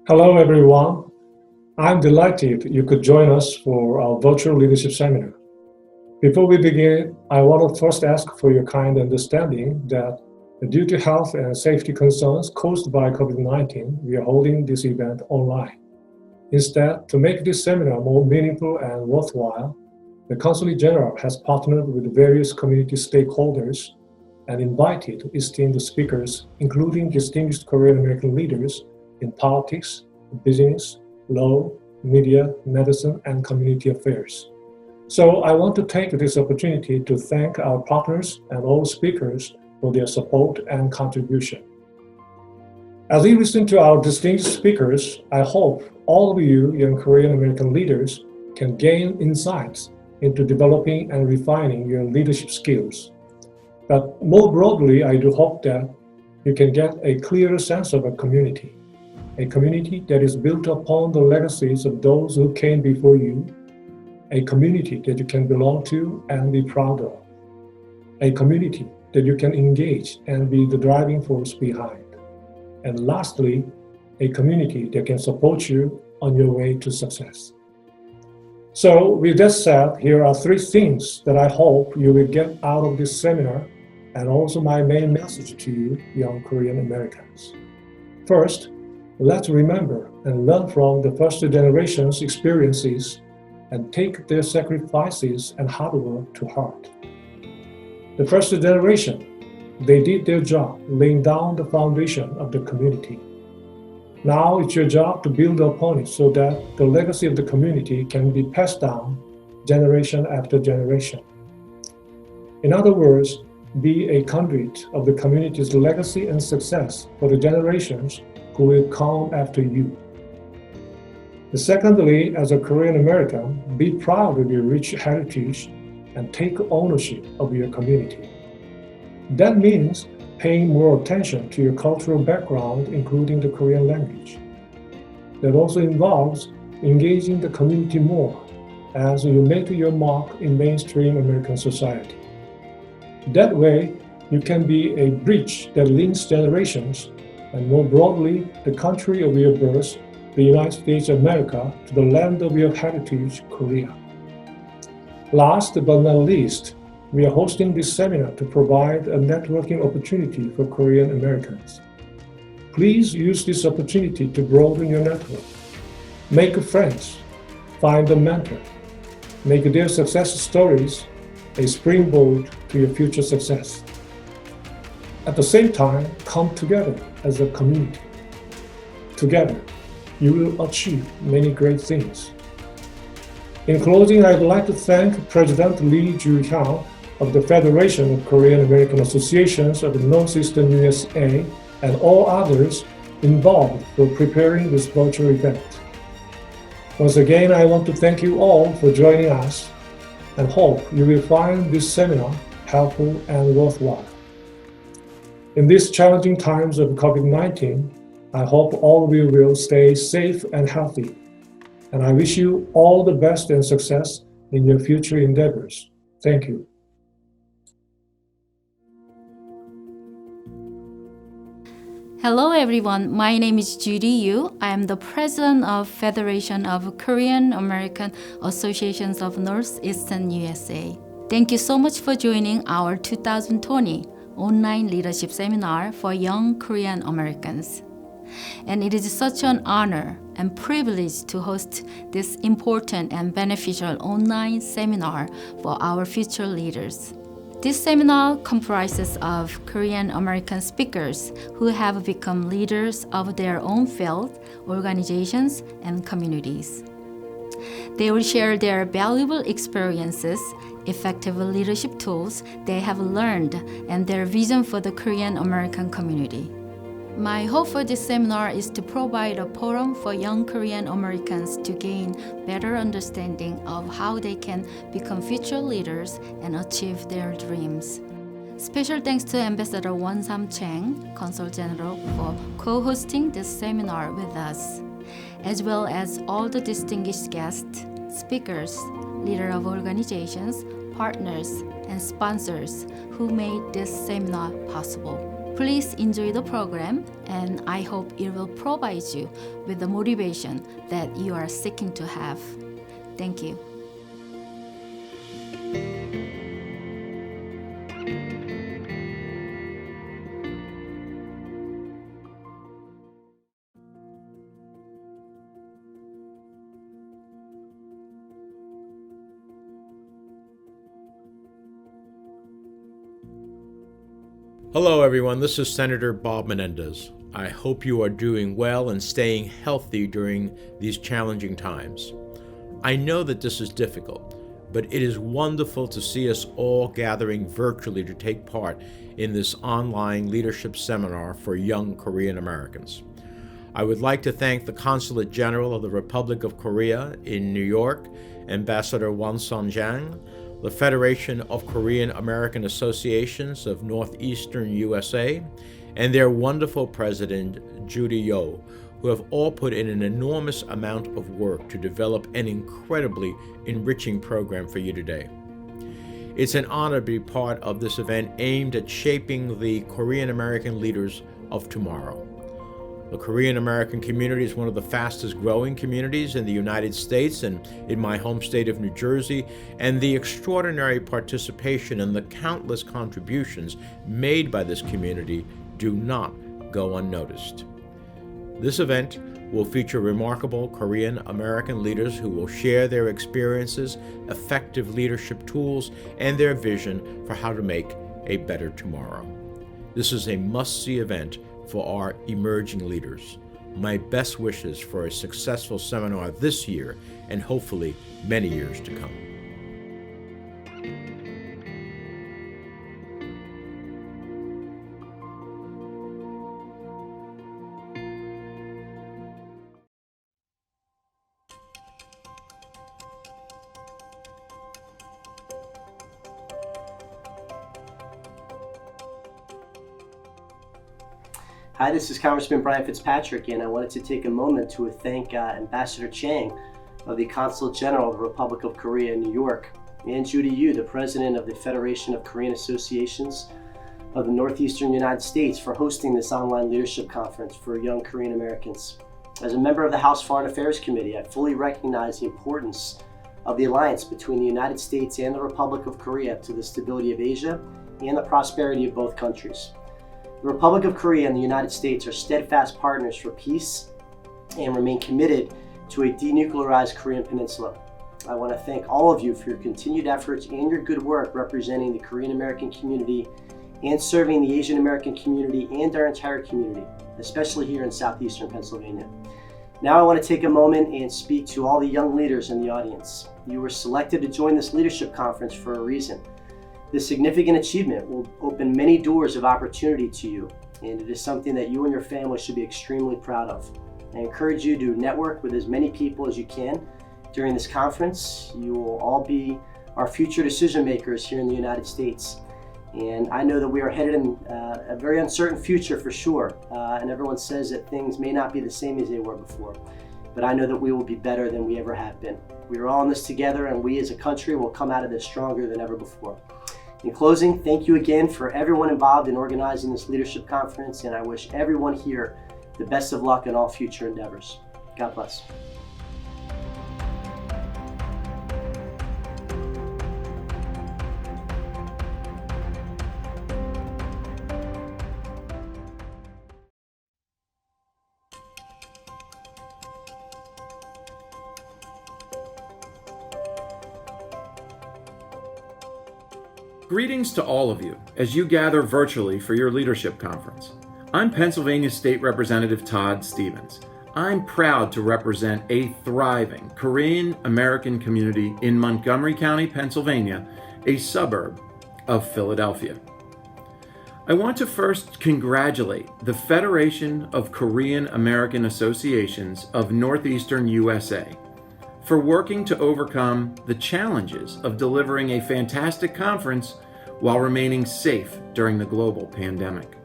Hello, everyone. I'm delighted you could join us for our virtual leadership seminar. Before we begin, I want to first ask for your kind understanding that due to health and safety concerns caused by COVID-19, we are holding this event online. Instead, to make this seminar more meaningful and worthwhile, the Consulate General has partnered with various community stakeholders and invited esteemed speakers, including distinguished Korean American leaders in politics, business, law, media, medicine, and community affairs. So I want to take this opportunity to thank our partners and all speakers for their support and contribution. As we listen to our distinguished speakers, I hope all of you young Korean American leaders can gain insights into developing and refining your leadership skills. But more broadly, I do hope that you can get a clearer sense of a community that is built upon the legacies of those who came before you, a community that you can belong to and be proud of, a community that you can engage and be the driving force behind, and lastly, a community that can support you on your way to success. So with that said, here are three things that I hope you will get out of this seminar and also my main message to you, young Korean Americans. First, let's remember and learn from the first generation's experiences and take their sacrifices and hard work to heart. The first generation, they did their job laying down the foundation of the community. Now it's your job to build upon it so that the legacy of the community can be passed down generation after generation. In other words, be a conduit of the community's legacy and success for the generations who will come after you. Secondly, as a Korean American, be proud of your rich heritage and take ownership of your community. That means paying more attention to your cultural background, including the Korean language. That also involves engaging the community more as you make your mark in mainstream American society. That way, you can be a bridge that links generations and more broadly, the country of your birth, the United States of America, to the land of your heritage, Korea. Last but not least, we are hosting this seminar to provide a networking opportunity for Korean Americans. Please use this opportunity to broaden your network. Make friends, find a mentor, make their success stories a springboard to your future success. At the same time, come together as a community. Together, you will achieve many great things. In closing, I'd like to thank President Lee Ju-hyun of the Federation of Korean American Associations of the Northeastern USA and all others involved for preparing this virtual event. Once again, I want to thank you all for joining us and hope you will find this seminar helpful and worthwhile. In these challenging times of COVID-19, I hope all of you will stay safe and healthy, and I wish you all the best and success in your future endeavors. Thank you. Hello everyone, my name is Judy Yu. I am the president of Federation of Korean American Associations of Northeastern USA. Thank you so much for joining our 2020 online leadership seminar for young Korean Americans. And it is such an honor and privilege to host this important and beneficial online seminar for our future leaders. This seminar comprises of Korean American speakers who have become leaders of their own field, organizations, and communities. They will share their valuable experiences, effective leadership tools they have learned, and their vision for the Korean American community. My hope for this seminar is to provide a forum for young Korean Americans to gain better understanding of how they can become future leaders and achieve their dreams. Special thanks to Ambassador Won-sam Chang, Consul General, for co-hosting this seminar with us, as well as all the distinguished guests, speakers, leaders of organizations, partners, and sponsors who made this seminar possible. Please enjoy the program, and I hope it will provide you with the motivation that you are seeking to have. Thank you. Hello everyone, this is Senator Bob Menendez. I hope you are doing well and staying healthy during these challenging times. I know that this is difficult, but it is wonderful to see us all gathering virtually to take part in this online leadership seminar for young Korean Americans. I would like to thank the Consulate General of the Republic of Korea in New York, Ambassador Won Sun-jang, the Federation of Korean American Associations of Northeastern USA, and their wonderful president, Judy Yo, who have all put in an enormous amount of work to develop an incredibly enriching program for you today. It's an honor to be part of this event aimed at shaping the Korean American leaders of tomorrow. The Korean American community is one of the fastest growing communities in the United States and in my home state of New Jersey, and the extraordinary participation and the countless contributions made by this community do not go unnoticed. This event will feature remarkable Korean American leaders who will share their experiences, effective leadership tools, and their vision for how to make a better tomorrow. This is a must-see event for our emerging leaders. My best wishes for a successful seminar this year and hopefully many years to come. Hi, this is Congressman Brian Fitzpatrick, and I wanted to take a moment to thank Ambassador Chang of the Consulate General of the Republic of Korea in New York, and Judy Yu, the President of the Federation of Korean Associations of the Northeastern United States, for hosting this online leadership conference for young Korean Americans. As a member of the House Foreign Affairs Committee, I fully recognize the importance of the alliance between the United States and the Republic of Korea to the stability of Asia and the prosperity of both countries. The Republic of Korea and the United States are steadfast partners for peace and remain committed to a denuclearized Korean peninsula. I want to thank all of you for your continued efforts and your good work representing the Korean American community and serving the Asian American community and our entire community, especially here in southeastern Pennsylvania. Now I want to take a moment and speak to all the young leaders in the audience. You were selected to join this leadership conference for a reason. This significant achievement will open many doors of opportunity to you, and it is something that you and your family should be extremely proud of. I encourage you to network with as many people as you can during this conference. You will all be our future decision makers here in the United States. And I know that we are headed in a very uncertain future for sure, and everyone says that things may not be the same as they were before. But I know that we will be better than we ever have been. We are all in this together, and we as a country will come out of this stronger than ever before. In closing, thank you again for everyone involved in organizing this leadership conference, and I wish everyone here the best of luck in all future endeavors. God bless. Greetings to all of you as you gather virtually for your leadership conference. I'm Pennsylvania State Representative Todd Stevens. I'm proud to represent a thriving Korean American community in Montgomery County, Pennsylvania, a suburb of Philadelphia. I want to first congratulate the Federation of Korean American Associations of Northeastern USA for working to overcome the challenges of delivering a fantastic conference while remaining safe during the global pandemic.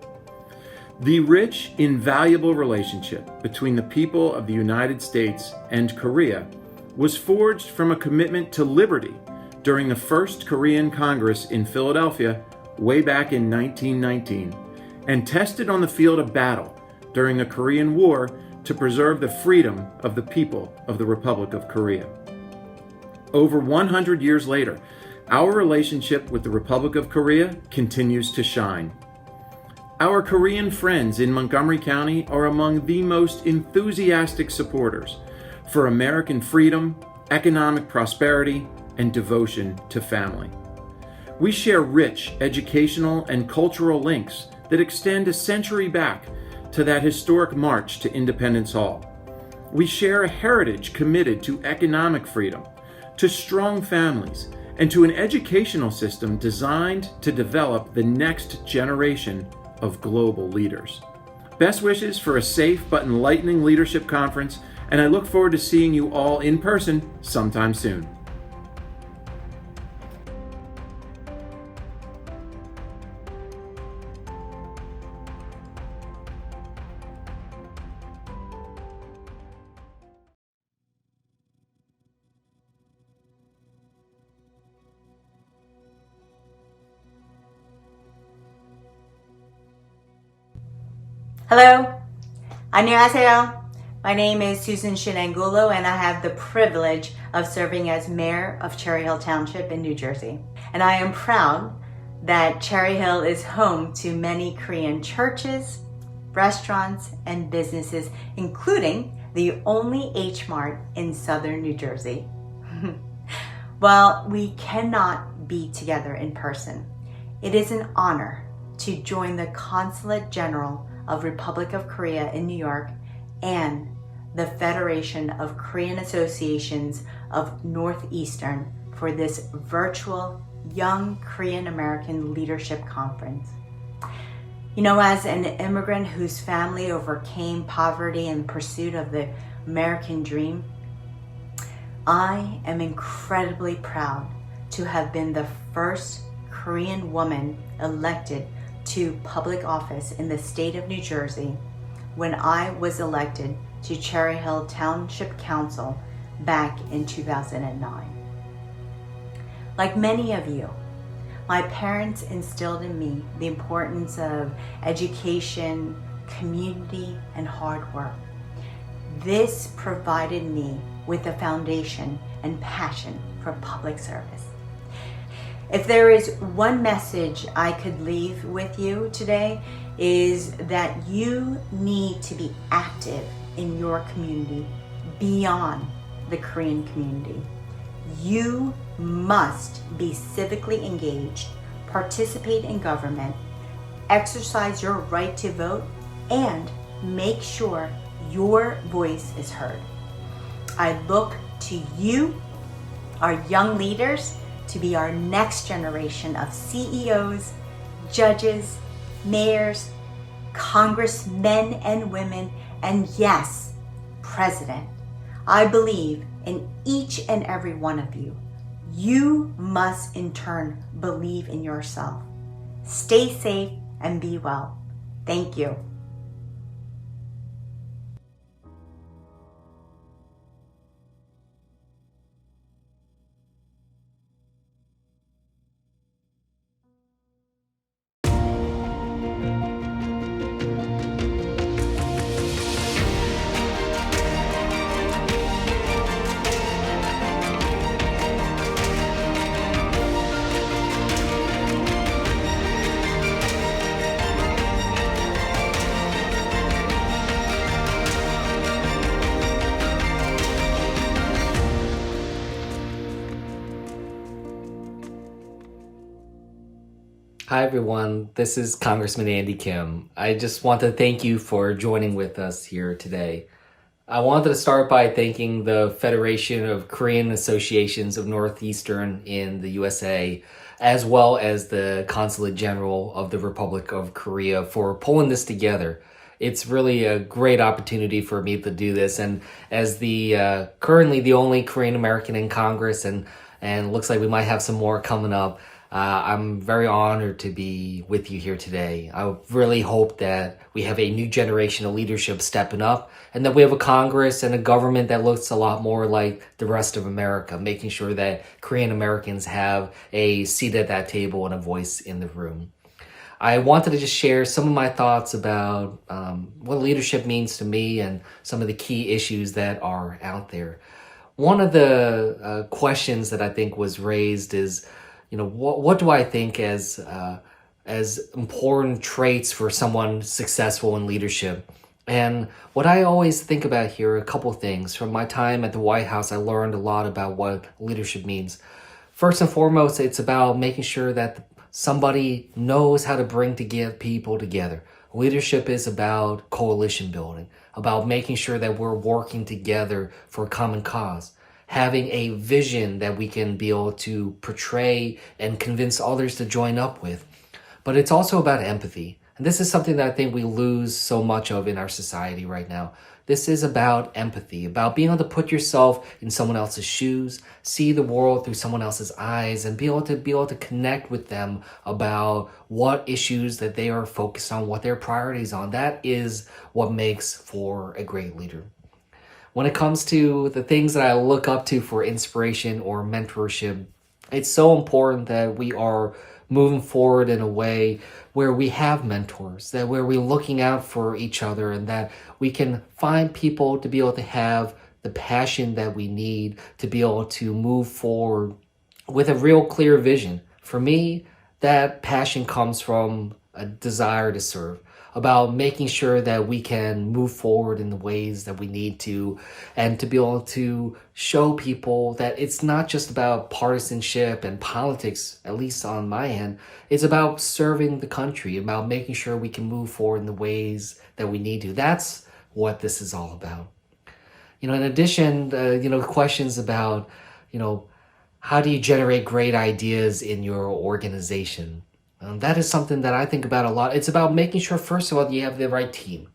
The rich, invaluable relationship between the people of the United States and Korea was forged from a commitment to liberty during the First Korean Congress in Philadelphia way back in 1919, and tested on the field of battle during the Korean War to preserve the freedom of the people of the Republic of Korea. Over 100 years later, our relationship with the Republic of Korea continues to shine. Our Korean friends in Montgomery County are among the most enthusiastic supporters for American freedom, economic prosperity, and devotion to family. We share rich educational and cultural links that extend a century back to that historic march to Independence Hall. We share a heritage committed to economic freedom, to strong families, and to an educational system designed to develop the next generation of global leaders. Best wishes for a safe but enlightening leadership conference, and I look forward to seeing you all in person sometime soon. Hello, 안녕하세요. My name is Susan Shin Angulo, and I have the privilege of serving as mayor of Cherry Hill Township in New Jersey. And I am proud that Cherry Hill is home to many Korean churches, restaurants, and businesses, including the only H Mart in southern New Jersey. While we cannot be together in person, it is an honor to join the Consulate General of Republic of Korea in New York and the Federation of Korean Associations of Northeastern for this virtual Young Korean American Leadership Conference. You know, as an immigrant whose family overcame poverty in pursuit of the American dream, I am incredibly proud to have been the first Korean woman elected to public office in the state of New Jersey when I was elected to Cherry Hill Township Council back in 2009. Like many of you, my parents instilled in me the importance of education, community, and hard work. This provided me with a foundation and passion for public service. If there is one message I could leave with you today, is that you need to be active in your community beyond the Korean community. You must be civically engaged, participate in government, exercise your right to vote, and make sure your voice is heard. I look to you, our young leaders, to be our next generation of CEOs, judges, mayors, congressmen and women, and yes, president. I believe in each and every one of you. You must in turn believe in yourself. Stay safe and be well. Thank you. Hi everyone, this is Congressman Andy Kim. I just want to thank you for joining with us here today. I wanted to start by thanking the Federation of Korean Associations of Northeastern in the USA, as well as the Consulate General of the Republic of Korea for pulling this together. It's really a great opportunity for me to do this, and as the currently the only Korean American in Congress, and looks like we might have some more coming up, I'm very honored to be with you here today. I really hope that we have a new generation of leadership stepping up, and that we have a Congress and a government that looks a lot more like the rest of America, making sure that Korean Americans have a seat at that table and a voice in the room. I wanted to just share some of my thoughts about what leadership means to me and some of the key issues that are out there. One of the questions that I think was raised is, what do I think as important traits for someone successful in leadership? And what I always think about here are a couple things. From my time at the White House, I learned a lot about what leadership means. First and foremost, it's about making sure that somebody knows how to bring people together. Leadership is about coalition building, about making sure that we're working together for a common cause, having a vision that we can be able to portray and convince others to join up with. But it's also about empathy. And this is something that I think we lose so much of in our society right now. This is about empathy, about being able to put yourself in someone else's shoes, see the world through someone else's eyes, and be able to connect with them about what issues that they are focused on, what their priorities on. That is what makes for a great leader. When it comes to the things that I look up to for inspiration or mentorship, it's so important that we are moving forward in a way where we have mentors, that where we're looking out for each other, and that we can find people to be able to have the passion that we need to be able to move forward with a real clear vision. For me, that passion comes from a desire to serve, about making sure that we can move forward in the ways that we need to, and to be able to show people that it's not just about partisanship and politics, at least on my end. It's about serving the country, about making sure we can move forward in the ways that we need to. That's what this is all about. In addition, questions about, how do you generate great ideas in your organization? That is something that I think about a lot. It's about making sure, first of all, you have the right team.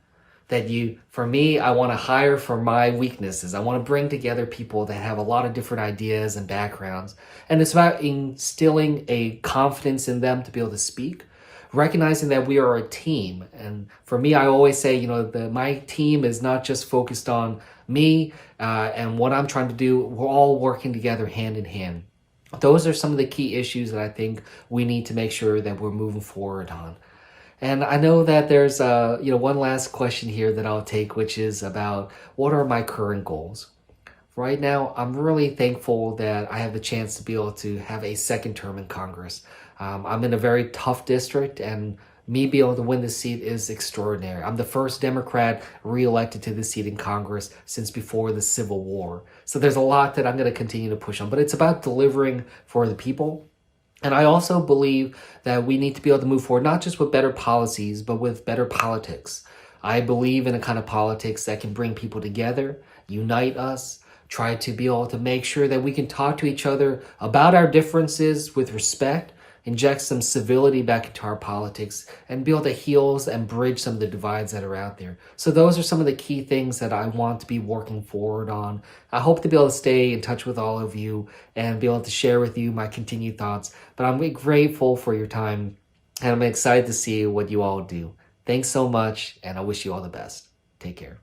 For me, I want to hire for my weaknesses. I want to bring together people that have a lot of different ideas and backgrounds. And it's about instilling a confidence in them to be able to speak, recognizing that we are a team. And for me, I always say, my team is not just focused on me and what I'm trying to do. We're all working together hand in hand. Those are some of the key issues that I think we need to make sure that we're moving forward on. And I know that there's one last question here that I'll take, which is about what are my current goals? Right now, I'm really thankful that I have the chance to be able to have a second term in Congress. I'm in a very tough district, and me being able to win this seat is extraordinary. I'm the first Democrat reelected to the seat in Congress since before the Civil War. So there's a lot that I'm going to continue to push on, but it's about delivering for the people. And I also believe that we need to be able to move forward, not just with better policies, but with better politics. I believe in a kind of politics that can bring people together, unite us, try to be able to make sure that we can talk to each other about our differences with respect, inject some civility back into our politics, and be able to heal and bridge some of the divides that are out there. So those are some of the key things that I want to be working forward on. I hope to be able to stay in touch with all of you and be able to share with you my continued thoughts. But I'm grateful for your time, and I'm excited to see what you all do. Thanks so much, and I wish you all the best. Take care.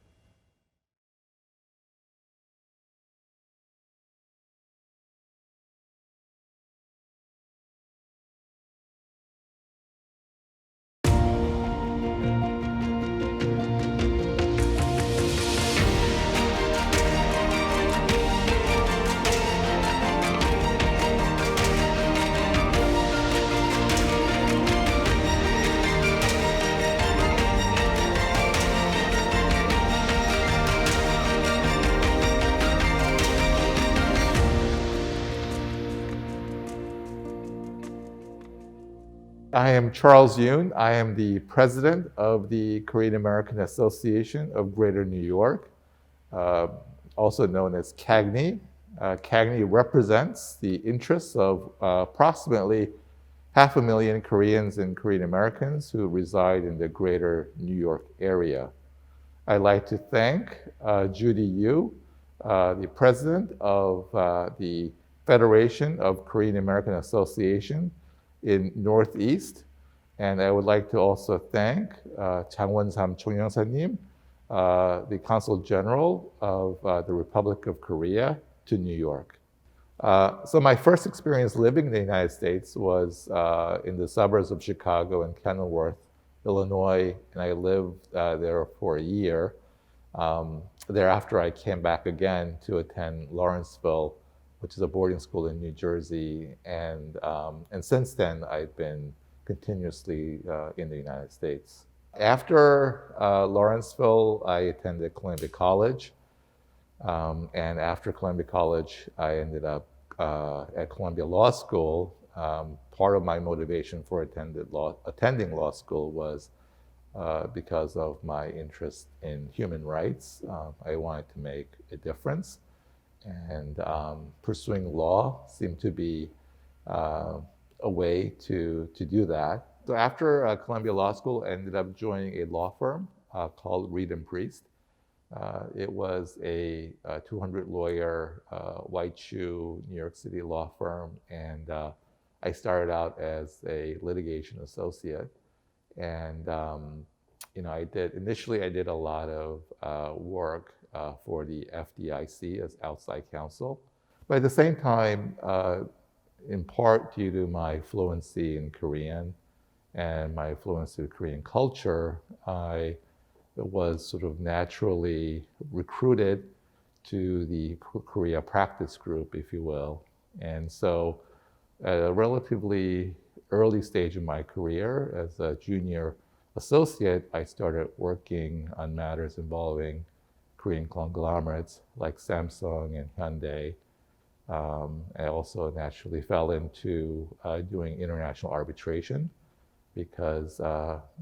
I am Charles Yoon. I am the president of the Korean American Association of Greater New York, also known as CAGNY. CAGNY represents the interests of approximately 500,000 Koreans and Korean Americans who reside in the greater New York area. I'd like to thank Judy Yu, the president of the Federation of Korean American Association in Northeast. And I would like to also thank 장원삼 총영사님, the Consul General of the Republic of Korea to New York. So my first experience living in the United States was in the suburbs of Chicago in Kenilworth, Illinois, and I lived there for a year. Thereafter, I came back again to attend Lawrenceville, which is a boarding school in New Jersey, and since then I've been continuously in the United States. After Lawrenceville, I attended Columbia College, and after Columbia College, I ended up at Columbia Law School. Part of my motivation for attending law school was because of my interest in human rights. I wanted to make a difference, and pursuing law seemed to be a way to do that. So after Columbia Law School, I ended up joining a law firm called Reed and Priest. It was a 200-lawyer, white shoe, New York City law firm, and I started out as a litigation associate. And I did a lot of work for the FDIC as outside counsel. But at the same time, in part due to my fluency in Korean and my fluency in Korean culture, I was sort of naturally recruited to the Korea practice group, if you will. And so at a relatively early stage in my career as a junior associate, I started working on matters involving Korean conglomerates like Samsung and Hyundai. I also naturally fell into doing international arbitration because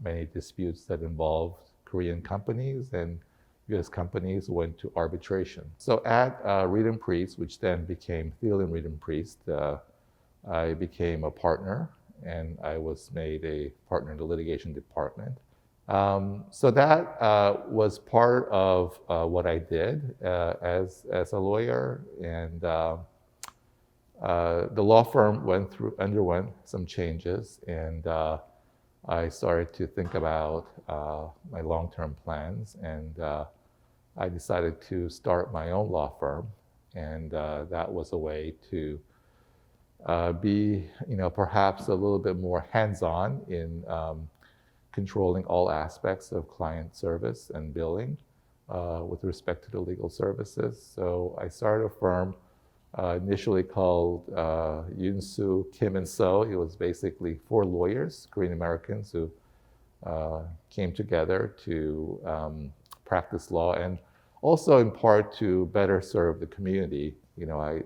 many disputes that involved Korean companies and US companies went to arbitration. So at Reed and Priest, which then became Thiel and Reed and Priest, I became a partner, and I was made a partner in the litigation department. So that was part of what I did as a lawyer, and the law firm underwent some changes, and I started to think about my long-term plans, and I decided to start my own law firm, and that was a way to be, perhaps a little bit more hands-on in controlling all aspects of client service and billing with respect to the legal services. So I started a firm initially called Yunsu, Kim and So. It was basically 4 lawyers, Korean Americans, who came together to practice law, and also in part to better serve the community. I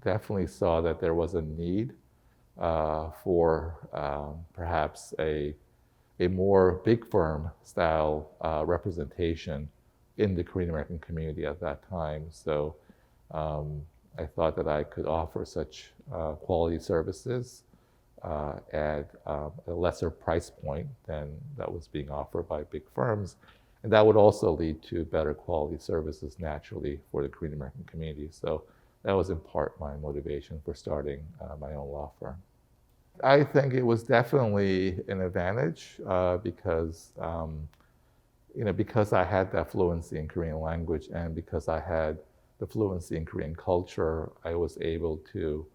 definitely saw that there was a need for perhaps a more big firm style representation in the Korean American community at that time. So I thought that I could offer such quality services at a lesser price point than that was being offered by big firms. And that would also lead to better quality services naturally for the Korean American community. So that was in part my motivation for starting my own law firm. I think it was definitely an advantage because I had that fluency in Korean language, and because I had the fluency in Korean culture, I was able to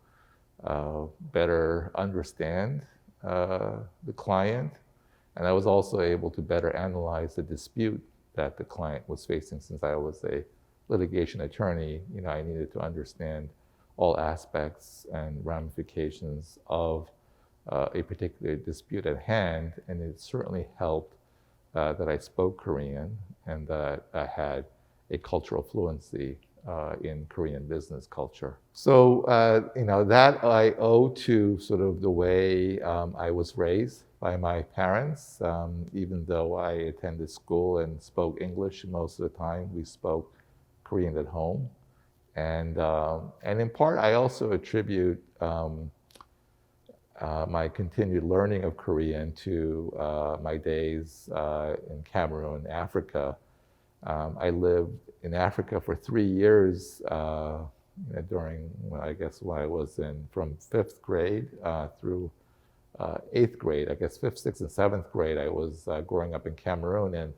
better understand the client, and I was also able to better analyze the dispute that the client was facing. Since I was a litigation attorney, I needed to understand all aspects and ramifications of a particular dispute at hand, and it certainly helped that I spoke Korean and that I had a cultural fluency in Korean business culture. So, that I owe to sort of the way I was raised by my parents. Even though I attended school and spoke English most of the time, we spoke Korean at home. And in part, I also attribute my continued learning of Korean to my days in Cameroon, Africa. I lived in Africa for 3 years during, when I was from 5th grade through 8th grade. I guess 5th, 6th, and 7th grade, I was growing up in Cameroon, and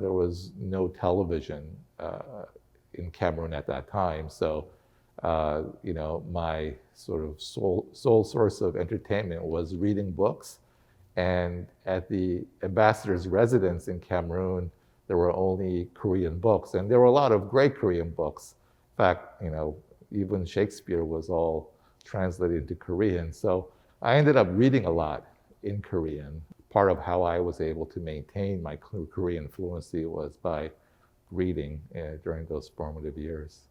there was no television in Cameroon at that time. So my sort of sole source of entertainment was reading books. And at the ambassador's residence in Cameroon, there were only Korean books. And there were a lot of great Korean books. In fact, even Shakespeare was all translated into Korean. So I ended up reading a lot in Korean. Part of how I was able to maintain my Korean fluency was by reading during those formative years.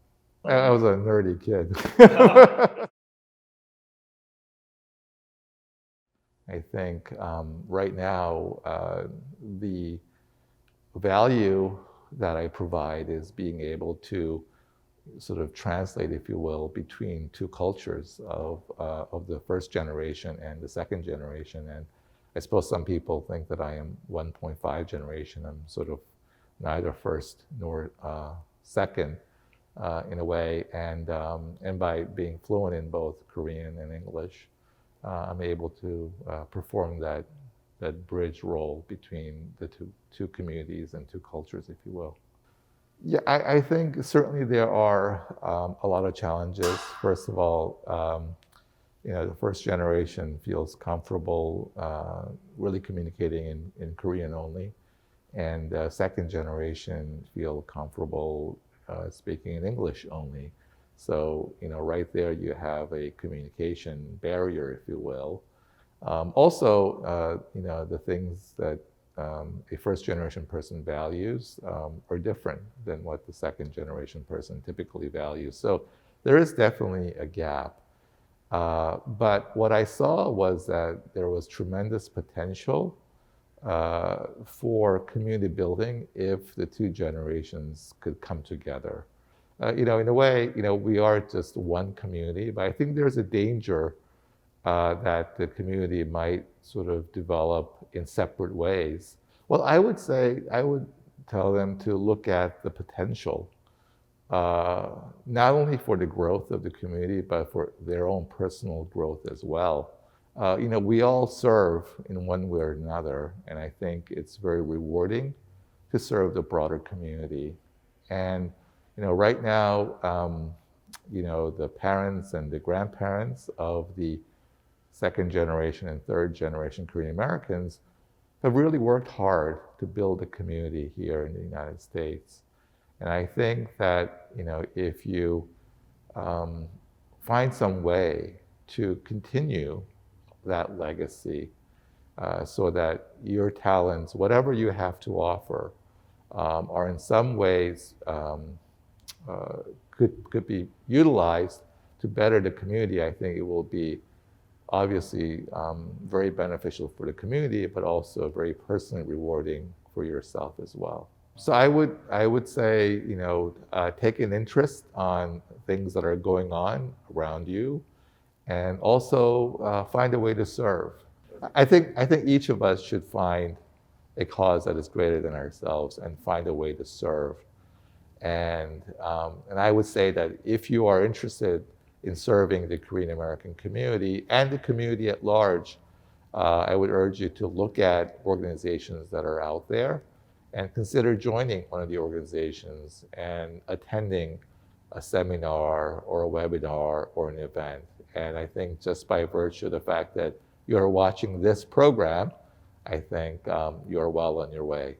I was a nerdy kid. I think right now the value that I provide is being able to sort of translate, if you will, between two cultures of the first generation and the second generation. And I suppose some people think that I am 1.5 generation. I'm sort of neither first nor second in a way. And by being fluent in both Korean and English, I'm able to perform that bridge role between the two communities and two cultures, if you will. Yeah, I think certainly there are a lot of challenges. First of all, the first generation feels comfortable really communicating in Korean only, and second generation feel comfortable speaking in English only. So, right there you have a communication barrier, if you will. Also, the things that a first generation person values are different than what the second generation person typically values. So there is definitely a gap. But what I saw was that there was tremendous potential for community building if the two generations could come together. In a way, we are just one community, but I think there's a danger that the community might sort of develop in separate ways. Well, I would tell them to look at the potential, not only for the growth of the community, but for their own personal growth as well. We all serve in one way or another, and I think it's very rewarding to serve the broader community. And right now, the parents and the grandparents of the second generation and third generation Korean Americans have really worked hard to build a community here in the United States. And I think that, if you find some way to continue that legacy so that your talents, whatever you have to offer, are in some ways could be utilized to better the community, I think it will be obviously very beneficial for the community, but also very personally rewarding for yourself as well. So I would say, take an interest on things that are going on around you, and also find a way to serve. I think each of us should find a cause that is greater than ourselves and find a way to serve. And I would say that if you are interested in serving the Korean American community and the community at large, I would urge you to look at organizations that are out there and consider joining one of the organizations and attending a seminar or a webinar or an event. And I think just by virtue of the fact that you're watching this program, I think you're well on your way.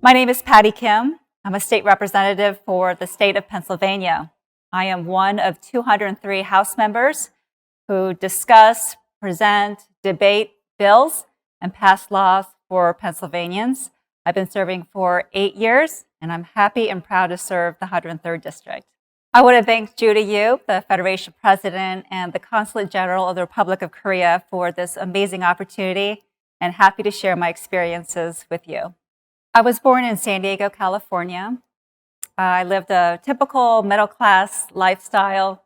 My name is Patty Kim. I'm a state representative for the state of Pennsylvania. I am one of 203 House members who discuss, present, debate bills, and pass laws for Pennsylvanians. I've been serving for 8 years, and I'm happy and proud to serve the 103rd District. I want to thank Judy Yu, the Federation President and the Consulate General of the Republic of Korea, for this amazing opportunity, and happy to share my experiences with you. I was born in San Diego, California. I lived a typical middle-class lifestyle.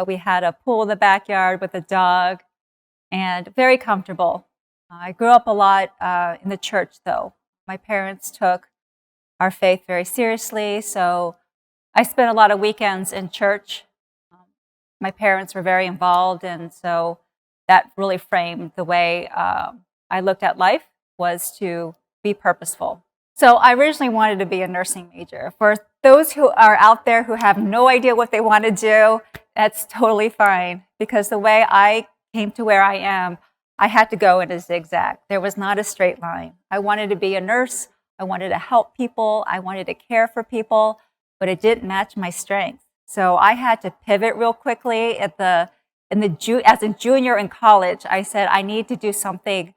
We had a pool in the backyard with a dog, and very comfortable. I grew up a lot in the church, though. My parents took our faith very seriously, so I spent a lot of weekends in church. My parents were very involved, and so that really framed the way I looked at life, was to be purposeful. So I originally wanted to be a nursing major. For those who are out there who have no idea what they want to do, that's totally fine, because the way I came to where I am, I had to go in a zigzag. There was not a straight line. I wanted to be a nurse. I wanted to help people. I wanted to care for people, but it didn't match my strengths. So I had to pivot real quickly as a junior in college. I said, I need to do something.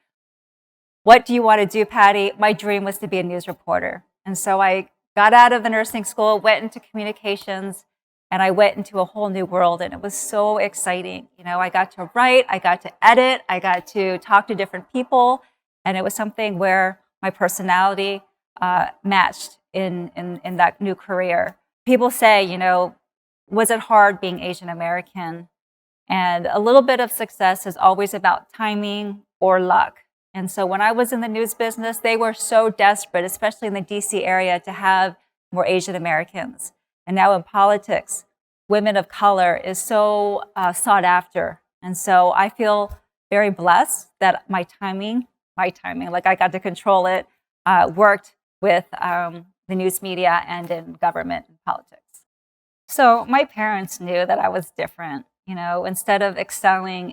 What do you want to do, Patty? My dream was to be a news reporter. And so I got out of the nursing school, went into communications, and I went into a whole new world. And it was so exciting. You know, I got to write, I got to edit, I got to talk to different people. And it was something where my personality matched in that new career. People say, you know, was it hard being Asian American? And a little bit of success is always about timing or luck. And so when I was in the news business, they were so desperate, especially in the DC area, to have more Asian Americans. And now in politics, women of color is so sought after. And so I feel very blessed that my timing, like I got to control it, worked with the news media and in government and politics. So my parents knew that I was different. You know, instead of excelling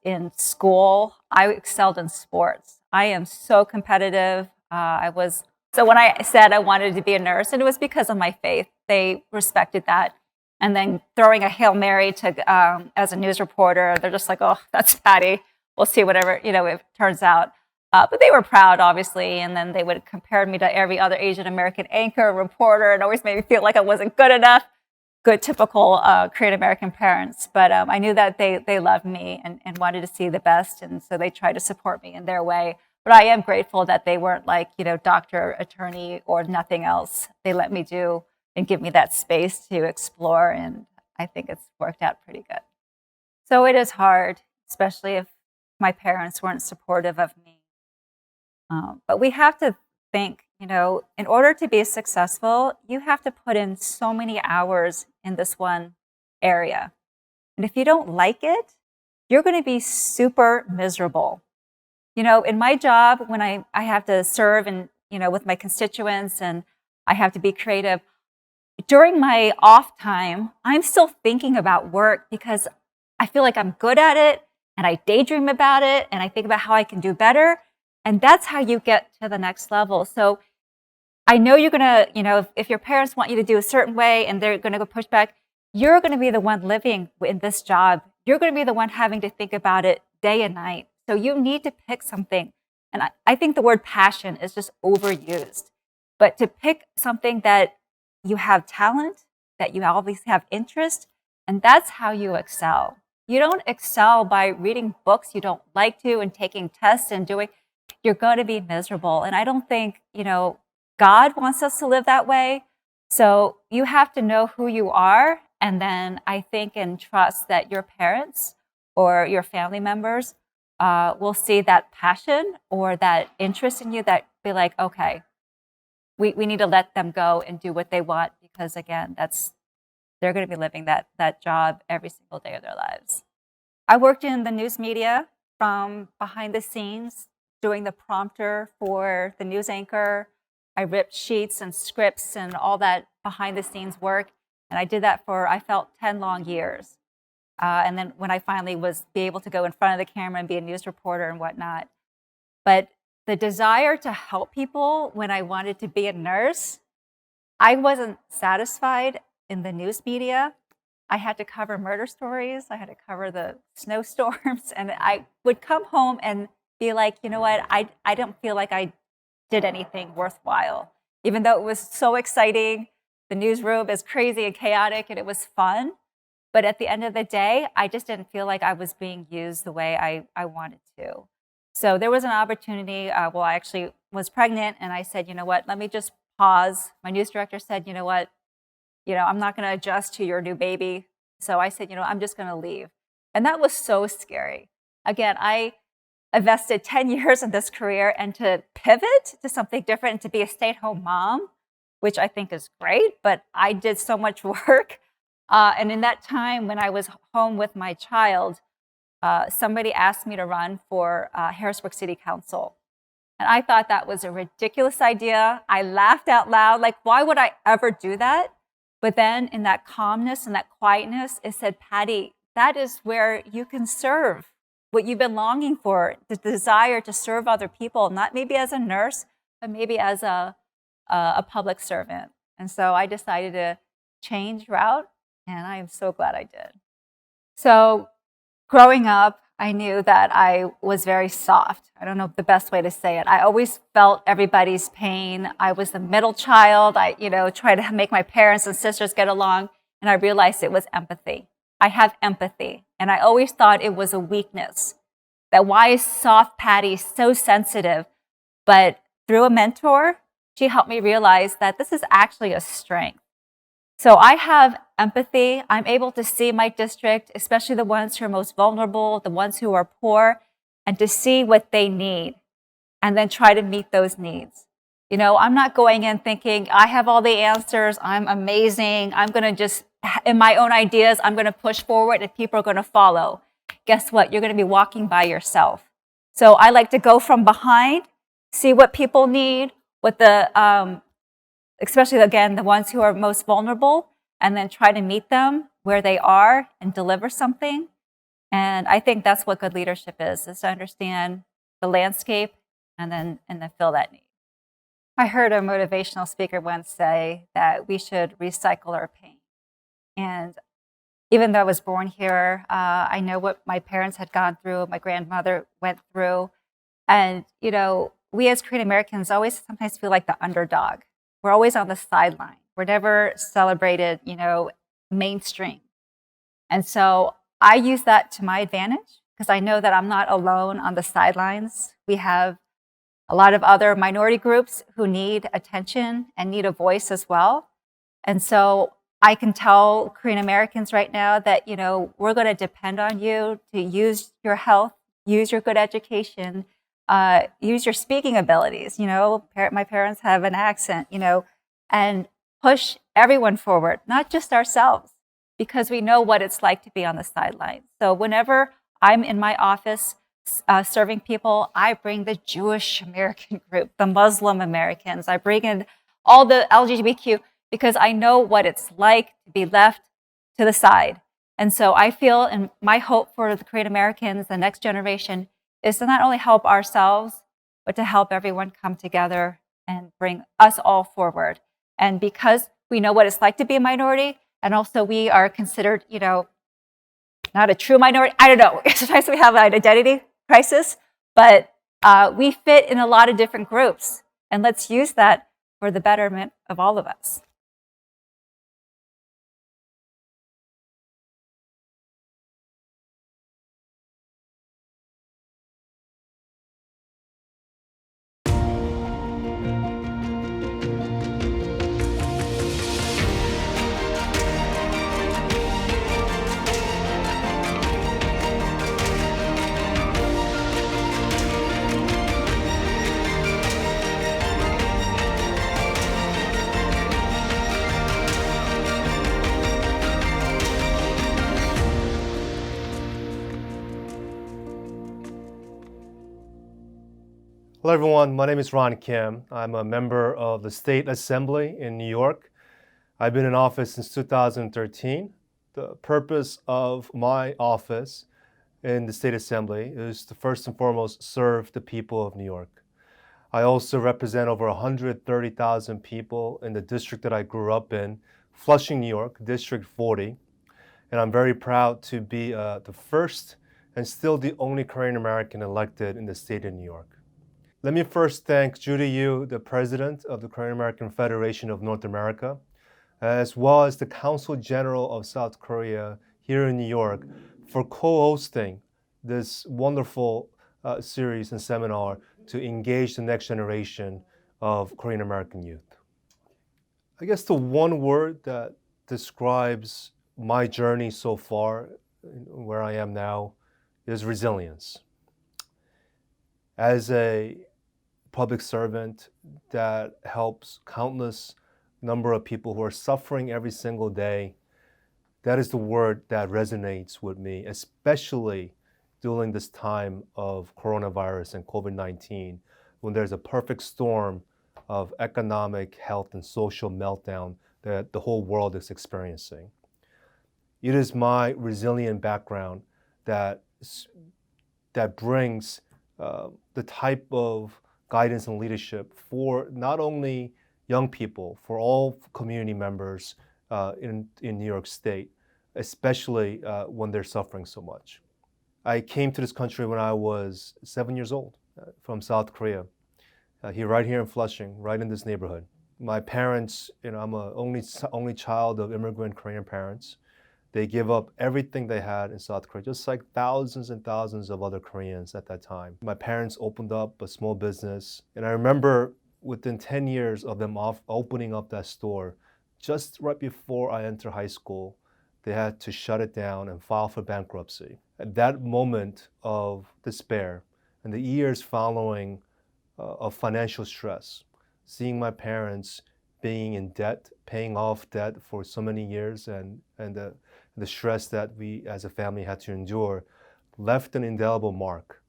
in school, I excelled in sports. I am so competitive. So when I said I wanted to be a nurse, and it was because of my faith, they respected that. And then throwing a Hail Mary to as a news reporter, they're just like, oh, that's Patty. We'll see whatever, you know, it turns out. But they were proud, obviously, and then they would compare me to every other Asian American anchor, reporter, and always made me feel like I wasn't good enough. Good, typical Korean American parents. But I knew that they loved me and wanted to see the best, and so they tried to support me in their way. But I am grateful that they weren't like, you know, doctor, attorney, or nothing else. They let me do and give me that space to explore, and I think it's worked out pretty good. So it is hard, especially if my parents weren't supportive of me. But we have to think, you know, in order to be successful, you have to put in so many hours in this one area. And if you don't like it, you're going to be super miserable. You know, in my job, when I have to serve and, you know, with my constituents, and I have to be creative, during my off time, I'm still thinking about work because I feel like I'm good at it, and I daydream about it, and I think about how I can do better. And that's how you get to the next level. So I know you're going to, you know, if your parents want you to do a certain way and they're going to go push back, you're going to be the one living in this job. You're going to be the one having to think about it day and night. So you need to pick something. And I think the word passion is just overused. But to pick something that you have talent, that you always have interest, and that's how you excel. You don't excel by reading books you don't like to and taking tests and doing. You're going to be miserable. And I don't think, you know, God wants us to live that way. So you have to know who you are. And then I think and trust that your parents or your family members will see that passion or that interest in you, that be like, okay, we need to let them go and do what they want. Because again, they're going to be living that job every single day of their lives. I worked in the news media from behind the scenes, doing the prompter for the news anchor. I ripped sheets and scripts and all that behind the scenes work. And I did that for, I felt, 10 long years. And then when I finally was be able to go in front of the camera and be a news reporter and whatnot. But the desire to help people when I wanted to be a nurse, I wasn't satisfied in the news media. I had to cover murder stories. I had to cover the snowstorms. And I would come home and be like, you know what, I don't feel like I did anything worthwhile. Even though it was so exciting, the newsroom is crazy and chaotic, and it was fun. But at the end of the day, I just didn't feel like I was being used the way I wanted to. So there was an opportunity. Well, I actually was pregnant, and I said, you know what, let me just pause. My news director said, you know what, I'm not going to adjust to your new baby. So I said, I'm just going to leave. And that was so scary. Again, I invested 10 years in this career, and to pivot to something different and to be a stay-at-home mom, which I think is great, but I did so much work. And in that time when I was home with my child, somebody asked me to run for Harrisburg City Council. And I thought that was a ridiculous idea. I laughed out loud, like, why would I ever do that? But then in that calmness and that quietness, it said, Patty, that is where you can serve what you've been longing for, the desire to serve other people, not maybe as a nurse, but maybe as a public servant. And so I decided to change route, and I am so glad I did. So growing up, I knew that I was very soft. I don't know the best way to say it. I always felt everybody's pain. I was the middle child. I, tried to make my parents and sisters get along, and I realized it was empathy. I have empathy, and I always thought it was a weakness. That why is soft Patty so sensitive? But through a mentor, she helped me realize that this is actually a strength. So I have empathy. I'm able to see my district, especially the ones who are most vulnerable, the ones who are poor, and to see what they need and then try to meet those needs. I'm not going in thinking, I have all the answers, I'm amazing, I'm going to just, in my own ideas, I'm going to push forward and people are going to follow. Guess what? You're going to be walking by yourself. So I like to go from behind, see what people need, what especially, again, the ones who are most vulnerable, and then try to meet them where they are and deliver something. And I think that's what good leadership is to understand the landscape and then fill that need. I heard a motivational speaker once say that we should recycle our pain. And even though I was born here, I know what my parents had gone through, my grandmother went through. And, we as Korean Americans always sometimes feel like the underdog. We're always on the sideline. We're never celebrated, mainstream. And so I use that to my advantage because I know that I'm not alone on the sidelines. We have a lot of other minority groups who need attention and need a voice as well. And so I can tell Korean Americans right now that, we're going to depend on you to use your health, use your good education, use your speaking abilities. My parents have an accent, and push everyone forward, not just ourselves, because we know what it's like to be on the sidelines. So whenever I'm in my office serving people, I bring the Jewish American group, the Muslim Americans, I bring in all the LGBTQ, because I know what it's like to be left to the side. And so I feel, and my hope for the Korean Americans, the next generation, is to not only help ourselves, but to help everyone come together and bring us all forward. And because we know what it's like to be a minority, and also we are considered, not a true minority. I don't know. Sometimes we have an identity crisis, but we fit in a lot of different groups. And let's use that for the betterment of all of us. Hello everyone, my name is Ron Kim. I'm a member of the State Assembly in New York. I've been in office since 2013. The purpose of my office in the State Assembly is to first and foremost serve the people of New York. I also represent over 130,000 people in the district that I grew up in, Flushing, New York, District 40. And I'm very proud to be the first and still the only Korean American elected in the state of New York. Let me first thank Judy Yu, the president of the Korean American Federation of North America, as well as the Consul General of South Korea here in New York for co-hosting this wonderful series and seminar to engage the next generation of Korean American youth. I guess the one word that describes my journey so far, where I am now, is resilience. As a public servant that helps countless number of people who are suffering every single day, that is the word that resonates with me, especially during this time of coronavirus and COVID-19, when there's a perfect storm of economic, health, and social meltdown that the whole world is experiencing. It is my resilient background that brings the type of guidance and leadership for not only young people, for all community members in New York State, especially when they're suffering so much. I came to this country when I was 7 years old from South Korea, right here in Flushing, right in this neighborhood. My parents, I'm a only child of immigrant Korean parents. They gave up everything they had in South Korea, just like thousands and thousands of other Koreans at that time. My parents opened up a small business, and I remember within 10 years of them opening up that store, just right before I entered high school, they had to shut it down and file for bankruptcy. At that moment of despair and the years following of financial stress, seeing my parents being in debt, paying off debt for so many years, and the stress that we as a family had to endure, left an indelible mark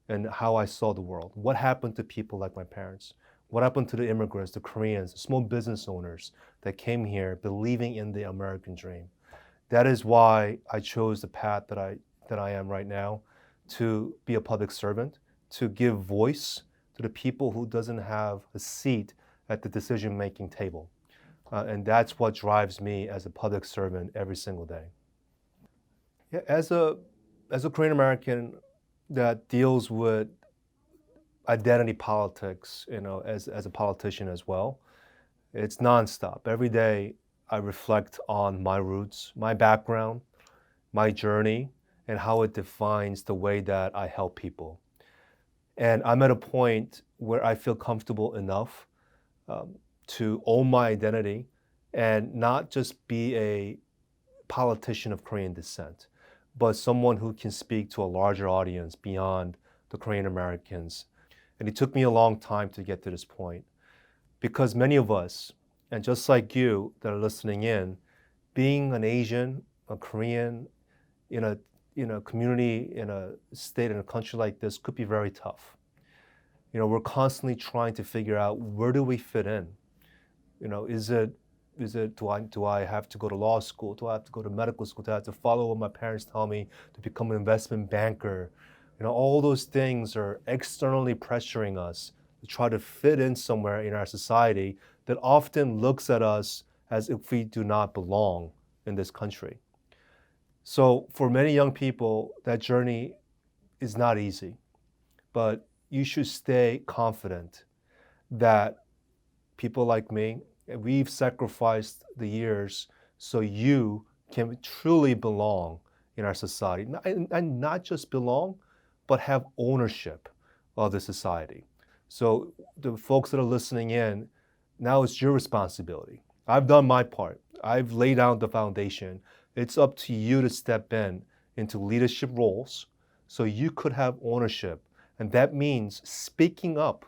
in how I saw the world. What happened to people like my parents? What happened to the immigrants, the Koreans, the small business owners that came here believing in the American dream? That is why I chose the path that I am right now, to be a public servant, to give voice to the people who doesn't have a seat at the decision-making table. And that's what drives me as a public servant every single day. Yeah, as a Korean American that deals with identity politics, as a politician as well, it's nonstop. Every day I reflect on my roots, my background, my journey, and how it defines the way that I help people. And I'm at a point where I feel comfortable enough to own my identity and not just be a politician of Korean descent, but someone who can speak to a larger audience beyond the Korean Americans. And it took me a long time to get to this point, because many of us, and just like you that are listening in, being an Asian, a Korean, in a community, in a state, in a country like this could be very tough. We're constantly trying to figure out, where do we fit in? Do I have to go to law school? Do I have to go to medical school? Do I have to follow what my parents tell me to become an investment banker? All those things are externally pressuring us to try to fit in somewhere in our society that often looks at us as if we do not belong in this country. So for many young people, that journey is not easy, but you should stay confident that people like me, we've sacrificed the years so you can truly belong in our society. And not just belong, but have ownership of the society. So the folks that are listening in, now it's your responsibility. I've done my part. I've laid down the foundation. It's up to you to step into leadership roles so you could have ownership. And that means speaking up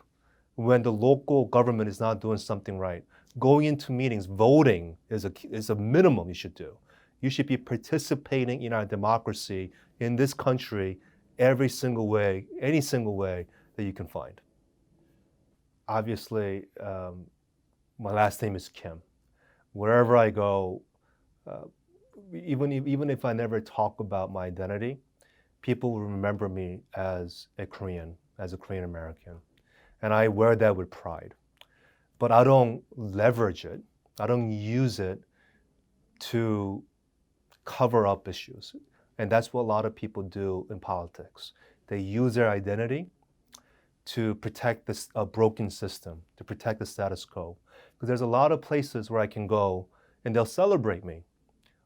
when the local government is not doing something right. Going into meetings, voting is a minimum you should do. You should be participating in our democracy in this country every single way, any single way that you can find. Obviously, my last name is Kim. Wherever I go, even if I never talk about my identity, people will remember me as a Korean American. And I wear that with pride. But I don't leverage it. I don't use it to cover up issues. And that's what a lot of people do in politics. They use their identity to protect a broken system, to protect the status quo. Because there's a lot of places where I can go and they'll celebrate me.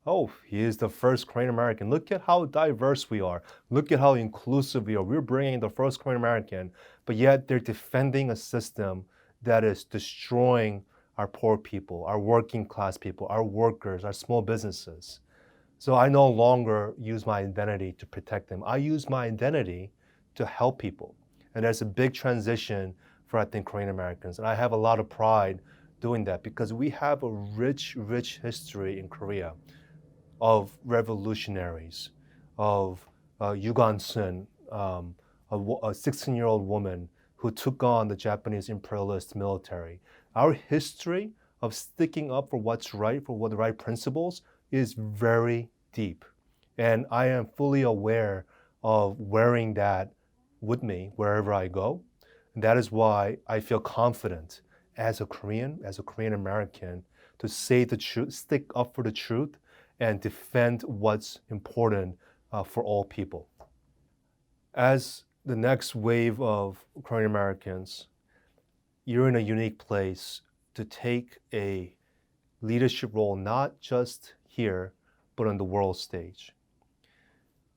oh, he is the first Korean American. Look at how diverse we are. Look at how inclusive we are. We're bringing the first Korean American, but yet they're defending a system that is destroying our poor people, our working class people, our workers, our small businesses. So I no longer use my identity to protect them. I use my identity to help people. And there's a big transition for, I think, Korean Americans. And I have a lot of pride doing that because we have a rich, rich history in Korea of revolutionaries, of Yu Gon-sun, a 16-year-old woman who took on the Japanese imperialist military. Our history of sticking up for what's right, for what the right principles, is very deep. And I am fully aware of wearing that with me wherever I go. And that is why I feel confident as a Korean American, to say the truth, stick up for the truth, and defend what's important for all people. As the next wave of Korean Americans, you're in a unique place to take a leadership role, not just here, but on the world stage.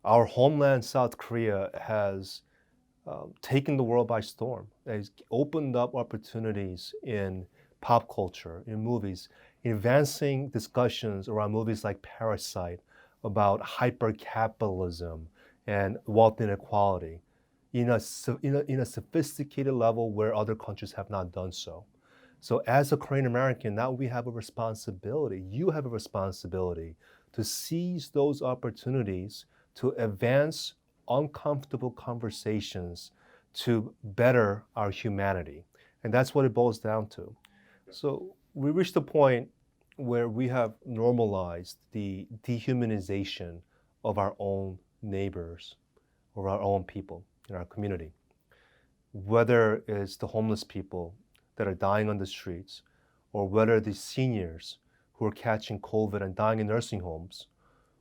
Our homeland, South Korea, has taken the world by storm. It has opened up opportunities in pop culture, in movies, advancing discussions around movies like Parasite about hyper-capitalism and wealth inequality in a sophisticated level where other countries have not done so. So as a Korean American, now we have a responsibility, you have a responsibility to seize those opportunities to advance uncomfortable conversations to better our humanity. And that's what it boils down to. So we reached a point where we have normalized the dehumanization of our own neighbors or our own people in our community. Whether it's the homeless people that are dying on the streets, or whether the seniors who are catching COVID and dying in nursing homes,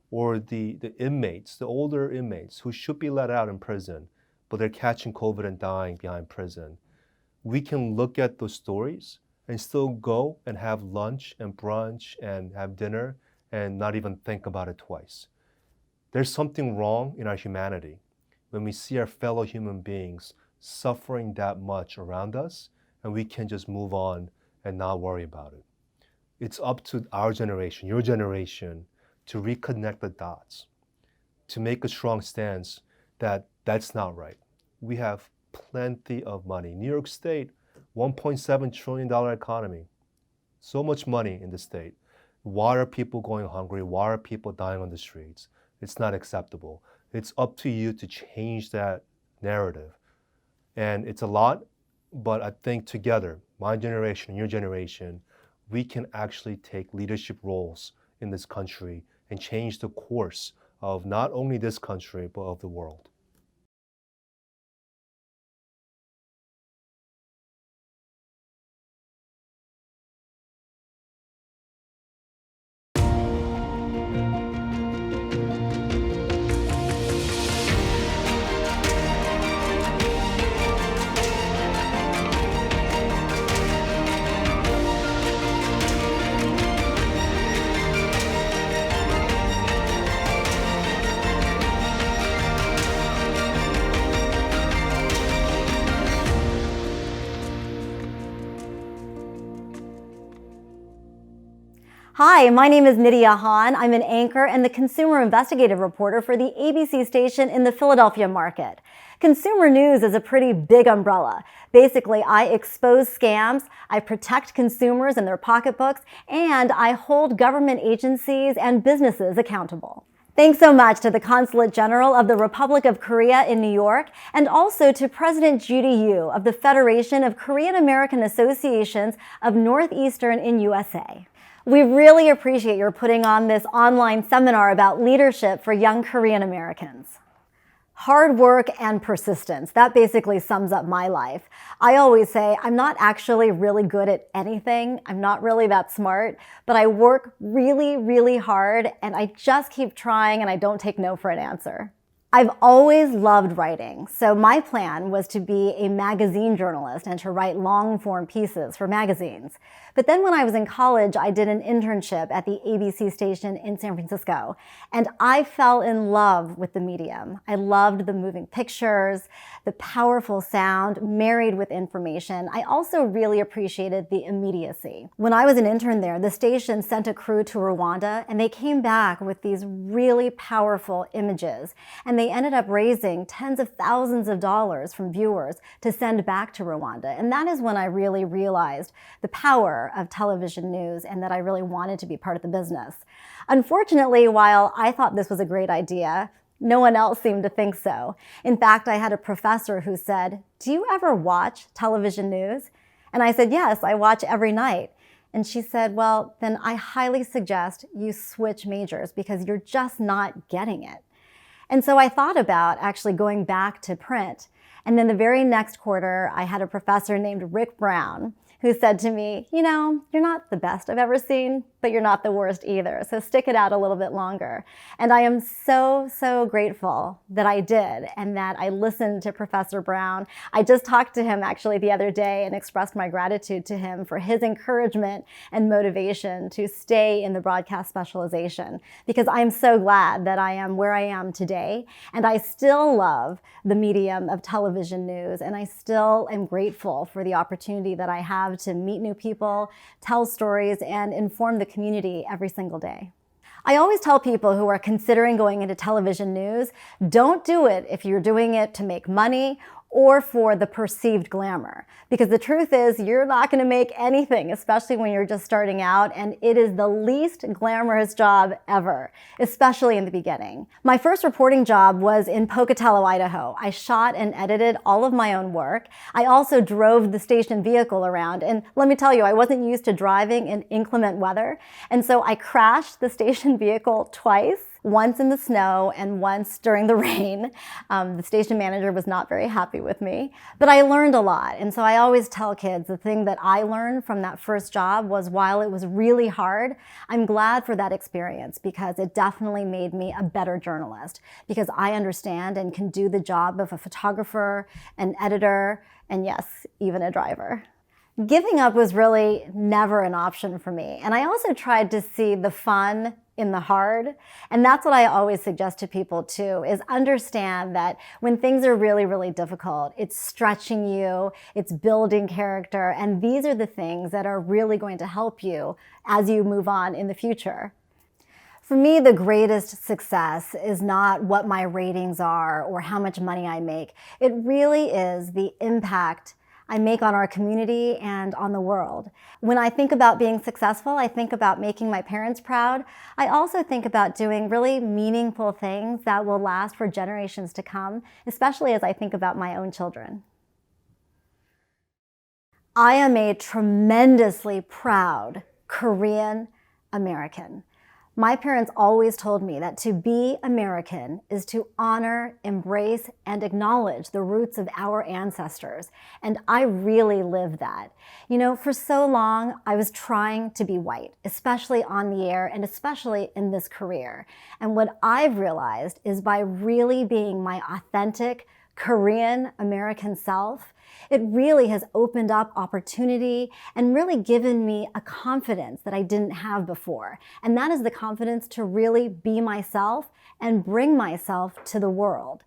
or the inmates, the older inmates who should be let out in prison, but they're catching COVID and dying behind prison. We can look at those stories and still go and have lunch and brunch and have dinner and not even think about it twice. There's something wrong in our humanity when we see our fellow human beings suffering that much around us and we can just move on and not worry about it. It's up to our generation, your generation, to reconnect the dots, to make a strong stance that that's not right. We have plenty of money. New York State, $1.7 trillion economy. So much money in the state. Why are people going hungry? Why are people dying on the streets? It's not acceptable. It's up to you to change that narrative. And it's a lot, but I think together, my generation, your generation, we can actually take leadership roles in this country and change the course of not only this country, but of the world. Hi, my name is Nydia Han. I'm an anchor and the consumer investigative reporter for the ABC station in the Philadelphia market. Consumer news is a pretty big umbrella. Basically, I expose scams, I protect consumers and their pocketbooks, and I hold government agencies and businesses accountable. Thanks so much to the Consulate General of the Republic of Korea in New York, and also to President Judy Yoo of the Federation of Korean American Associations of Northeastern in USA. We really appreciate your putting on this online seminar about leadership for young Korean Americans. Hard work and persistence, that basically sums up my life. I always say I'm not actually really good at anything. I'm not really that smart, but I work really, really hard and I just keep trying and I don't take no for an answer. I've always loved writing, so my plan was to be a magazine journalist and to write long-form pieces for magazines. But then when I was in college, I did an internship at the ABC station in San Francisco, and I fell in love with the medium. I loved the moving pictures, the powerful sound married with information. I also really appreciated the immediacy. When I was an intern there, the station sent a crew to Rwanda, and they came back with these really powerful images, and they ended up raising tens of thousands of dollars from viewers to send back to Rwanda. And that is when I really realized the power of television news and that I really wanted to be part of the business. Unfortunately, while I thought this was a great idea, no one else seemed to think so. In fact, I had a professor who said, "Do you ever watch television news?" And I said, "Yes, I watch every night." And she said, "Well, then I highly suggest you switch majors because you're just not getting it." And so I thought about actually going back to print. And then the very next quarter, I had a professor named Rick Brown who said to me, "You know, you're not the best I've ever seen, but you're not the worst either. So stick it out a little bit longer." And I am so, so grateful that I did and that I listened to Professor Brown. I just talked to him actually the other day and expressed my gratitude to him for his encouragement and motivation to stay in the broadcast specialization, because I'm so glad that I am where I am today. And I still love the medium of television news, and I still am grateful for the opportunity that I have to meet new people, tell stories, and inform the community every single day. I always tell people who are considering going into television news, don't do it if you're doing it to make money or for the perceived glamour. Because the truth is, you're not gonna make anything, especially when you're just starting out, and it is the least glamorous job ever, especially in the beginning. My first reporting job was in Pocatello, Idaho. I shot and edited all of my own work. I also drove the station vehicle around, and let me tell you, I wasn't used to driving in inclement weather, and so I crashed the station vehicle twice. Once in the snow and once during the rain. The station manager was not very happy with me, but I learned a lot. And so I always tell kids the thing that I learned from that first job was, while it was really hard, I'm glad for that experience because it definitely made me a better journalist, because I understand and can do the job of a photographer, an editor, and yes, even a driver. Giving up was really never an option for me. And I also tried to see the fun in the hard. And that's what I always suggest to people too, is understand that when things are really, really difficult, it's stretching you, it's building character, and these are the things that are really going to help you as you move on in the future. For me, the greatest success is not what my ratings are or how much money I make. It really is the impact I make on our community and on the world. When I think about being successful, I think about making my parents proud. I also think about doing really meaningful things that will last for generations to come, especially as I think about my own children. I am a tremendously proud Korean American. My parents always told me that to be American is to honor, embrace, and acknowledge the roots of our ancestors. And I really live that. You know, for so long, I was trying to be white, especially on the air and especially in this career. And what I've realized is by really being my authentic Korean American self, it really has opened up opportunity and really given me a confidence that I didn't have before. And that is the confidence to really be myself and bring myself to the world.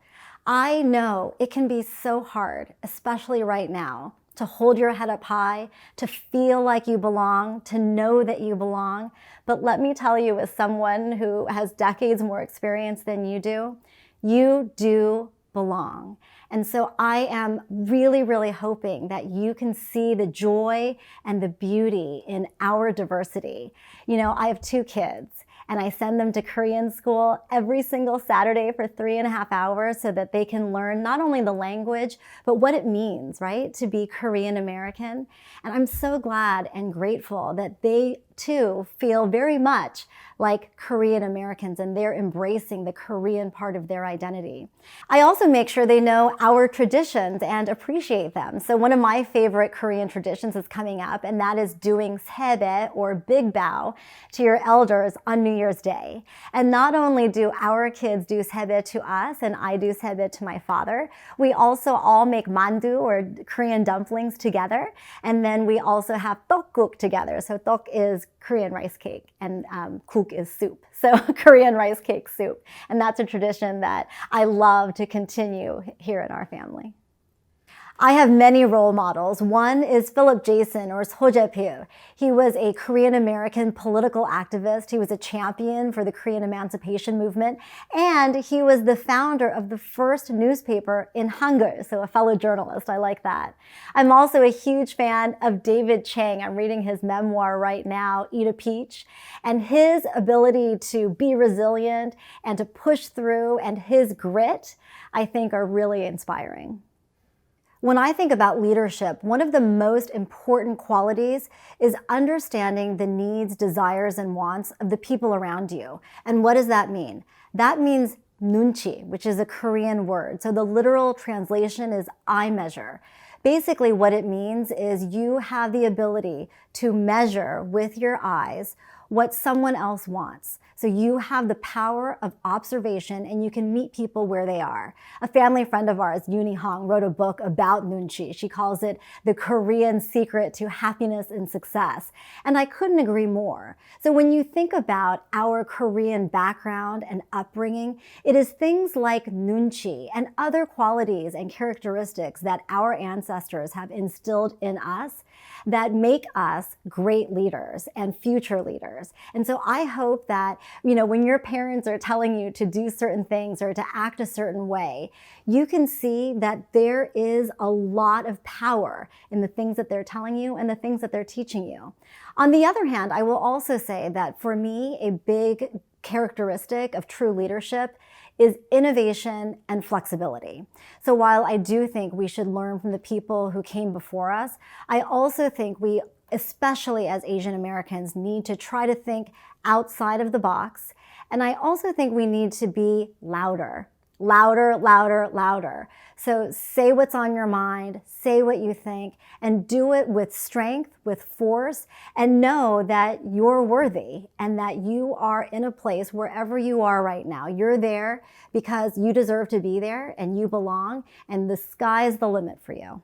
I know it can be so hard, especially right now, to hold your head up high, to feel like you belong, to know that you belong. But let me tell you, as someone who has decades more experience than you do belong. And so I am really, really hoping that you can see the joy and the beauty in our diversity. You know, I have 2 kids, and I send them to Korean school every single Saturday for 3.5 hours so that they can learn not only the language, but what it means, right, to be Korean American. And I'm so glad and grateful that they too feel very much like Korean Americans, and they're embracing the Korean part of their identity. I also make sure they know our traditions and appreciate them. So one of my favorite Korean traditions is coming up, and that is doing sebae, or big bow, to your elders on New Year's Day. And not only do our kids do sebae to us, and I do sebae to my father, we also all make mandu, or Korean dumplings, together. And then we also have tteokguk together. So tteok is Korean rice cake, and guk is soup. So Korean rice cake soup. And that's a tradition that I love to continue here in our family. I have many role models. One is Philip Jason, or Seo Jae-pyo. He was a Korean American political activist. He was a champion for the Korean emancipation movement, and he was the founder of the first newspaper in Hangul, so a fellow journalist. I like that. I'm also a huge fan of David Chang. I'm reading his memoir right now, Eat a Peach, and his ability to be resilient and to push through, and his grit, I think, are really inspiring. When I think about leadership, one of the most important qualities is understanding the needs, desires, and wants of the people around you. And what does that mean? That means nunchi, which is a Korean word. So the literal translation is eye measure. Basically, what it means is you have the ability to measure with your eyes what someone else wants. So you have the power of observation, and you can meet people where they are. A family friend of ours, Yuni Hong, wrote a book about nunchi. She calls it the Korean secret to happiness and success. And I couldn't agree more. So when you think about our Korean background and upbringing, it is things like nunchi and other qualities and characteristics that our ancestors have instilled in us that make us great leaders and future leaders. And so I hope that, when your parents are telling you to do certain things or to act a certain way, you can see that there is a lot of power in the things that they're telling you and the things that they're teaching you. On the other hand, I will also say that for me, a big characteristic of true leadership is innovation and flexibility. So while I do think we should learn from the people who came before us, I also think we, especially as Asian Americans, need to try to think outside of the box. And I also think we need to be louder. Louder, louder, louder. So say what's on your mind, say what you think, and do it with strength, with force, and know that you're worthy and that you are in a place wherever you are right now. You're there because you deserve to be there and you belong, and the sky is the limit for you.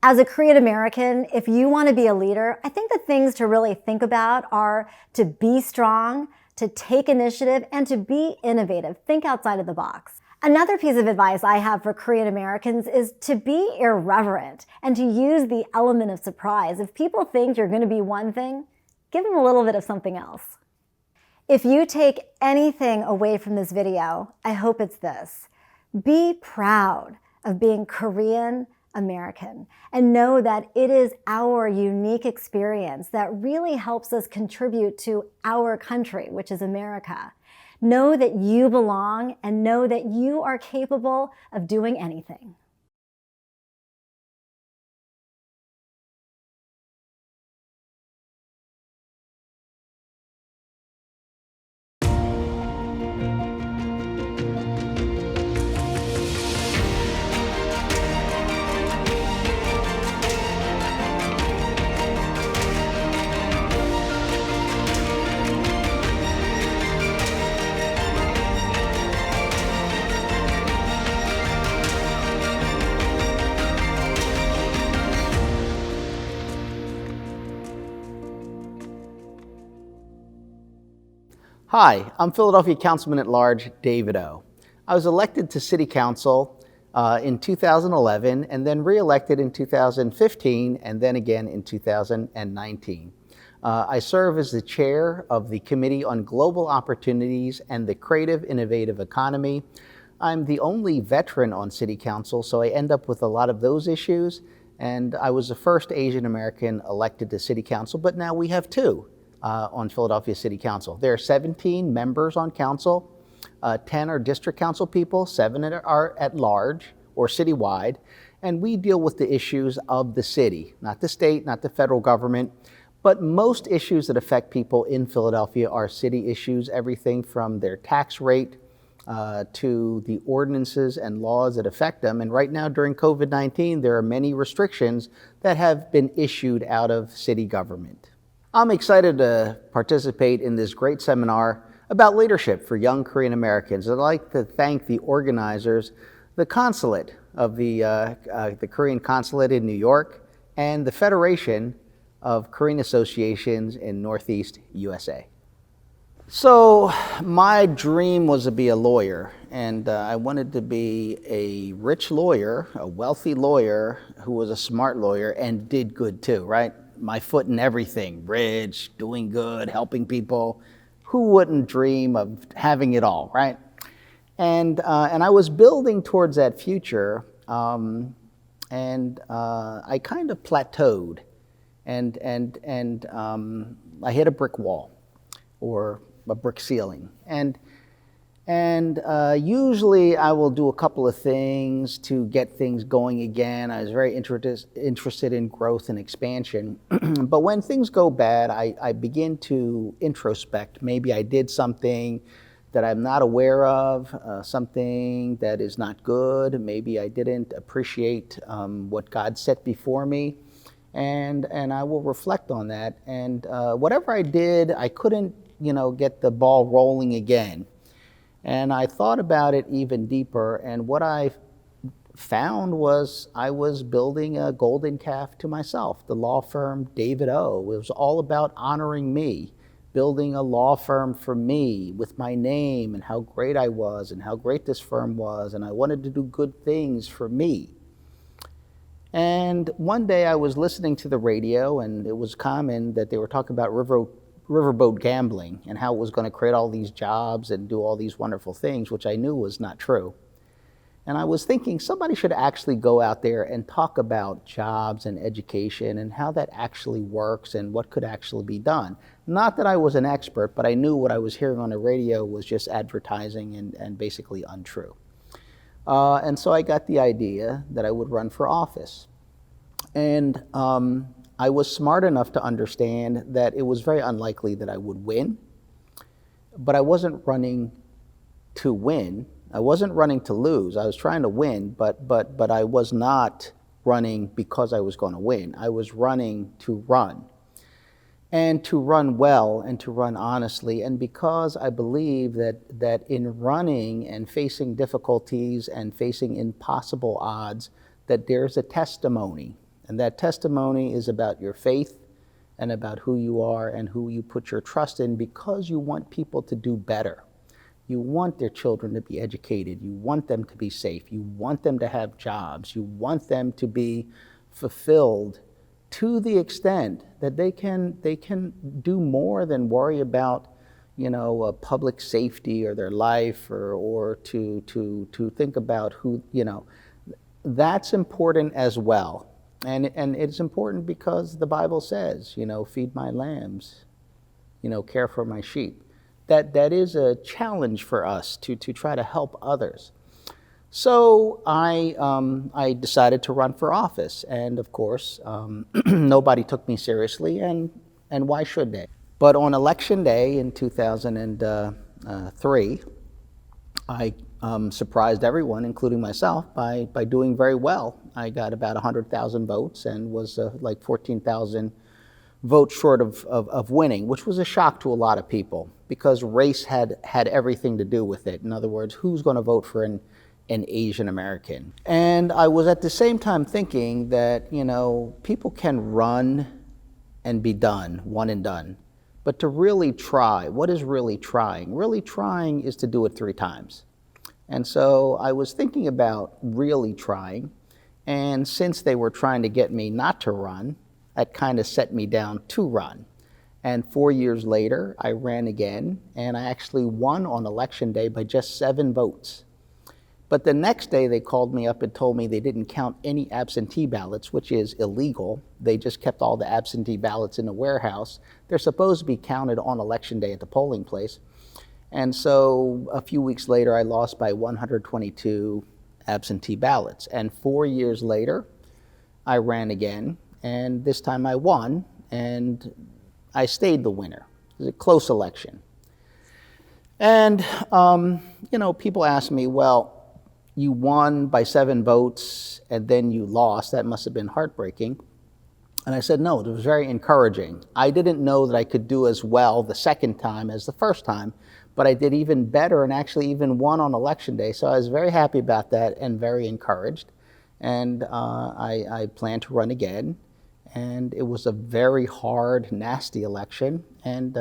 As a Korean American, if you want to be a leader, I think the things to really think about are to be strong, to take initiative, and to be innovative. Think outside of the box. Another piece of advice I have for Korean Americans is to be irreverent and to use the element of surprise. If people think you're going to be one thing, give them a little bit of something else. If you take anything away from this video, I hope it's this. Be proud of being Korean American and know that it is our unique experience that really helps us contribute to our country, which is America. Know that you belong and know that you are capable of doing anything. Hi, I'm Philadelphia Councilman at Large David O. I was elected to City Council in 2011 and then re-elected in 2015 and then again in 2019. I serve as the chair of the Committee on Global Opportunities and the Creative Innovative Economy. I'm the only veteran on City Council, so I end up with a lot of those issues. And I was the first Asian American elected to City Council, but now we have two on Philadelphia City Council. There are 17 members on council, 10 are district council people, 7 are at large or citywide, and we deal with the issues of the city, not the state, not the federal government, But most issues that affect people in Philadelphia are city issues, everything from their tax rate to the ordinances and laws that affect them. And right now during COVID-19, there are many restrictions that have been issued out of city government. I'm excited to participate in this great seminar about leadership for young Korean Americans. I'd like to thank the organizers, the consulate of the Korean consulate in New York, and the Federation of Korean Associations in Northeast USA. So my dream was to be a lawyer, and I wanted to be a rich lawyer, a wealthy lawyer who was a smart lawyer and did good too, right? My foot in everything, rich, doing good, helping people. Who wouldn't dream of having it all, right? And I was building towards that future, and I kind of plateaued, and I hit a brick wall or a brick ceiling. And usually I will do a couple of things to get things going again. I was very interested in growth and expansion. But when things go bad, I begin to introspect. Maybe I did something that I'm not aware of, something that is not good. Maybe I didn't appreciate what God set before me. And I will reflect on that. And whatever I did, I couldn't, get the ball rolling again. And I thought about it even deeper, and what I found was I was building a golden calf to myself, the law firm David O. It was all about honoring me, building a law firm for me with my name and how great I was and how great this firm was, and I wanted to do good things for me. And one day I was listening to the radio, and it was common that they were talking about riverboat gambling and how it was going to create all these jobs and do all these wonderful things, which I knew was not true. And I was thinking somebody should actually go out there and talk about jobs and education and how that actually works and what could actually be done. Not that I was an expert, but I knew what I was hearing on the radio was just advertising and basically untrue. And so I got the idea that I would run for office. And I was smart enough to understand that it was very unlikely that I would win, but I wasn't running to win. I wasn't running to lose. I was trying to win, but I was not running because I was going to win. I was running to run, and to run well and to run honestly. And because I believe that in running and facing difficulties and facing impossible odds, that there's a testimony. And that testimony is about your faith and about who you are and who you put your trust in, because you want people to do better. You want their children to be educated. You want them to be safe. You want them to have jobs. You want them to be fulfilled to the extent that they can do more than worry about, public safety or their life or to think about who, that's important as well. And it's important because the Bible says, feed my lambs, care for my sheep. That is a challenge for us to try to help others. So I decided to run for office, and of course, nobody took me seriously, and why should they? But on election day in 2003, I surprised everyone, including myself, by doing very well. I got about 100,000 votes and was like 14,000 votes short of winning, which was a shock to a lot of people because race had everything to do with it. In other words, who's going to vote for an Asian American? And I was at the same time thinking that, people can run and be done, one and done. But to really try, what is really trying? Really trying is to do it 3 times. And so I was thinking about really trying, and since they were trying to get me not to run, that kind of set me down to run. And 4 years later, I ran again, and I actually won on election day by just 7 votes. But the next day they called me up and told me they didn't count any absentee ballots, which is illegal. They just kept all the absentee ballots in the warehouse. They're supposed to be counted on election day at the polling place. And so a few weeks later, I lost by 122 absentee ballots. And 4 years later, I ran again, and this time I won. and I stayed the winner. It was a close election. And, people ask me, well, you won by 7 votes and then you lost. That must have been heartbreaking. And I said, no, it was very encouraging. I didn't know that I could do as well the second time as the first time, but I did even better and actually even won on election day. So I was very happy about that and very encouraged. And I plan to run again. And it was a very hard, nasty election and,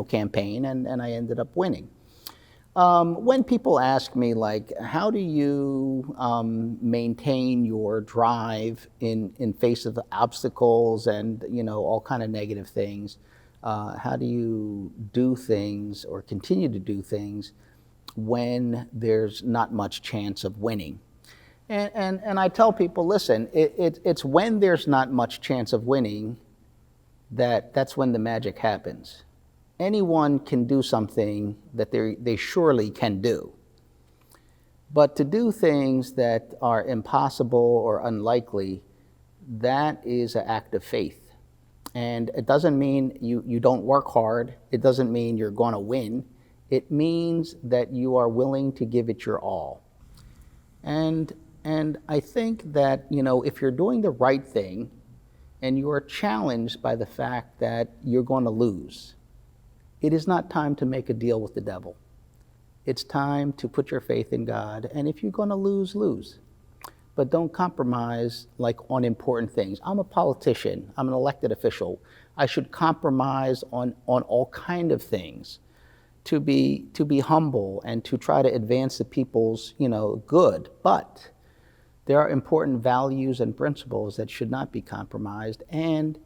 campaign, and I ended up winning. When people ask me, like, how do you maintain your drive in face of the obstacles and, all kind of negative things, how do you do things or continue to do things when there's not much chance of winning? And I tell people, listen, it's when there's not much chance of winning that's when the magic happens. Anyone can do something that they surely can do. But to do things that are impossible or unlikely, that is an act of faith. And it doesn't mean you don't work hard. It doesn't mean you're going to win. It means that you are willing to give it your all. And I think that, if you're doing the right thing and you are challenged by the fact that you're going to lose, it is not time to make a deal with the devil. It's time to put your faith in God, and if you're going to lose, lose. But don't compromise on important things. I'm a politician. I'm an elected official. I should compromise on all kind of things to be humble and to try to advance the people's good. But there are important values and principles that should not be compromised. And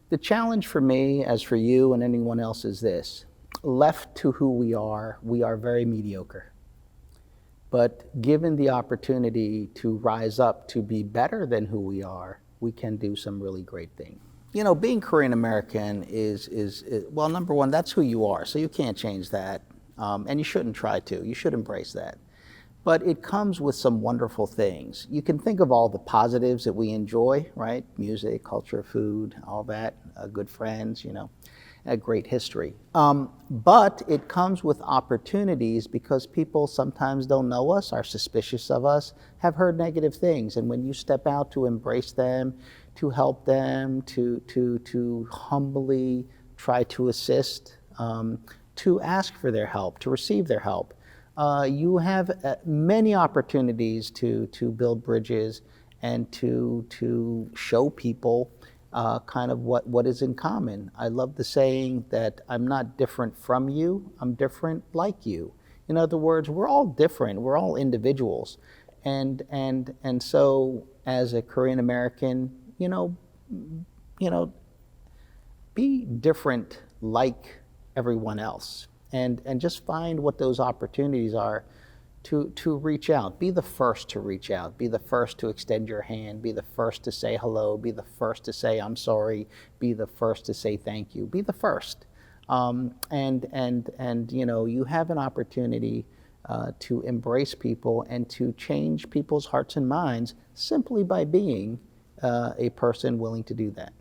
the challenge for me, as for you and anyone else, is this. Left to who we are very mediocre. But given the opportunity to rise up to be better than who we are, we can do some really great things. Being Korean American is well, number one, that's who you are, so you can't change that. And you shouldn't try to. You should embrace that. But it comes with some wonderful things. You can think of all the positives that we enjoy, right? Music, culture, food, all that, good friends, a great history. But it comes with opportunities because people sometimes don't know us, are suspicious of us, have heard negative things. And when you step out to embrace them, to help them, to humbly try to assist, to ask for their help, to receive their help, you have many opportunities to build bridges and to show people kind of what is in common. I love the saying that I'm not different from you, I'm different like you. In other words, we're all different, we're all individuals. And so as a Korean American, be different like everyone else. And just find what those opportunities are to reach out. Be the first to reach out. Be the first to extend your hand. Be the first to say hello. Be the first to say I'm sorry. Be the first to say thank you. Be the first. And you have an opportunity to embrace people and to change people's hearts and minds simply by being a person willing to do that.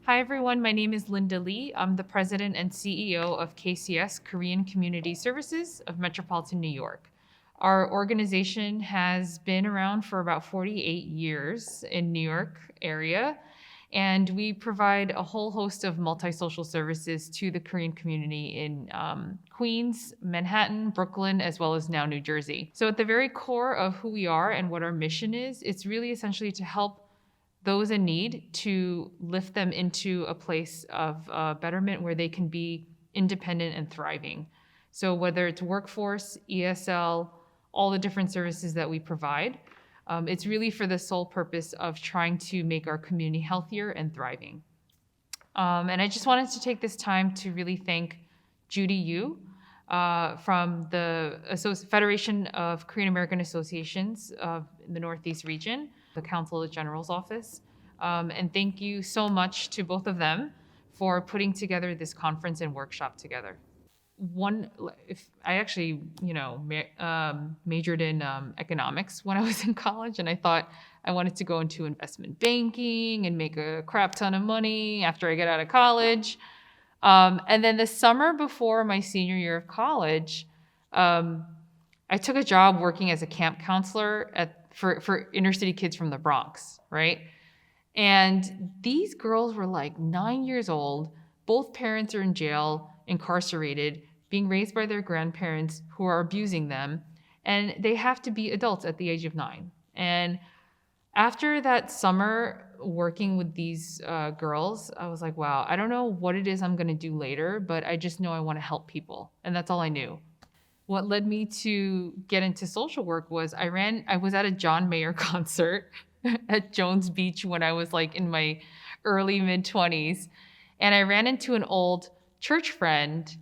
Hi everyone, my name is Linda Lee. I'm the president and CEO of KCS, Korean Community Services of Metropolitan New York. Our organization has been around for about 48 years in New York area, and we provide a whole host of multi-social services to the Korean community in Queens, Manhattan, Brooklyn, as well as now New Jersey. So at the very core of who we are and what our mission is, it's really essentially to help those in need, to lift them into a place of betterment where they can be independent and thriving. So whether it's workforce, ESL, all the different services that we provide, it's really for the sole purpose of trying to make our community healthier and thriving. And I just wanted to take this time to really thank Judy Yu from the Federation of Korean American Associations in the Northeast region, the Consulate General's office. And thank you so much to both of them for putting together this conference and workshop together. I actually, majored in economics when I was in college, and I thought I wanted to go into investment banking and make a crap ton of money after I get out of college. And then the summer before my senior year of college, I took a job working as a camp counselor for inner city kids from the Bronx, right? And these girls were like 9 years old. Both parents are in jail, incarcerated, being raised by their grandparents who are abusing them. And they have to be adults at the age of 9. And after that summer working with these girls, I was like, wow, I don't know what it is I'm going to do later, but I just know I want to help people. And that's all I knew. What led me to get into social work was I was at a John Mayer concert at Jones Beach when I was like in my early mid-20s. And I ran into an old church friend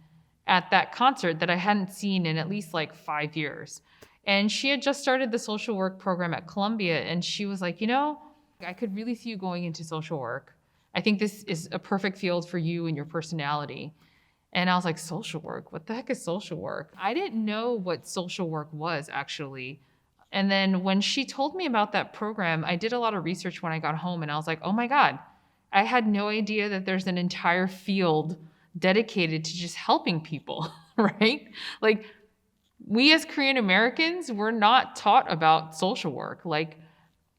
at that concert that I hadn't seen in at least like 5 years. And she had just started the social work program at Columbia. And she was like, I could really see you going into social work. I think this is a perfect field for you and your personality. And I was like, social work? What the heck is social work? I didn't know what social work was actually. And then when she told me about that program, I did a lot of research when I got home and I was like, oh my God, I had no idea that there's an entire field dedicated to just helping people, right? Like we as Korean Americans, we're not taught about social work. Like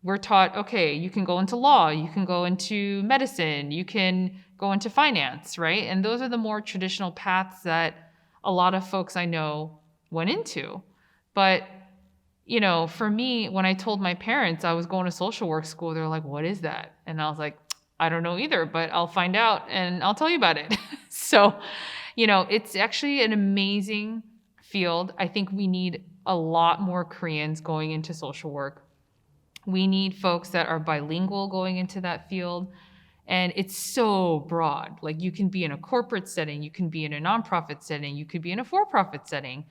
we're taught, okay, you can go into law, you can go into medicine, you can go into finance, right? And those are the more traditional paths that a lot of folks I know went into. But, for me, when I told my parents I was going to social work school, they're like, what is that? And I was like, I don't know either, but I'll find out and I'll tell you about it. So, it's actually an amazing field. I think we need a lot more Koreans going into social work. We need folks that are bilingual going into that field. And it's so broad. Like you can be in a corporate setting, you can be in a nonprofit setting, you could be in a for-profit setting.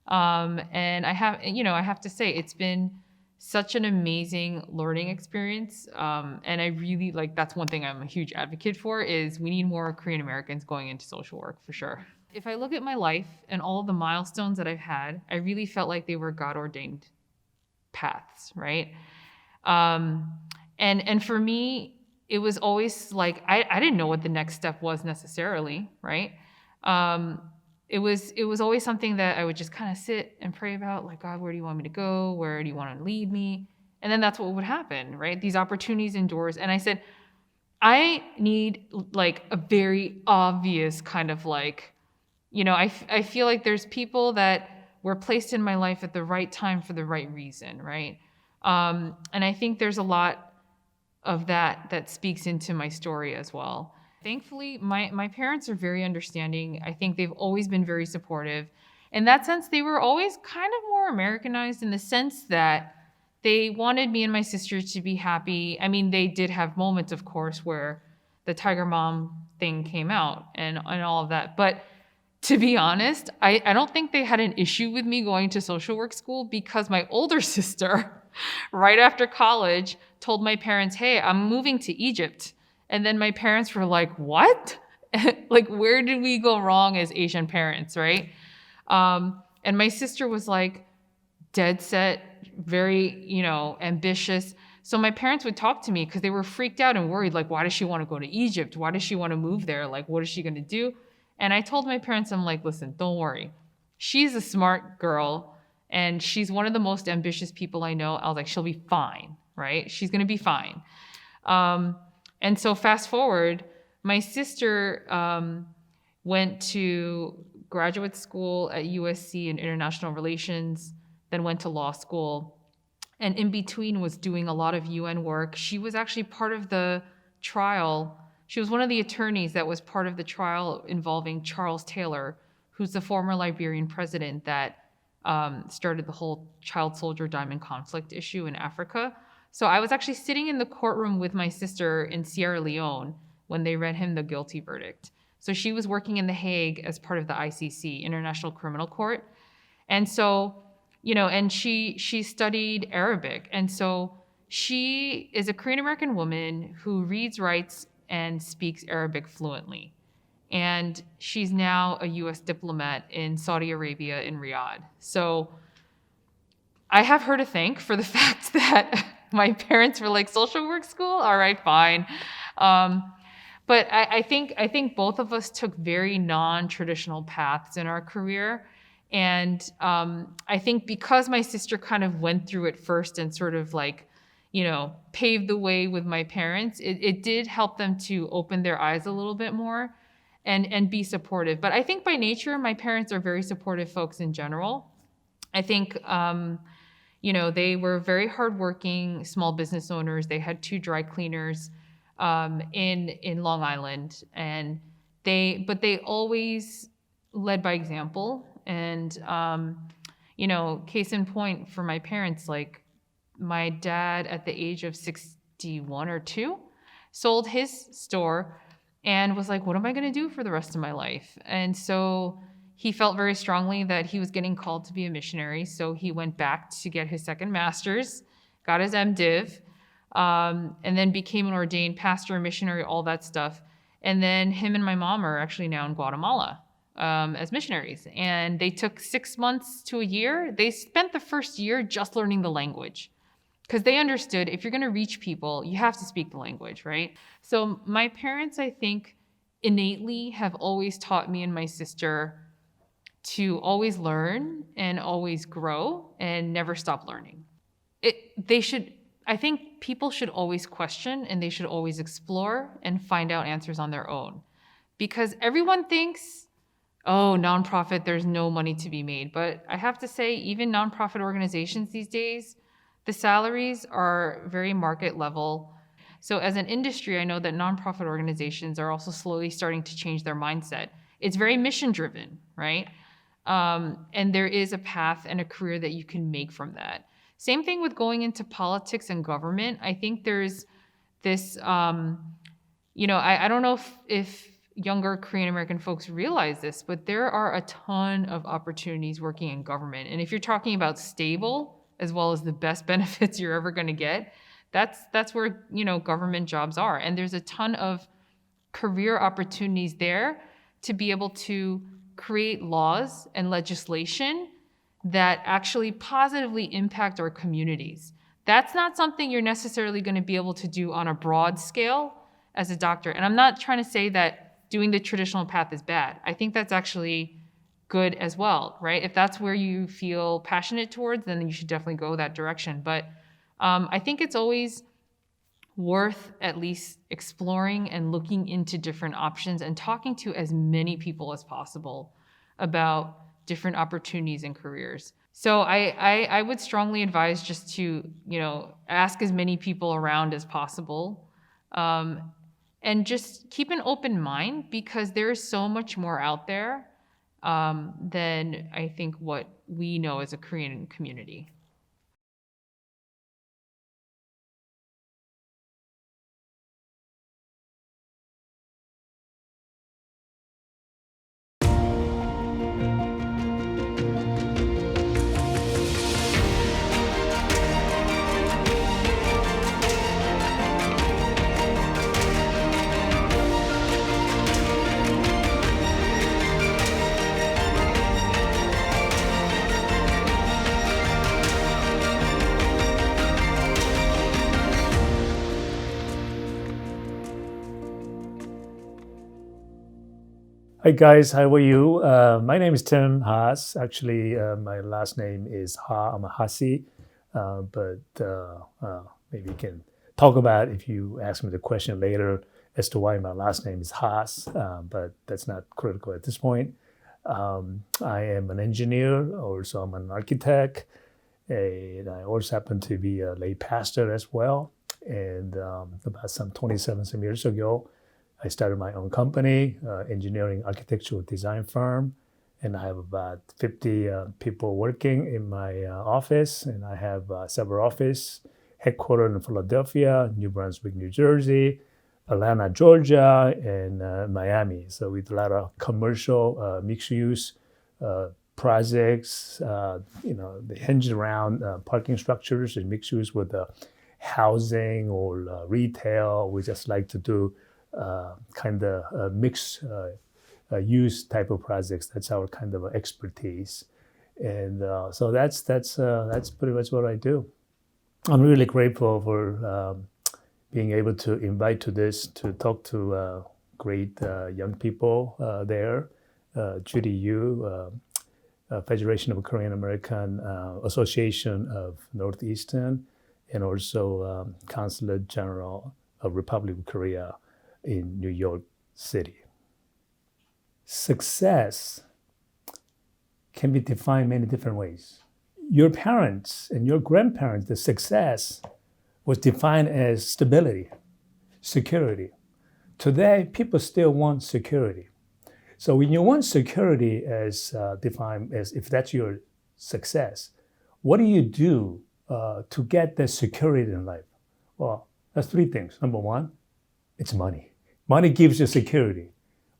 And I have to say, it's been such an amazing learning experience. And I really that's one thing I'm a huge advocate for is we need more Korean Americans going into social work for sure. If I look at my life and all of the milestones that I've had, I really felt like they were God-ordained paths, right? And for me, it was always like, I didn't know what the next step was necessarily, right? It was always something that I would just kind of sit and pray about, like, God, where do you want me to go? Where do you want to lead me? And then that's what would happen, right? These opportunities and doors. And I said, I need like a very obvious kind of like, I feel like there's people that were placed in my life at the right time for the right reason, right? And I think there's a lot of that speaks into my story as well. Thankfully, my parents are very understanding. I think they've always been very supportive. In that sense, they were always kind of more Americanized in the sense that they wanted me and my sisters to be happy. I mean, they did have moments, of course, where the Tiger Mom thing came out and all of that. But to be honest, I don't think they had an issue with me going to social work school because my older sister, right after college, told my parents, hey, I'm moving to Egypt. And then my parents were like, what? Like, where did we go wrong as Asian parents, right? And my sister was like dead set, very, ambitious. So my parents would talk to me because they were freaked out and worried, like, why does she want to go to Egypt? Why does she want to move there? Like, what is she going to do? And I told my parents, I'm like, listen, don't worry. She's a smart girl and she's one of the most ambitious people I know. I was like, she'll be fine, right? She's going to be fine. And so fast forward, my sister went to graduate school at USC in international relations, then went to law school, and in between was doing a lot of UN work. She was actually part of the trial. She was one of the attorneys that was part of the trial involving Charles Taylor, who's the former Liberian president that started the whole child soldier diamond conflict issue in Africa. So I was actually sitting in the courtroom with my sister in Sierra Leone when they read him the guilty verdict. So she was working in The Hague as part of the ICC, International Criminal Court. And so, and she studied Arabic. And so she is a Korean American woman who reads, writes, and speaks Arabic fluently. And she's now a US diplomat in Saudi Arabia in Riyadh. So I have her to thank for the fact that my parents were like, social work school? All right, fine. But I think both of us took very non-traditional paths in our career. And I think because my sister kind of went through it first and sort of like, paved the way with my parents, it did help them to open their eyes a little bit more and be supportive. But I think by nature, my parents are very supportive folks in general. I think, they were very hardworking small business owners. They had 2 dry cleaners in Long Island, and they always led by example. And case in point for my parents, like my dad at the age of 61 or 2 sold his store and was like, what am I going to do for the rest of my life? And so he felt very strongly that he was getting called to be a missionary. So he went back to get his second master's, got his MDiv, and then became an ordained pastor, missionary, all that stuff. And then him and my mom are actually now in Guatemala as missionaries. And they took 6 months to a year. They spent the first year just learning the language, because they understood if you're going to reach people, you have to speak the language, right? So my parents, I think, innately have always taught me and my sister to always learn and always grow and never stop learning. I think people should always question, and they should always explore and find out answers on their own. Because everyone thinks, oh, nonprofit, there's no money to be made. But I have to say, even nonprofit organizations these days, the salaries are very market level. So as an industry, I know that nonprofit organizations are also slowly starting to change their mindset. It's very mission driven, right? And there is a path and a career that you can make from that. Same thing with going into politics and government. I think there's this, I don't know if younger Korean American folks realize this, but there are a ton of opportunities working in government. And if you're talking about stable, as well as the best benefits you're ever going to get, that's where, government jobs are. And there's a ton of career opportunities there to be able to create laws and legislation that actually positively impact our communities. That's not something you're necessarily going to be able to do on a broad scale as a doctor. And I'm not trying to say that doing the traditional path is bad. I think that's actually good as well, right? If that's where you feel passionate towards, then you should definitely go that direction. But I think it's always worth at least exploring and looking into different options and talking to as many people as possible about different opportunities and careers. So I would strongly advise just to, ask as many people around as possible, and just keep an open mind, because there is so much more out there than I think what we know as a Korean community. Hi guys, how are you? My name is Tim Haas. Actually, my last name is Ha. I'm a Hasi, but maybe you can talk about if you ask me the question later as to why my last name is Haas, but that's not critical at this point. I am an engineer, also I'm an architect, and I also happen to be a lay pastor as well. And about some 27 years ago, I started my own company, engineering architectural design firm, and I have about 50 people working in my office, and I have several offices headquartered in Philadelphia, New Brunswick, New Jersey, Atlanta, Georgia, and Miami. So we do a lot of commercial mixed-use projects. They hinge around parking structures and mixed-use with housing or retail. We just like to do kind of mixed use type of projects. That's our kind of expertise, and so that's pretty much what I do. I'm really grateful for being able to invite to this to talk to great young people there. Judy Yu, Federation of Korean American Association of Northeastern, and also Consulate General of Republic of Korea in New York City. Success can be defined many different ways. Your parents and your grandparents, the success was defined as stability, security. Today, people still want security. So when you want security as defined as if that's your success, what do you do to get that security in life? Well, that's three things. Number one, it's money. Money gives you security.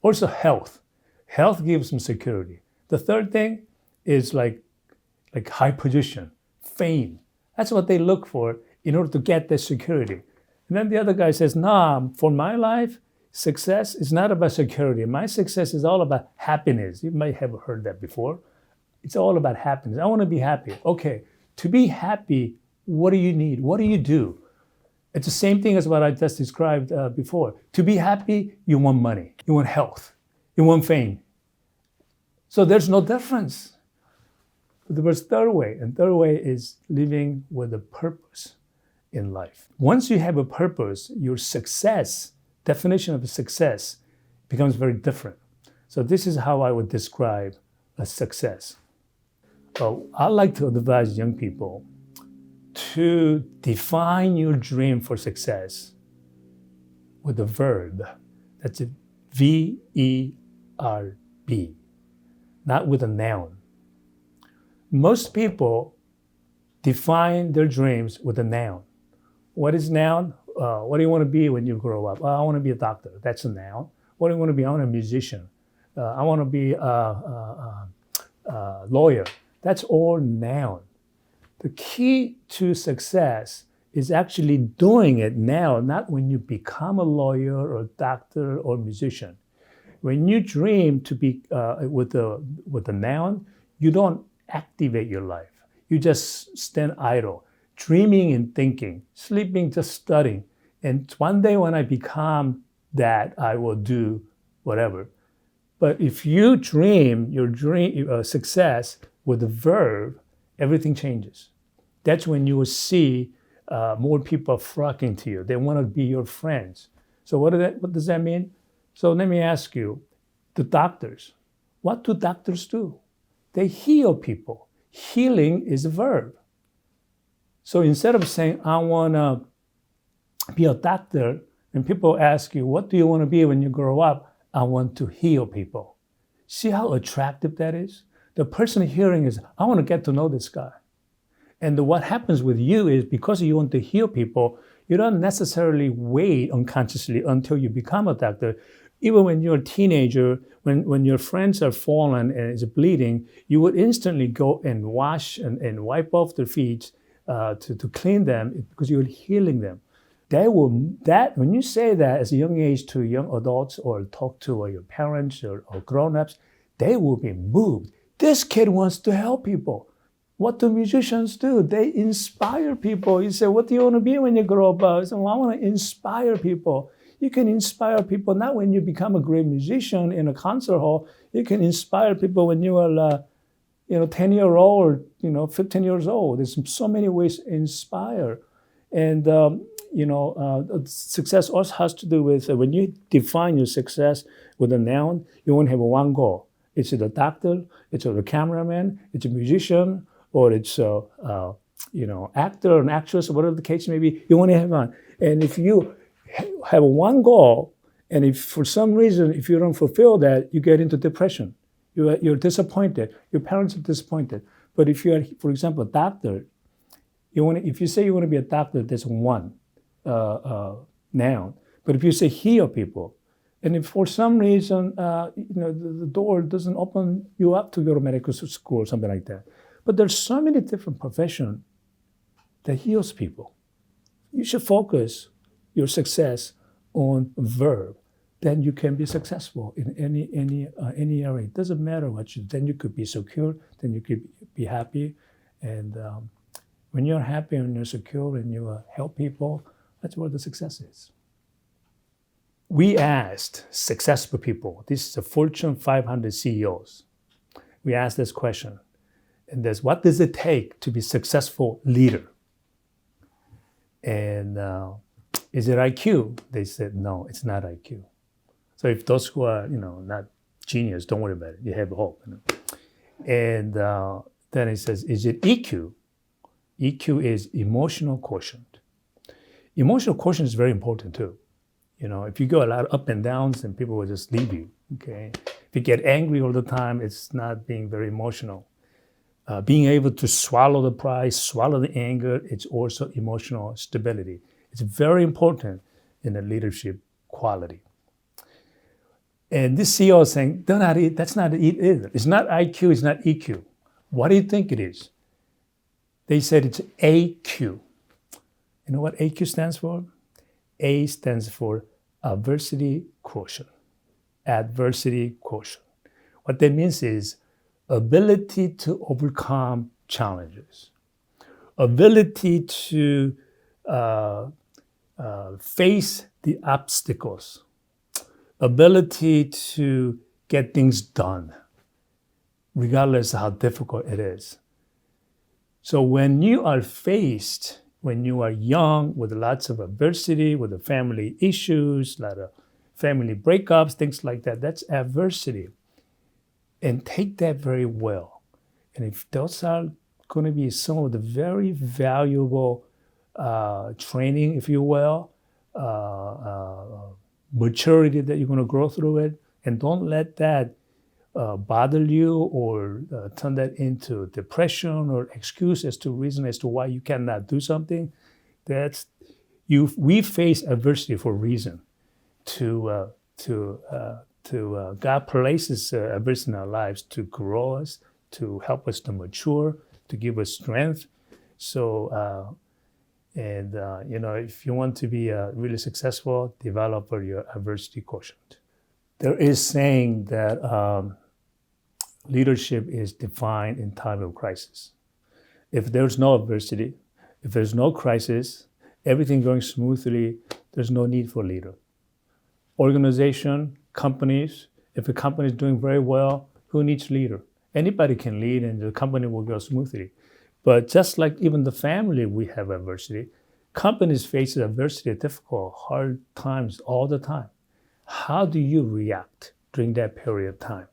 Also health. Health gives them security. The third thing is like high position, fame. That's what they look for in order to get that security. And then the other guy says, nah, for my life, success is not about security. My success is all about happiness. You might have heard that before. It's all about happiness. I want to be happy. Okay, to be happy, what do you need? What do you do? It's the same thing as what I just described before. To be happy, you want money, you want health, you want fame. So there's no difference. But there was third way, and third way is living with a purpose in life. Once you have a purpose, your success, definition of success becomes very different. So this is how I would describe a success. I like to advise young people to define your dream for success with a verb. That's a V-E-R-B, not with a noun. Most people define their dreams with a noun. What is noun? What do you want to be when you grow up? I want to be a doctor. That's a noun. What do you want to be? I want to be a musician. I want to be a lawyer. That's all noun. The key to success is actually doing it now, not when you become a lawyer or a doctor or musician. When you dream to be with a noun, you don't activate your life. You just stand idle, dreaming and thinking, sleeping, just studying. And one day when I become that, I will do whatever. But if you dream your dream success with a verb, everything changes. That's when you will see more people flocking to you. They want to be your friends. So what does that mean? So let me ask you, the doctors, what do doctors do? They heal people. Healing is a verb. So instead of saying, I want to be a doctor, and people ask you, what do you want to be when you grow up? I want to heal people. See how attractive that is? The person hearing is, I want to get to know this guy. And what happens with you is because you want to heal people, you don't necessarily wait unconsciously until you become a doctor. Even when you're a teenager, when your friends are fallen and is bleeding, you would instantly go and wash and wipe off their feet to clean them because you're healing them. When you say that as a young age to young adults or talk to your parents or grown-ups, they will be moved. This kid wants to help people. What do musicians do? They inspire people. You say, what do you want to be when you grow up? I say, well, I want to inspire people. You can inspire people not when you become a great musician in a concert hall. You can inspire people when you are 10-year-old or 15 years old. There's so many ways to inspire. And success also has to do with when you define your success with a noun, you won't have one goal. It's a doctor, it's a cameraman, it's a musician, or it's actor or an actress, or whatever the case may be. You want to have one. And if you have one goal, and if for some reason, if you don't fulfill that, you get into depression. You're disappointed. Your parents are disappointed. But if you are, for example, a doctor, if you say you want to be a doctor, there's one noun. But if you say heal people, and if for some reason the door doesn't open you up to go to medical school or something like that, but there's so many different professions that heals people. You should focus your success on verb. Then you can be successful in any area. It doesn't matter what you. Then you could be secure. Then you could be happy, and when you're happy and you're secure and you help people, that's where the success is. We asked successful people. This is the Fortune 500 CEOs. We asked this question, and that's what does it take to be a successful leader? And is it IQ? They said no, it's not IQ. So if those who are not genius, don't worry about it. You have hope. And then it says, is it EQ? EQ is emotional quotient. Emotional quotient is very important too. If you go a lot of up and downs, then people will just leave you. Okay. If you get angry all the time, it's not being very emotional. Being able to swallow the pride, swallow the anger, it's also emotional stability. It's very important in a leadership quality. And this CEO is saying, that's not it either. It's not IQ, it's not EQ. What do you think it is? They said it's AQ. You know what AQ stands for? A stands for adversity quotient. Adversity quotient. What that means is ability to overcome challenges, ability to face the obstacles, ability to get things done, regardless of how difficult it is. So when you are faced, when you are young with lots of adversity, with the family issues, a lot of family breakups, things like that, that's adversity. And take that very well. And if those are going to be some of the very valuable training, if you will, maturity that you're going to grow through it, and don't let that bother you or turn that into depression or excuse as to reason as to why you cannot do something. We face adversity for a reason. God places adversity in our lives to grow us, to help us to mature, to give us strength. So, if you want to be really successful, develop your adversity quotient. There is saying that leadership is defined in time of crisis. If there's no adversity, if there's no crisis, everything going smoothly, there's no need for a leader. Organization, companies, if a company is doing very well, who needs a leader? Anybody can lead and the company will go smoothly. But just like even the family, we have adversity. Companies face adversity, difficult, hard times all the time. How do you react during that period of time?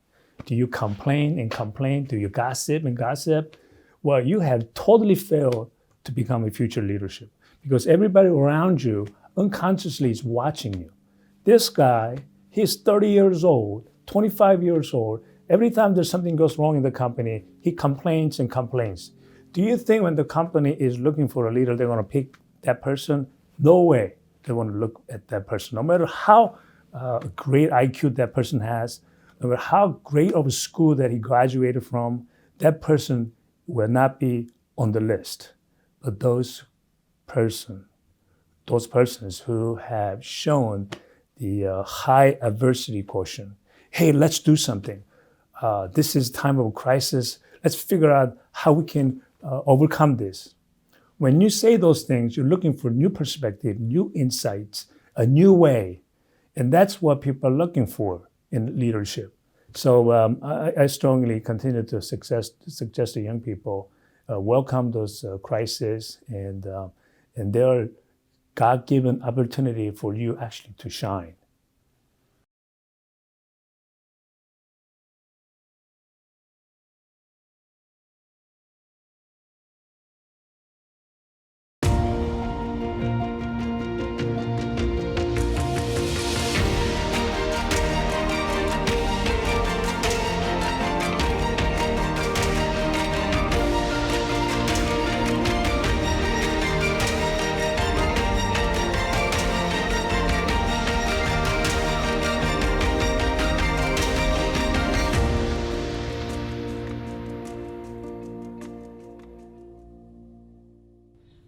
Do you complain and complain? Do you gossip and gossip? Well, you have totally failed to become a future leadership because everybody around you unconsciously is watching you. This guy, he's 30 years old, 25 years old. Every time there's something goes wrong in the company, he complains and complains. Do you think when the company is looking for a leader, they're going to pick that person? No way. They want to look at that person. No matter how great IQ that person has, no matter how great of a school that he graduated from, that person will not be on the list. But those persons who have shown the high adversity quotient, hey, let's do something. This is time of crisis. Let's figure out how we can overcome this. When you say those things, you're looking for new perspective, new insights, a new way. And that's what people are looking for in leadership. So I strongly continue to suggest to young people, welcome those crises and they're God-given opportunity for you actually to shine.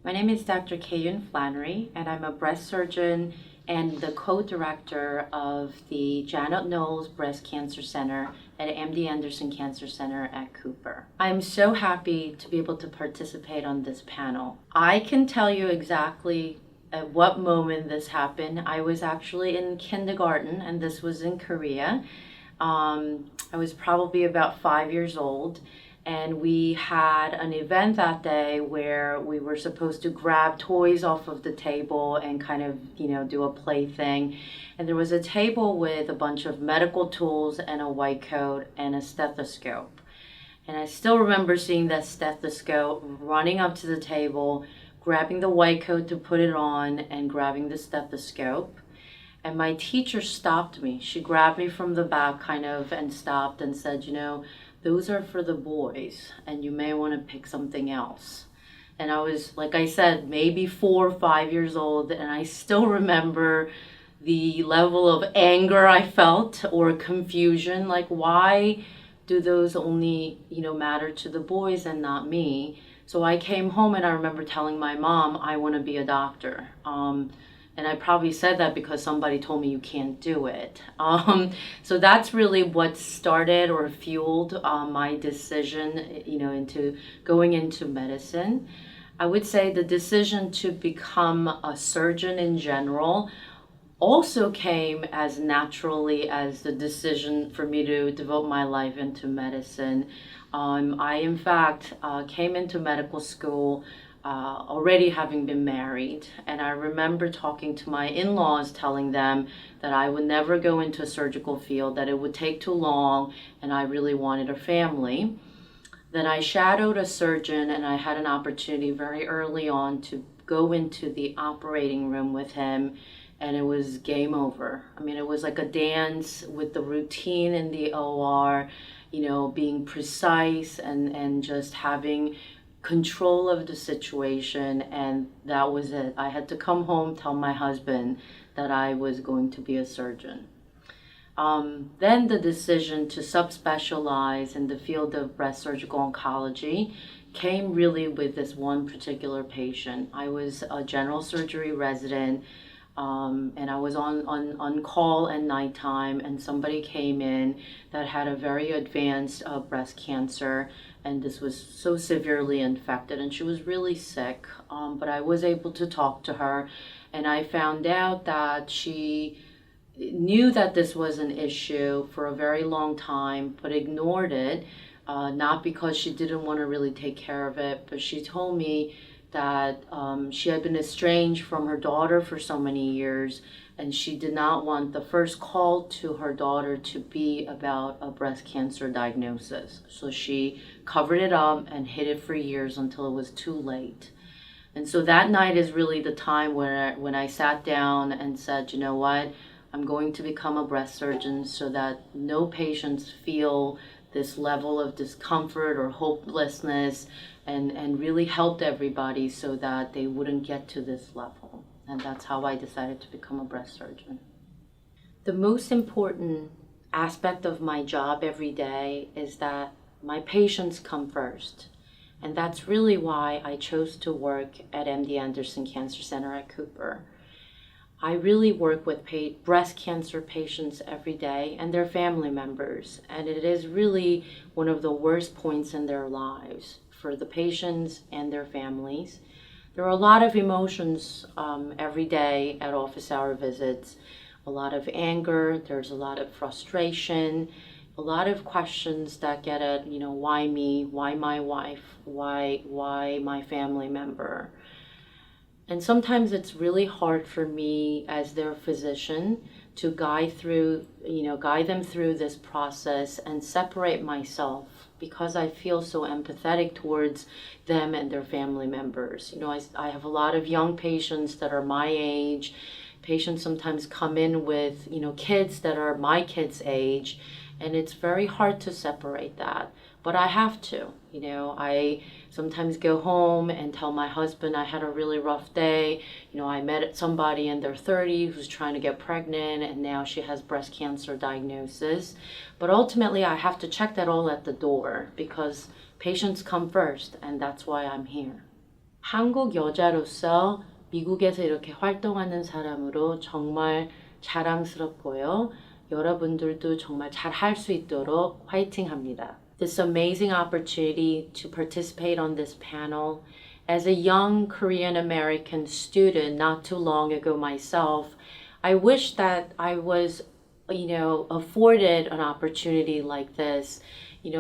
My name is Dr. Kayun Flannery, and I'm a breast surgeon and the co-director of the Janet Knowles Breast Cancer Center at MD Anderson Cancer Center at Cooper. I'm so happy to be able to participate on this panel. I can tell you exactly at what moment this happened. I was actually in kindergarten, and this was in Korea. I was probably about 5 years old, and we had an event that day where we were supposed to grab toys off of the table and kind of, do a play thing. And there was a table with a bunch of medical tools and a white coat and a stethoscope. And I still remember seeing that stethoscope, running up to the table, grabbing the white coat to put it on, and grabbing the stethoscope. And my teacher stopped me. She grabbed me from the back and stopped and said, those are for the boys, and you may want to pick something else. And I was, like I said, maybe 4 or 5 years old, and I still remember the level of anger I felt or confusion, like why do those only, matter to the boys and not me? So I came home and I remember telling my mom, I want to be a doctor. And I probably said that because somebody told me you can't do it. So that's really what started or fueled my decision, into going into medicine. I would say the decision to become a surgeon in general also came as naturally as the decision for me to devote my life into medicine. I, in fact, came into medical school already having been married, and I remember talking to my in-laws, telling them that I would never go into a surgical field, that it would take too long, and I really wanted a family. Then I shadowed a surgeon, and I had an opportunity very early on to go into the operating room with him, and it was game over. I mean, it was like a dance with the routine in the OR, being precise and just having control of the situation, and that was it. I had to come home, tell my husband that I was going to be a surgeon. Then the decision to subspecialize in the field of breast surgical oncology came really with this one particular patient. I was a general surgery resident, and I was on call at nighttime, and somebody came in that had a very advanced breast cancer, and this was so severely infected, and she was really sick. But I was able to talk to her, and I found out that she knew that this was an issue for a very long time, but ignored it, not because she didn't want to really take care of it, but she told me that she had been estranged from her daughter for so many years, and she did not want the first call to her daughter to be about a breast cancer diagnosis. So she covered it up and hid it for years until it was too late. And so that night is really the time when I sat down and said, you know what, I'm going to become a breast surgeon so that no patients feel this level of discomfort or hopelessness, and really helped everybody so that they wouldn't get to this level. And that's how I decided to become a breast surgeon. The most important aspect of my job every day is that my patients come first. And that's really why I chose to work at MD Anderson Cancer Center at Cooper. I really work with breast cancer patients every day and their family members, and it is really one of the worst points in their lives for the patients and their families. There are a lot of emotions every day at office hour visits, a lot of anger, there's a lot of frustration, a lot of questions that get at, why me, why my wife, why my family member. And sometimes it's really hard for me as their physician to guide them through this process and separate myself, because I feel so empathetic towards them and their family members. I have a lot of young patients that are my age. Patients sometimes come in with, kids that are my kids' age, and it's very hard to separate that. But I have to, I sometimes go home and tell my husband I had a really rough day. I met somebody in their 30s who's trying to get pregnant, and now she has breast cancer diagnosis. But ultimately, I have to check that all at the door, because patients come first, and that's why I'm here. 한국 여자로서 미국에서 이렇게 활동하는 사람으로 정말 자랑스럽고요. 여러분들도 정말 잘 할 수 있도록 화이팅합니다. This amazing opportunity to participate on this panel. As a young Korean American student not too long ago myself, I wish that I was, afforded an opportunity like this.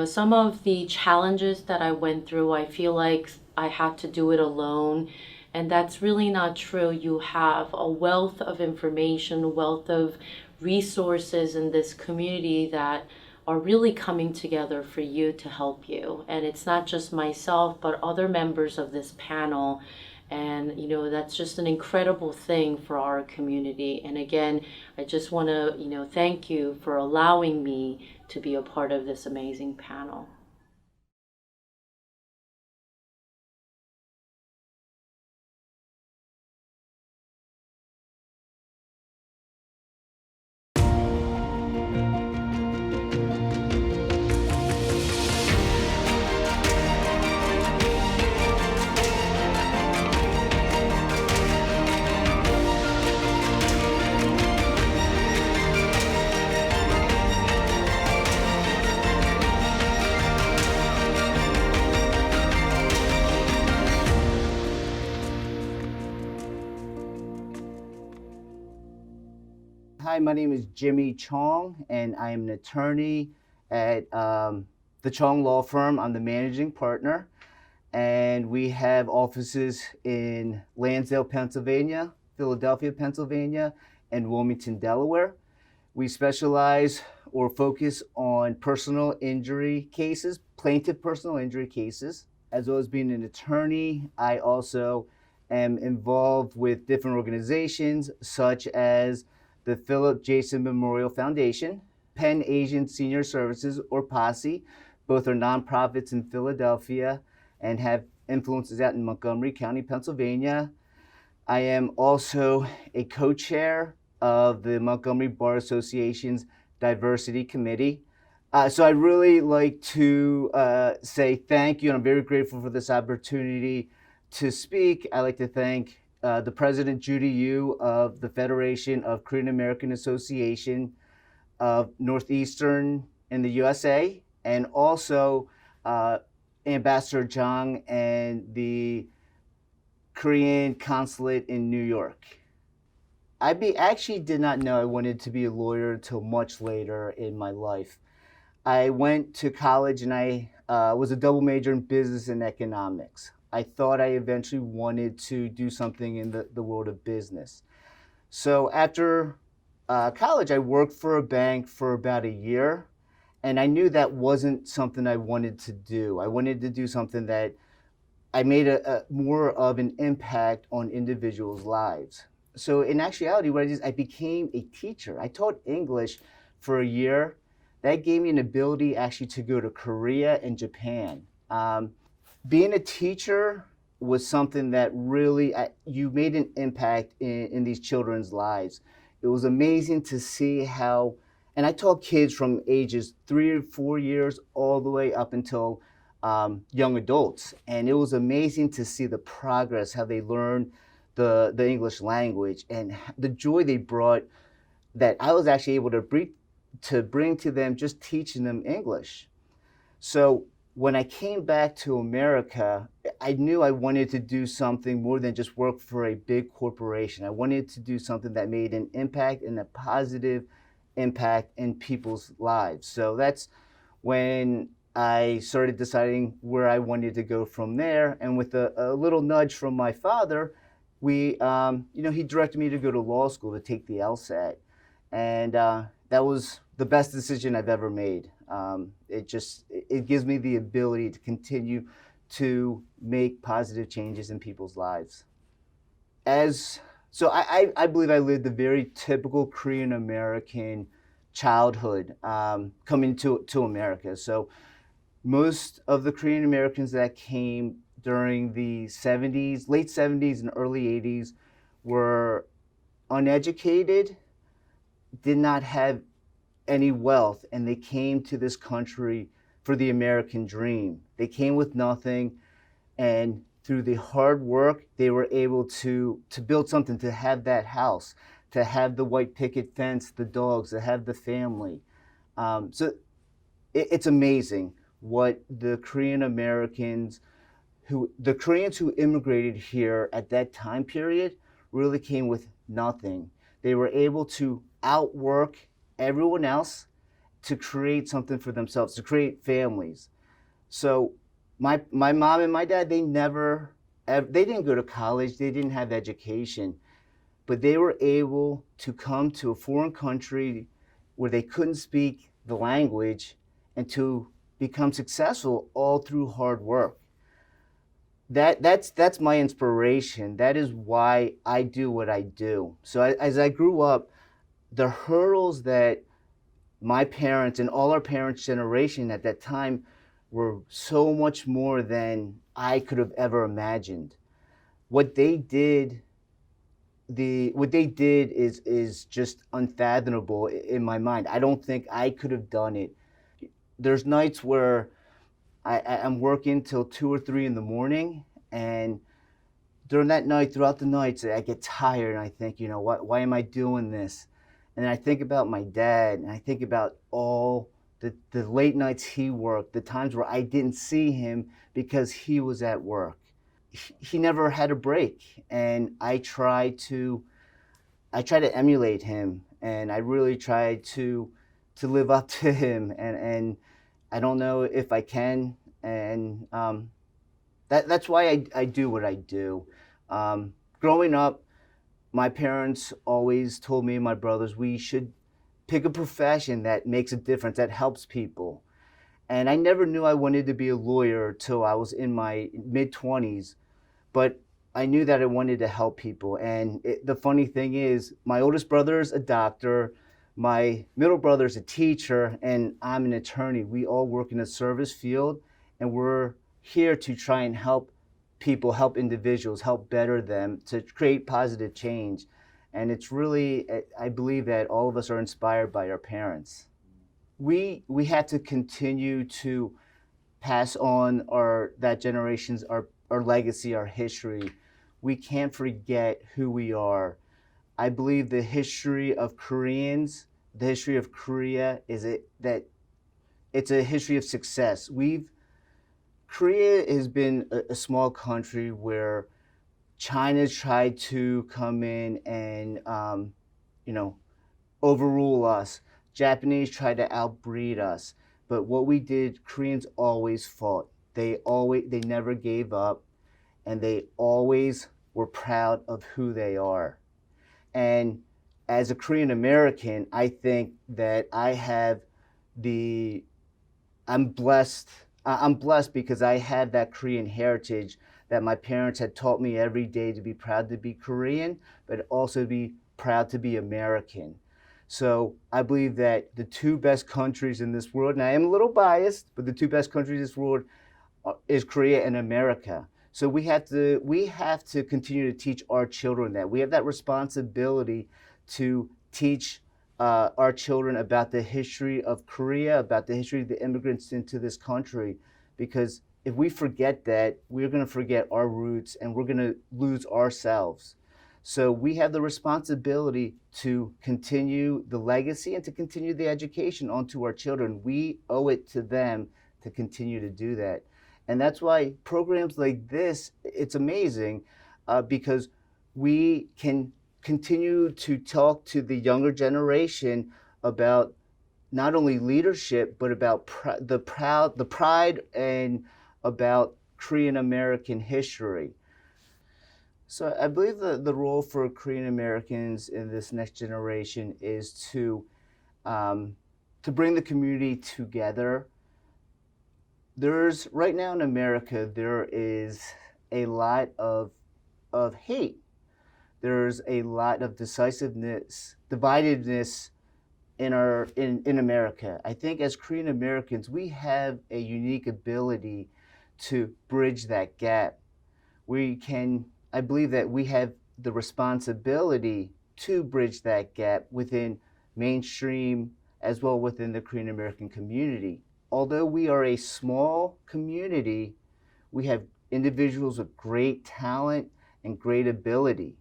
Some of the challenges that I went through, I feel like I had to do it alone. And that's really not true. You have a wealth of information, a wealth of resources in this community that are really coming together for you to help you. And it's not just myself, but other members of this panel. And, that's just an incredible thing for our community. And again, I just want to, thank you for allowing me to be a part of this amazing panel. Hi, my name is Jimmy Chong, and I am an attorney at the Chong Law Firm. I'm the managing partner, and we have offices in Lansdale, Pennsylvania, Philadelphia, Pennsylvania, and Wilmington, Delaware. We specialize or focus on personal injury cases, plaintiff personal injury cases. As well as being an attorney, I also am involved with different organizations such as the Philip Jason Memorial Foundation, Penn Asian Senior Services, or PASI. Both are nonprofits in Philadelphia and have influences out in Montgomery County, Pennsylvania. I am also a co-chair of the Montgomery Bar Association's Diversity Committee. So I'd really like to say thank you, and I'm very grateful for this opportunity to speak. I'd like to thank the President Judy Yu of the Federation of Korean American Association of Northeastern in the USA, and also Ambassador Jang and the Korean Consulate in New York. I actually did not know I wanted to be a lawyer until much later in my life. I went to college and I was a double major in business and economics. I thought I eventually wanted to do something in the world of business. So after college, I worked for a bank for about a year, and I knew that wasn't something I wanted to do. I wanted to do something that I made a more of an impact on individuals' lives. So in actuality, what I did is I became a teacher. I taught English for a year. That gave me an ability actually to go to Korea and Japan. Being a teacher was something that really, you made an impact in these children's lives. It was amazing to see how, and I taught kids from ages 3 or 4 years all the way up until young adults. And it was amazing to see the progress, how they learned the English language and the joy they brought that I was actually able to bring to them just teaching them English. So when I came back to America, I knew I wanted to do something more than just work for a big corporation. I wanted to do something that made an impact and a positive impact in people's lives. So that's when I started deciding where I wanted to go from there. And with a little nudge from my father, he directed me to go to law school to take the LSAT. And that was the best decision I've ever made. It gives me the ability to continue to make positive changes in people's lives. So I believe I lived a very typical Korean American childhood coming to America. So most of the Korean Americans that came during the 70s, late 70s and early 80s were uneducated, did not have any wealth, and they came to this country for the American dream. They came with nothing, and through the hard work, they were able to build something, to have that house, to have the white picket fence, the dogs, to have the family. So it's amazing what the Korean Americans, the Koreans who immigrated here at that time period really came with nothing. They were able to outwork everyone else to create something for themselves, to create families. So my mom and my dad, they didn't go to college, they didn't have education, but they were able to come to a foreign country where they couldn't speak the language and to become successful all through hard work. That's my inspiration. That is why I do what I do. So as I grew up, the hurdles that my parents and all our parents' generation at that time were so much more than I could have ever imagined. What they did is just unfathomable in my mind. I don't think I could have done it. There's nights where I'm working till 2 or 3 in the morning, and during that night, throughout the nights, I get tired and I think, you know, why am I doing this? And I think about my dad, and I think about all the late nights he worked, the times where I didn't see him because he was at work. He never had a break, and I try to emulate him, and I really try to live up to him, and I don't know if I can, and that's why I do what I do. Growing up, my parents always told me and my brothers we should pick a profession that makes a difference, that helps people. And I never knew I wanted to be a lawyer till I was in my mid-20s, but I knew that I wanted to help people. And the funny thing is, my oldest brother's a doctor, my middle brother's a teacher, and I'm an attorney. We all work in a service field, and we're here to try and help people, help individuals, help better them, to create positive change. And it's really, I believe that all of us are inspired by our parents. We have to continue to pass on that generation's our legacy, our history. We can't forget who we are. I believe the history of Koreans, the history of Korea that it's a history of success. Korea has been a small country where China's tried to come in and, overrule us. Japanese tried to outbreed us. But what we did, Koreans always fought. They never gave up, and they always were proud of who they are. And as a Korean American, I think that I'm blessed because I have that Korean heritage that my parents had taught me every day to be proud to be Korean, but also be proud to be American. So I believe that the two best countries in this world, and I am a little biased, but the two best countries in this world is Korea and America. So we have to continue to teach our children that. We have that responsibility to teach our children about the history of Korea, about the history of the immigrants into this country, because if we forget that, we're going to forget our roots and we're going to lose ourselves. So we have the responsibility to continue the legacy and to continue the education onto our children. We owe it to them to continue to do that. And that's why programs like this, it's amazing because we can continue to talk to the younger generation about not only leadership, but about the pride and about Korean American history. So I believe the role for Korean Americans in this next generation is to bring the community together. Right now in America, there is a lot of hate. There's a lot of dividedness in America. I think as Korean Americans, we have a unique ability to bridge that gap. I believe that we have the responsibility to bridge that gap within mainstream as well within the Korean American community. Although we are a small community, we have individuals with great talent and great ability.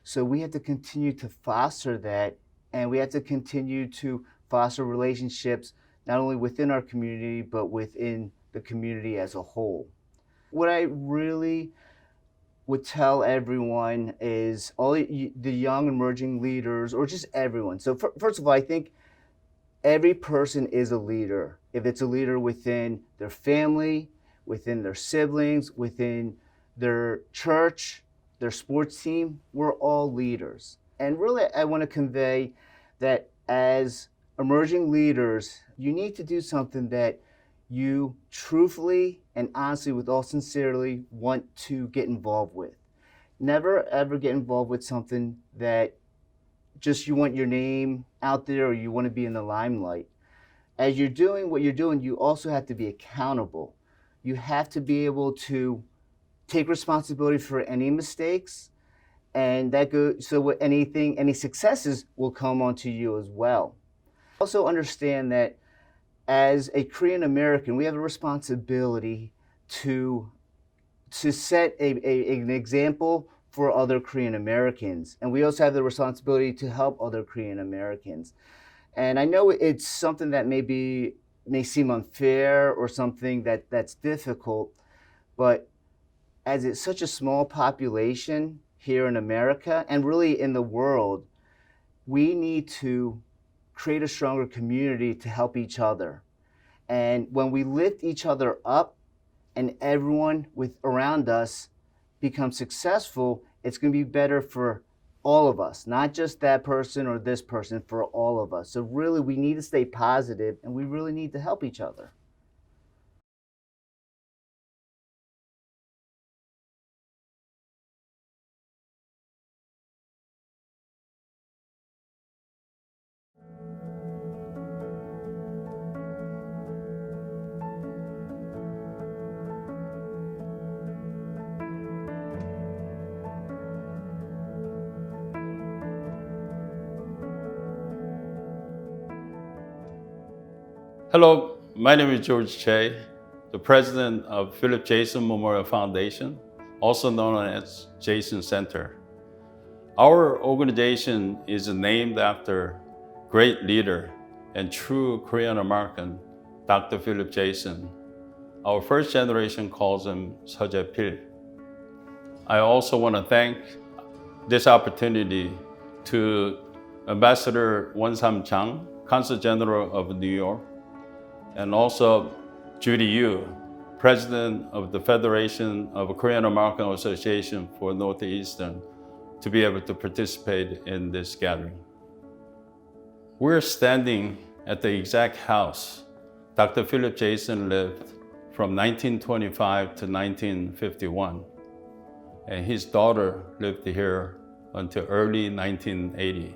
So we have to continue to foster that, and we have to continue to foster relationships not only within our community, but within the community as a whole. What I really would tell everyone is all the young emerging leaders, or just everyone. So first of all, I think every person is a leader. If it's a leader within their family, within their siblings, within their church, their sports team, we're all leaders. And really, I want to convey that as emerging leaders, you need to do something that you truthfully and honestly, with all sincerity, want to get involved with. Never ever get involved with something that just you want your name out there or you want to be in the limelight. As you're doing what you're doing, you also have to be accountable. You have to be able to take responsibility for any mistakes, and that goes so any successes will come onto you as well. Also understand that as a Korean American, we have a responsibility to set an example for other Korean Americans, and we also have the responsibility to help other Korean Americans. And I know it's something that may seem unfair or something that's difficult, but as it's such a small population here in America and really in the world, we need to create a stronger community to help each other. And when we lift each other up and everyone around us becomes successful, it's going to be better for all of us, not just that person or this person, for all of us. So really, we need to stay positive, and we really need to help each other. Hello, my name is George Che, the president of Philip Jason Memorial Foundation, also known as Jason Center. Our organization is named after great leader and true Korean American, Dr. Philip Jason. Our first generation calls him Seojae Pil. I also want to thank this opportunity to Ambassador Won-Sam Chang, Consul General of New York, and also Judy Yu, President of the Federation of Korean American Association for Northeastern, to be able to participate in this gathering. We're standing at the exact house Dr. Philip Jason lived from 1925 to 1951, and his daughter lived here until early 1980.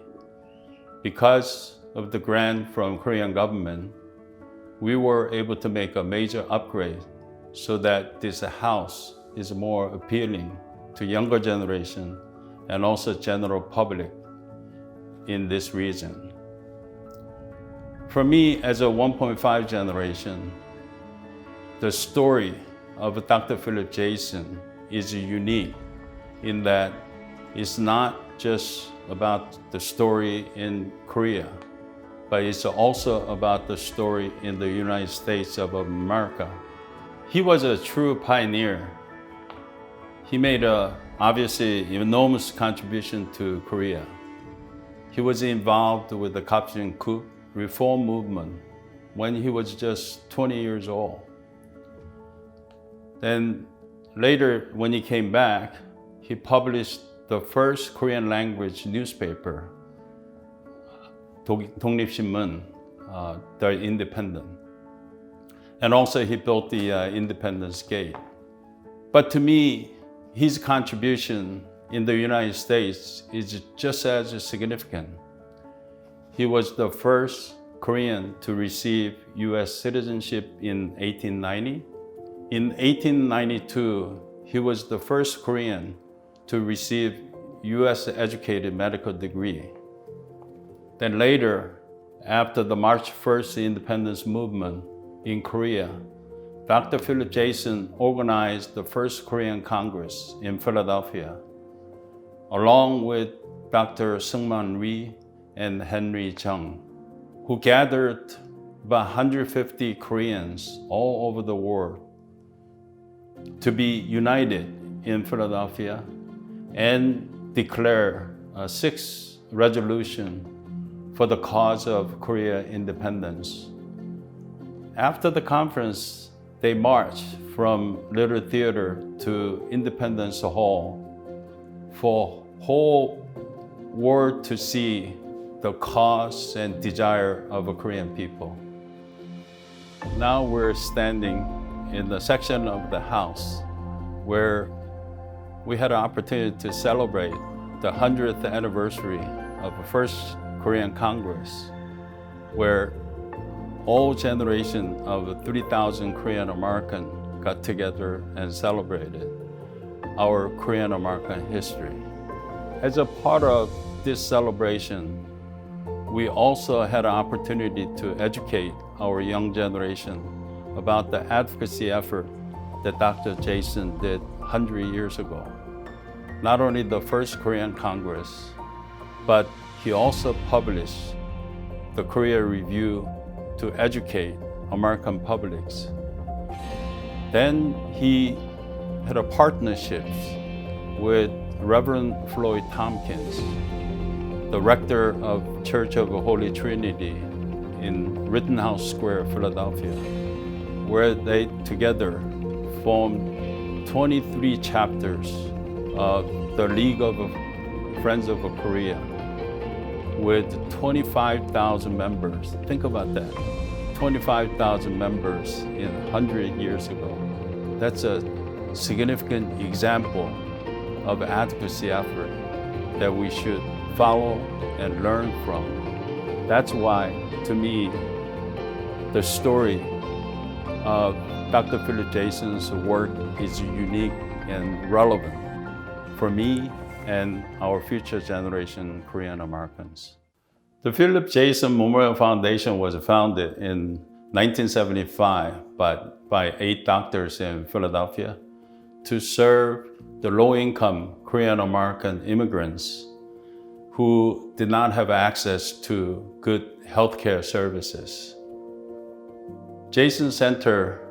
Because of the grant from Korean government, we were able to make a major upgrade so that this house is more appealing to younger generation and also general public in this region. For me, as a 1.5 generation, the story of Dr. Philip Jason is unique in that it's not just about the story in Korea, but it's also about the story in the United States of America. He was a true pioneer. He made obviously enormous contribution to Korea. He was involved with the Gapsing coup reform movement when he was just 20 years old. Then later, when he came back, he published the first Korean language newspaper, 독립신문, The Independent. And also he built the Independence Gate. But to me, his contribution in the United States is just as significant. He was the first Korean to receive US citizenship in 1890. In 1892, he was the first Korean to receive US educated medical degree. Then later, after the March 1st independence movement in Korea, Dr. Philip Jason organized the first Korean Congress in Philadelphia, along with Dr. Seungman Rhee and Henry Chung, who gathered about 150 Koreans all over the world to be united in Philadelphia and declare a 6th resolution for the cause of Korea independence. After the conference, they marched from Little Theater to Independence Hall for whole world to see the cause and desire of the Korean people. Now we're standing in the section of the house where we had an opportunity to celebrate the 100th anniversary of the first Korean Congress, where all generation of 3,000 Korean American got together and celebrated our Korean American history. As a part of this celebration, we also had an opportunity to educate our young generation about the advocacy effort that Dr. Jason did 100 years ago. Not only the first Korean Congress, but he also published the Korea Review to educate American publics. Then he had a partnership with Reverend Floyd Tompkins, the rector of Church of the Holy Trinity in Rittenhouse Square, Philadelphia, where they together formed 23 chapters of the League of Friends of Korea with 25,000 members. Think about that, 25,000 members in 100 years ago. That's a significant example of advocacy effort that we should follow and learn from. That's why, to me, the story of Dr. Philip Jason's work is unique and relevant for me and our future generation Korean Americans. The Philip Jason Memorial Foundation was founded in 1975 by 8 doctors in Philadelphia to serve the low-income Korean American immigrants who did not have access to good healthcare services. Jason Center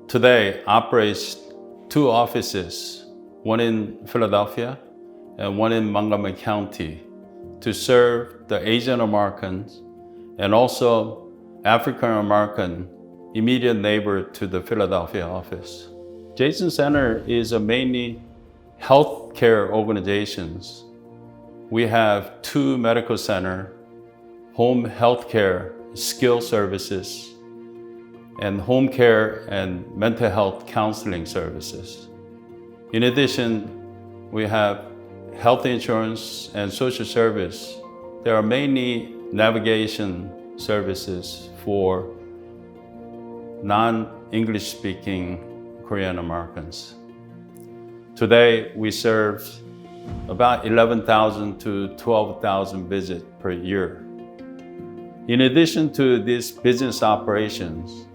today operates 2 offices, one in Philadelphia and one in Montgomery County, to serve the Asian Americans and also African American immediate neighbor to the Philadelphia office. Jason Center is a mainly healthcare organizations. We have 2 medical centers, home healthcare skill services, and home care and mental health counseling services. In addition, we have health insurance and social service. There are mainly navigation services for non-English speaking Korean Americans. Today, we serve about 11,000 to 12,000 visits per year. In addition to these business operations,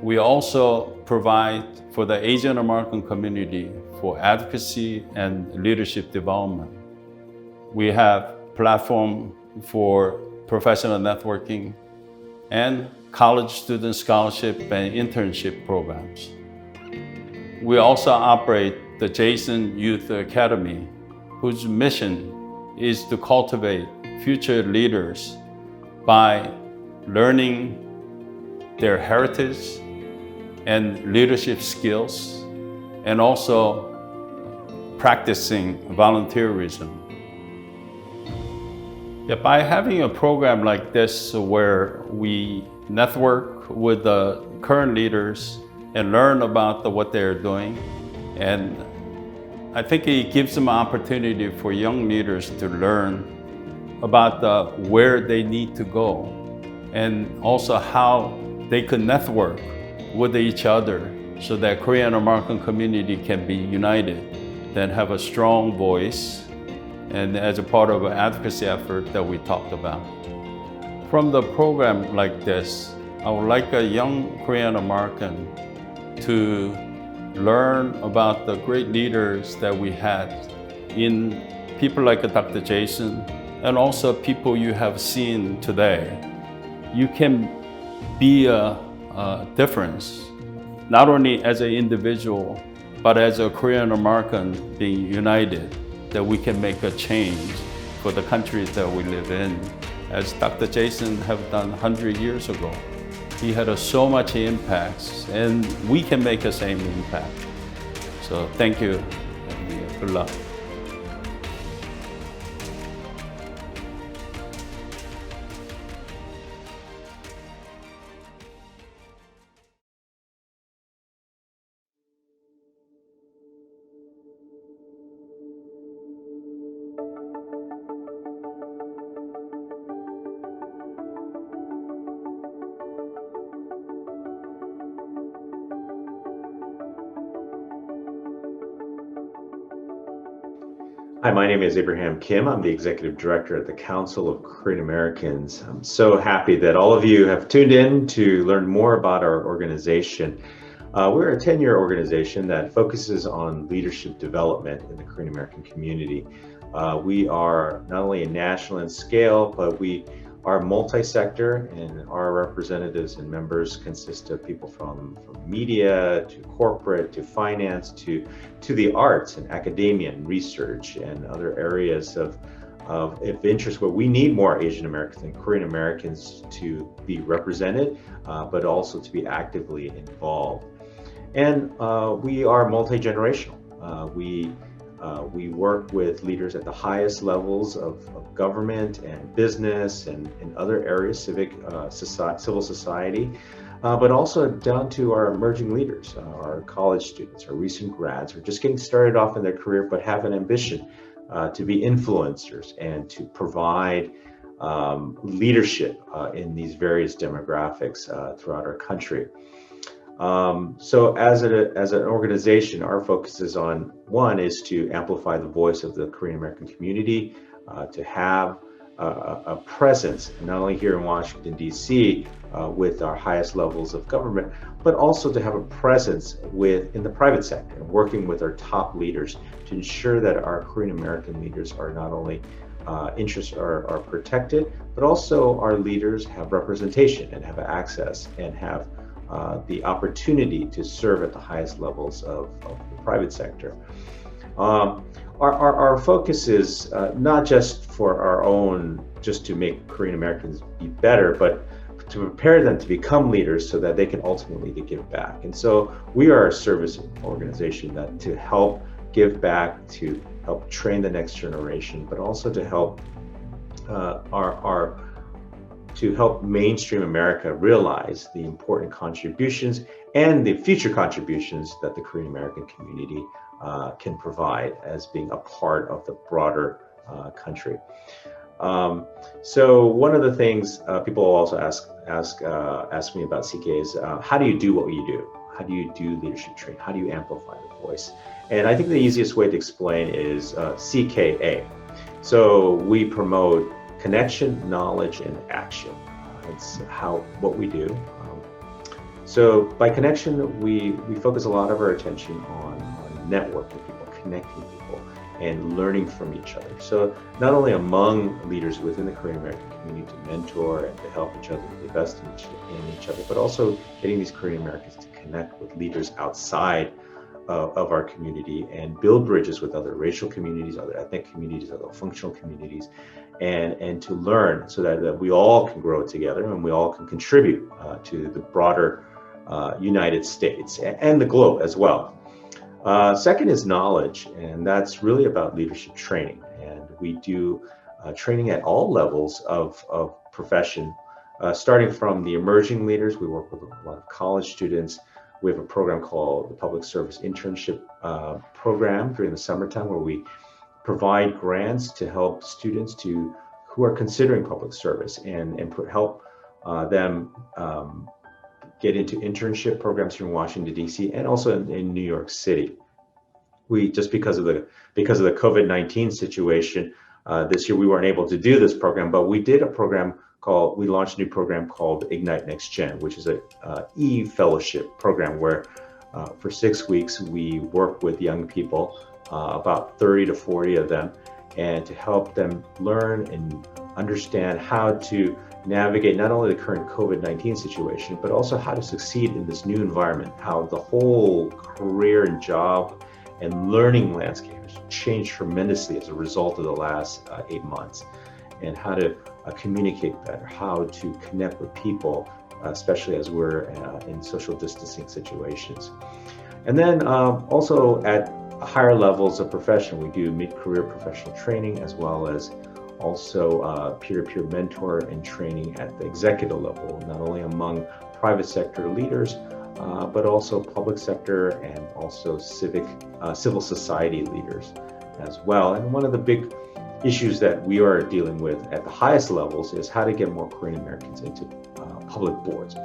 we also provide for the Asian American community for advocacy and leadership development. We have platform for professional networking and college student scholarship and internship programs. We also operate the Jason Youth Academy, whose mission is to cultivate future leaders by learning their heritage and leadership skills, and also practicing volunteerism. By having a program like this where we network with the current leaders and learn about what they're doing, and I think it gives them an opportunity for young leaders to learn about where they need to go, and also how they can network with each other so that Korean American community can be united, then have a strong voice, and as a part of an advocacy effort that we talked about. From the program like this, I would like a young Korean American to learn about the great leaders that we had in people like Dr. Jason and also people you have seen today. You can be a difference, not only as an individual, but as a Korean American being united, that we can make a change for the countries that we live in. As Dr. Jason have done 100 years ago. He had so much impacts, and we can make the same impact. So thank you, and good luck. Hi, my name is Abraham Kim. I'm the Executive Director at the Council of Korean Americans. I'm so happy that all of you have tuned in to learn more about our organization. We're a 10-year organization that focuses on leadership development in the Korean American community. We are not only national in scale, but we are multi-sector, and our representatives and members consist of people from media to corporate to finance to the arts and academia and research and other areas of interest where we need more Asian Americans and Korean Americans to be represented, but also to be actively involved. And we are multi-generational. We work with leaders at the highest levels of government and business and other areas, civil society, but also down to our emerging leaders, our college students, our recent grads who are just getting started off in their career but have an ambition to be influencers and to provide leadership in these various demographics throughout our country. So as an organization, our focus is on, one, is to amplify the voice of the Korean American community, to have a presence, not only here in Washington, D.C., with our highest levels of government, but also to have a presence in the private sector, and working with our top leaders to ensure that our Korean American leaders are not only interests are protected, but also our leaders have representation and have access and have the opportunity to serve at the highest levels of the private sector. Our focus is not just for our own, just to make Korean Americans be better, but to prepare them to become leaders so that they can ultimately give back. And so we are a service organization that to help give back, to help train the next generation, but also to help to help mainstream America realize the important contributions and the future contributions that the Korean American community can provide as being a part of the broader country. So one of the things people also ask me about CKA is how do you do what you do? How do you do leadership training? How do you amplify the voice? And I think the easiest way to explain is CKA. So we promote connection, knowledge, and action. It's what we do. So by connection, we focus a lot of our attention on networking people, connecting people, and learning from each other. So not only among leaders within the Korean American community to mentor and to help each other invest in each other, but also getting these Korean Americans to connect with leaders outside of our community and build bridges with other racial communities, other ethnic communities, other functional communities, and to learn so that we all can grow together and we all can contribute to the broader United States and the globe as well. Second is knowledge, and that's really about leadership training. And we do training at all levels of profession, starting from the emerging leaders. We work with a lot of college students. We have a program called the Public Service Internship Program during the summertime, where we provide grants to help students who are considering public service and help them get into internship programs here in Washington, D.C., and also in New York City. We just because of the COVID-19 situation this year, we weren't able to do this program, but we did we launched a new program called Ignite Next Gen, which is a e-fellowship program where For 6 weeks, we work with young people, about 30 to 40 of them, and to help them learn and understand how to navigate not only the current COVID-19 situation, but also how to succeed in this new environment, how the whole career and job and learning landscape has changed tremendously as a result of the last 8 months, and how to communicate better, how to connect with people, especially as we're in social distancing situations. And then also at higher levels of profession, we do mid-career professional training, as well as also peer-to-peer mentor and training at the executive level, not only among private sector leaders, but also public sector and also civil society leaders as well. And one of the big issues that we are dealing with at the highest levels is how to get more Korean Americans into public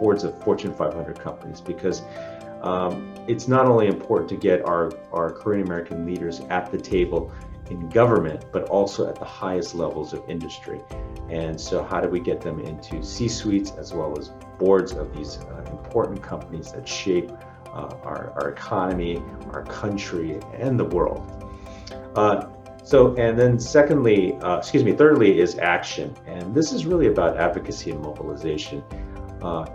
boards of Fortune 500 companies, because it's not only important to get our Korean American leaders at the table in government, but also at the highest levels of industry. And so how do we get them into C-suites as well as boards of these important companies that shape our economy, our country, and the world? And then thirdly is action. And this is really about advocacy and mobilization.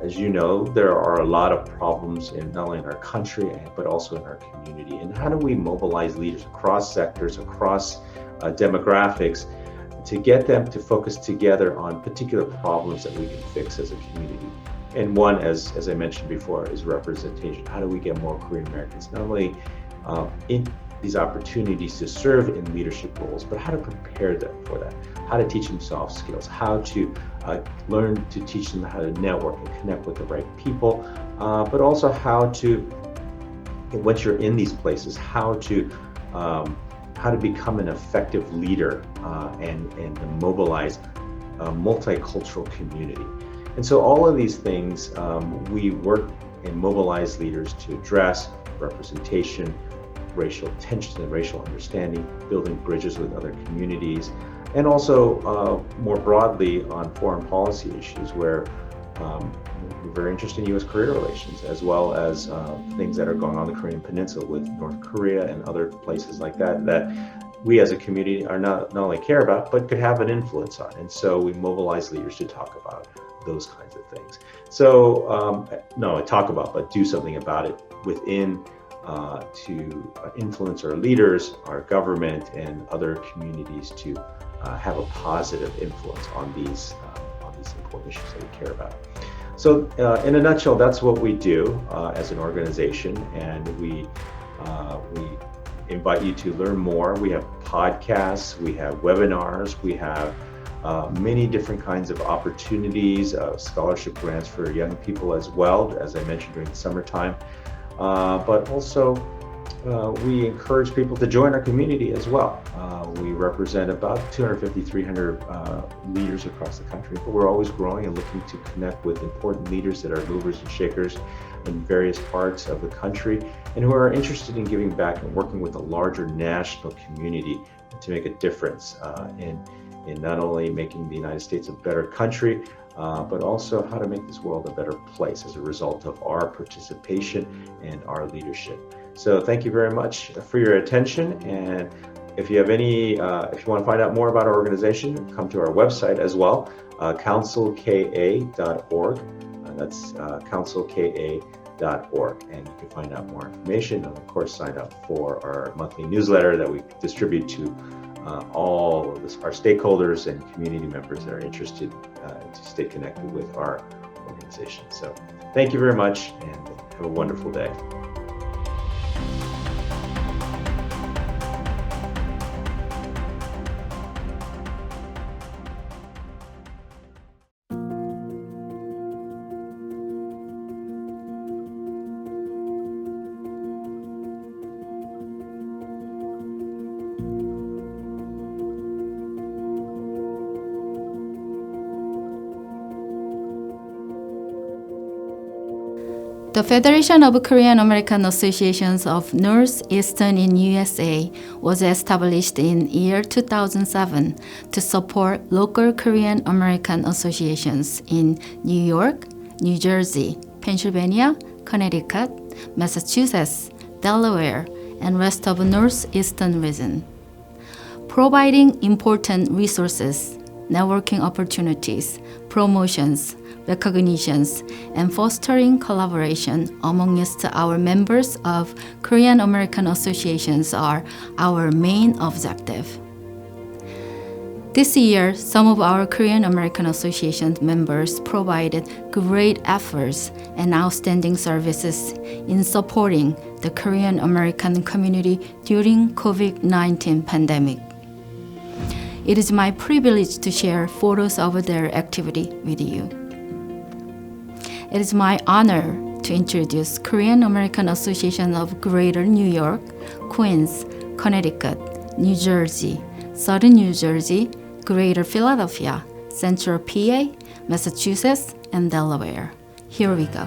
As you know, there are a lot of problems not only in our country, but also in our community. And how do we mobilize leaders across sectors, across demographics, to get them to focus together on particular problems that we can fix as a community? And one, as I mentioned before, is representation. How do we get more Korean Americans, not only in these opportunities to serve in leadership roles, but how to prepare them for that, how to teach them soft skills, how to learn to teach them how to network and connect with the right people, but also how to, once you're in these places, how to become an effective leader and mobilize a multicultural community. And so all of these things, we work and mobilize leaders to address representation, racial tensions and racial understanding, building bridges with other communities, and also more broadly on foreign policy issues where we're very interested in U.S.-Korea relations, as well as things that are going on the Korean Peninsula with North Korea and other places like that, that we as a community are not only care about, but could have an influence on. And so we mobilize leaders to talk about those kinds of things. So not only talk about, but do something about it within to influence our leaders, our government, and other communities to have a positive influence on these important issues that we care about. So in a nutshell, that's what we do as an organization, and we invite you to learn more. We have podcasts, we have webinars, we have many different kinds of opportunities, scholarship grants for young people as well, as I mentioned during the summertime. But also we encourage people to join our community as well. We represent about 250, 300 leaders across the country, but we're always growing and looking to connect with important leaders that are movers and shakers in various parts of the country, and who are interested in giving back and working with a larger national community to make a difference in not only making the United States a better country, but also how to make this world a better place as a result of our participation and our leadership. So thank you very much for your attention. And if you have if you want to find out more about our organization, come to our website as well, councilka.org. That's councilka.org. And you can find out more information, and of course sign up for our monthly newsletter that we distribute to all of our stakeholders and community members that are interested to stay connected with our organization. So thank you very much, and have a wonderful day. The Federation of Korean American Associations of Northeastern in USA was established in year 2007 to support local Korean American associations in New York, New Jersey, Pennsylvania, Connecticut, Massachusetts, Delaware, and rest of Northeastern region, providing important resources, networking opportunities, promotions, recognitions, and fostering collaboration amongst our members of Korean American associations are our main objective. This year, some of our Korean American Association members provided great efforts and outstanding services in supporting the Korean American community during COVID-19 pandemic. It is my privilege to share photos of their activity with you. It is my honor to introduce Korean American Association of Greater New York, Queens, Connecticut, New Jersey, Southern New Jersey, Greater Philadelphia, Central PA, Massachusetts, and Delaware. Here we go.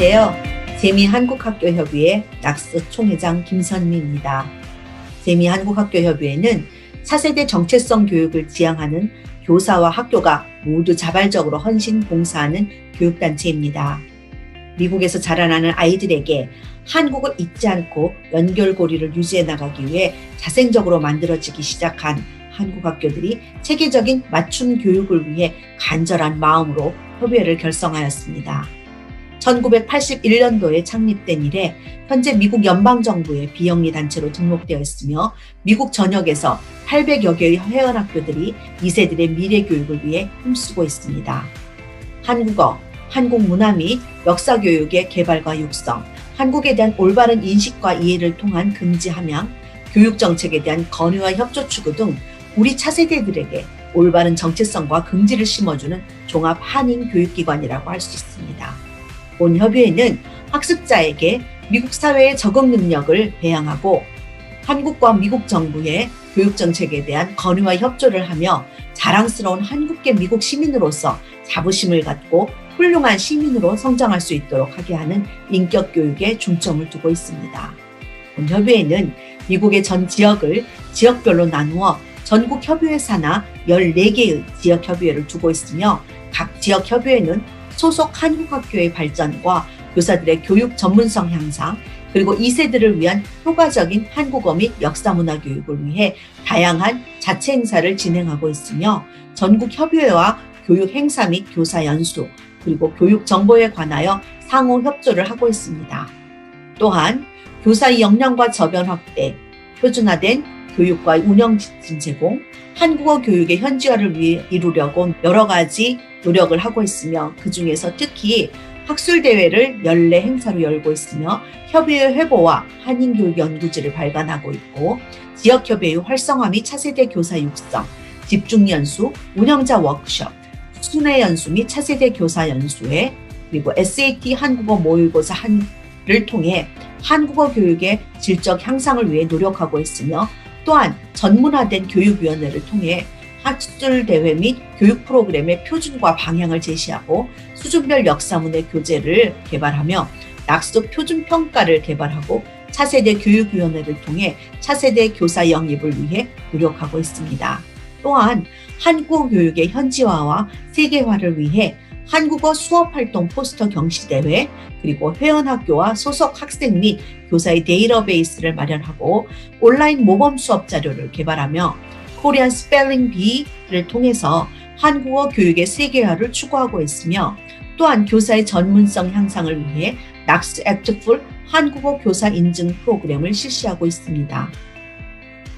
안녕하세요. 재미한국학교협의회 낙스 총회장 김선미입니다. 재미한국학교협의회는 차세대 정체성 교육을 지향하는 교사와 학교가 모두 자발적으로 헌신 봉사하는 교육단체입니다. 미국에서 자라나는 아이들에게 한국을 잊지 않고 연결고리를 유지해 나가기 위해 자생적으로 만들어지기 시작한 한국 학교들이 체계적인 맞춤 교육을 위해 간절한 마음으로 협의회를 결성하였습니다. 1981년도에 창립된 이래 현재 미국 연방정부의 비영리 단체로 등록되어 있으며 미국 전역에서 800여 개의 회원학교들이 2세들의 미래 교육을 위해 힘쓰고 있습니다. 한국어, 한국 문화 및 역사 교육의 개발과 육성, 한국에 대한 올바른 인식과 이해를 통한 금지 함양, 교육 정책에 대한 건의와 협조 추구 등 우리 차세대들에게 올바른 정체성과 긍지를 심어주는 종합 한인 교육기관이라고 할 수 있습니다. 본 협의회는 학습자에게 미국 사회의 적응 능력을 배양하고 한국과 미국 정부의 교육 정책에 대한 건의와 협조를 하며 자랑스러운 한국계 미국 시민으로서 자부심을 갖고 훌륭한 시민으로 성장할 수 있도록 하게 하는 인격 교육에 중점을 두고 있습니다. 본 협의회는 미국의 전 지역을 지역별로 나누어 전국 협의회 산하 14개의 지역 협의회를 두고 있으며 각 지역 협의회는 소속 한국학교의 발전과 교사들의 교육 전문성 향상, 그리고 2세들을 위한 효과적인 한국어 및 역사문화 교육을 위해 다양한 자체 행사를 진행하고 있으며 전국 협의회와 교육 행사 및 교사 연수, 그리고 교육 정보에 관하여 상호 협조를 하고 있습니다. 또한 교사의 역량과 저변 확대, 표준화된 교육과 운영 지침 제공, 한국어 교육의 현지화를 위해 이루려고 여러 가지 노력을 하고 있으며 그 중에서 특히 학술대회를 연례 행사로 열고 있으며 협의회 회보와 한인교육 연구지를 발간하고 있고 지역협의회 활성화 및 차세대 교사 육성, 집중연수, 운영자 워크숍, 순회연수 및 차세대 교사 연수회, 그리고 SAT 한국어 모의고사를 통해 한국어 교육의 질적 향상을 위해 노력하고 있으며 또한 전문화된 교육위원회를 통해 학술대회 및 교육 프로그램의 표준과 방향을 제시하고 수준별 역사문의 교재를 개발하며 낙수 표준평가를 개발하고 차세대 교육위원회를 통해 차세대 교사 영입을 위해 노력하고 있습니다. 또한 한국어 교육의 현지화와 세계화를 위해 한국어 수업활동 포스터 경시대회, 그리고 회원학교와 소속 학생 및 교사의 데이터베이스를 마련하고 온라인 모범 수업 자료를 개발하며 코리안 스펠링 비를 통해서 한국어 교육의 세계화를 추구하고 있으며 또한 교사의 전문성 향상을 위해 낙스 액트풀 한국어 교사 인증 프로그램을 실시하고 있습니다.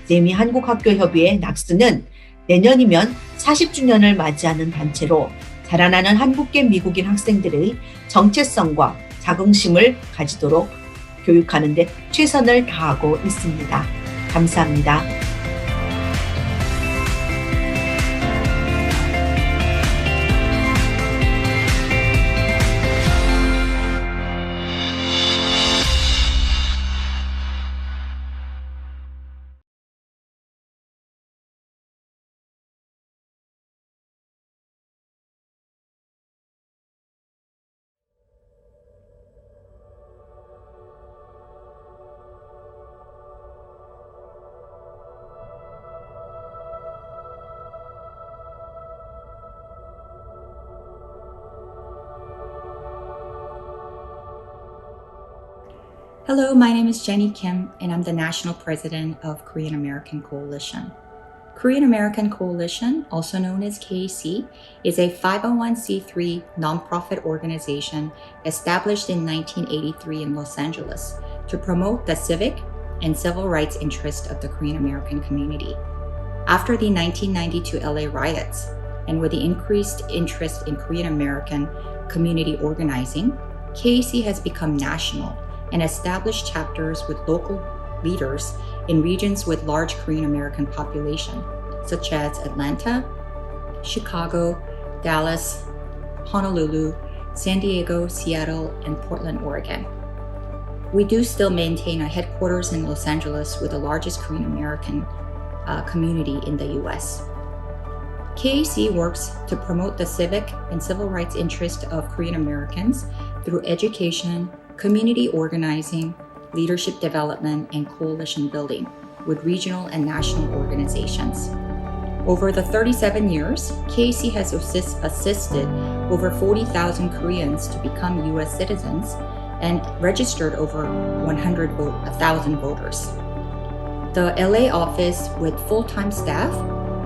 재미한국학교협의회 낙스는 내년이면 40주년을 맞이하는 단체로 자라나는 한국계 미국인 학생들의 정체성과 자긍심을 가지도록 교육하는 데 최선을 다하고 있습니다. 감사합니다. Hello, my name is Jenny Kim, and I'm the National President of Korean American Coalition. Korean American Coalition, also known as KAC, is a 501c3 nonprofit organization established in 1983 in Los Angeles to promote the civic and civil rights interests of the Korean American community. After the 1992 LA riots, and with the increased interest in Korean American community organizing, KAC has become national and established chapters with local leaders in regions with large Korean American population, such as Atlanta, Chicago, Dallas, Honolulu, San Diego, Seattle, and Portland, Oregon. We do still maintain a headquarters in Los Angeles with the largest Korean American community in the US. KAC works to promote the civic and civil rights interests of Korean Americans through education, community organizing, leadership development, and coalition building with regional and national organizations. Over the 37 years, KAC has assisted over 40,000 Koreans to become U.S. citizens and registered over 100,000 voters. The LA office with full-time staff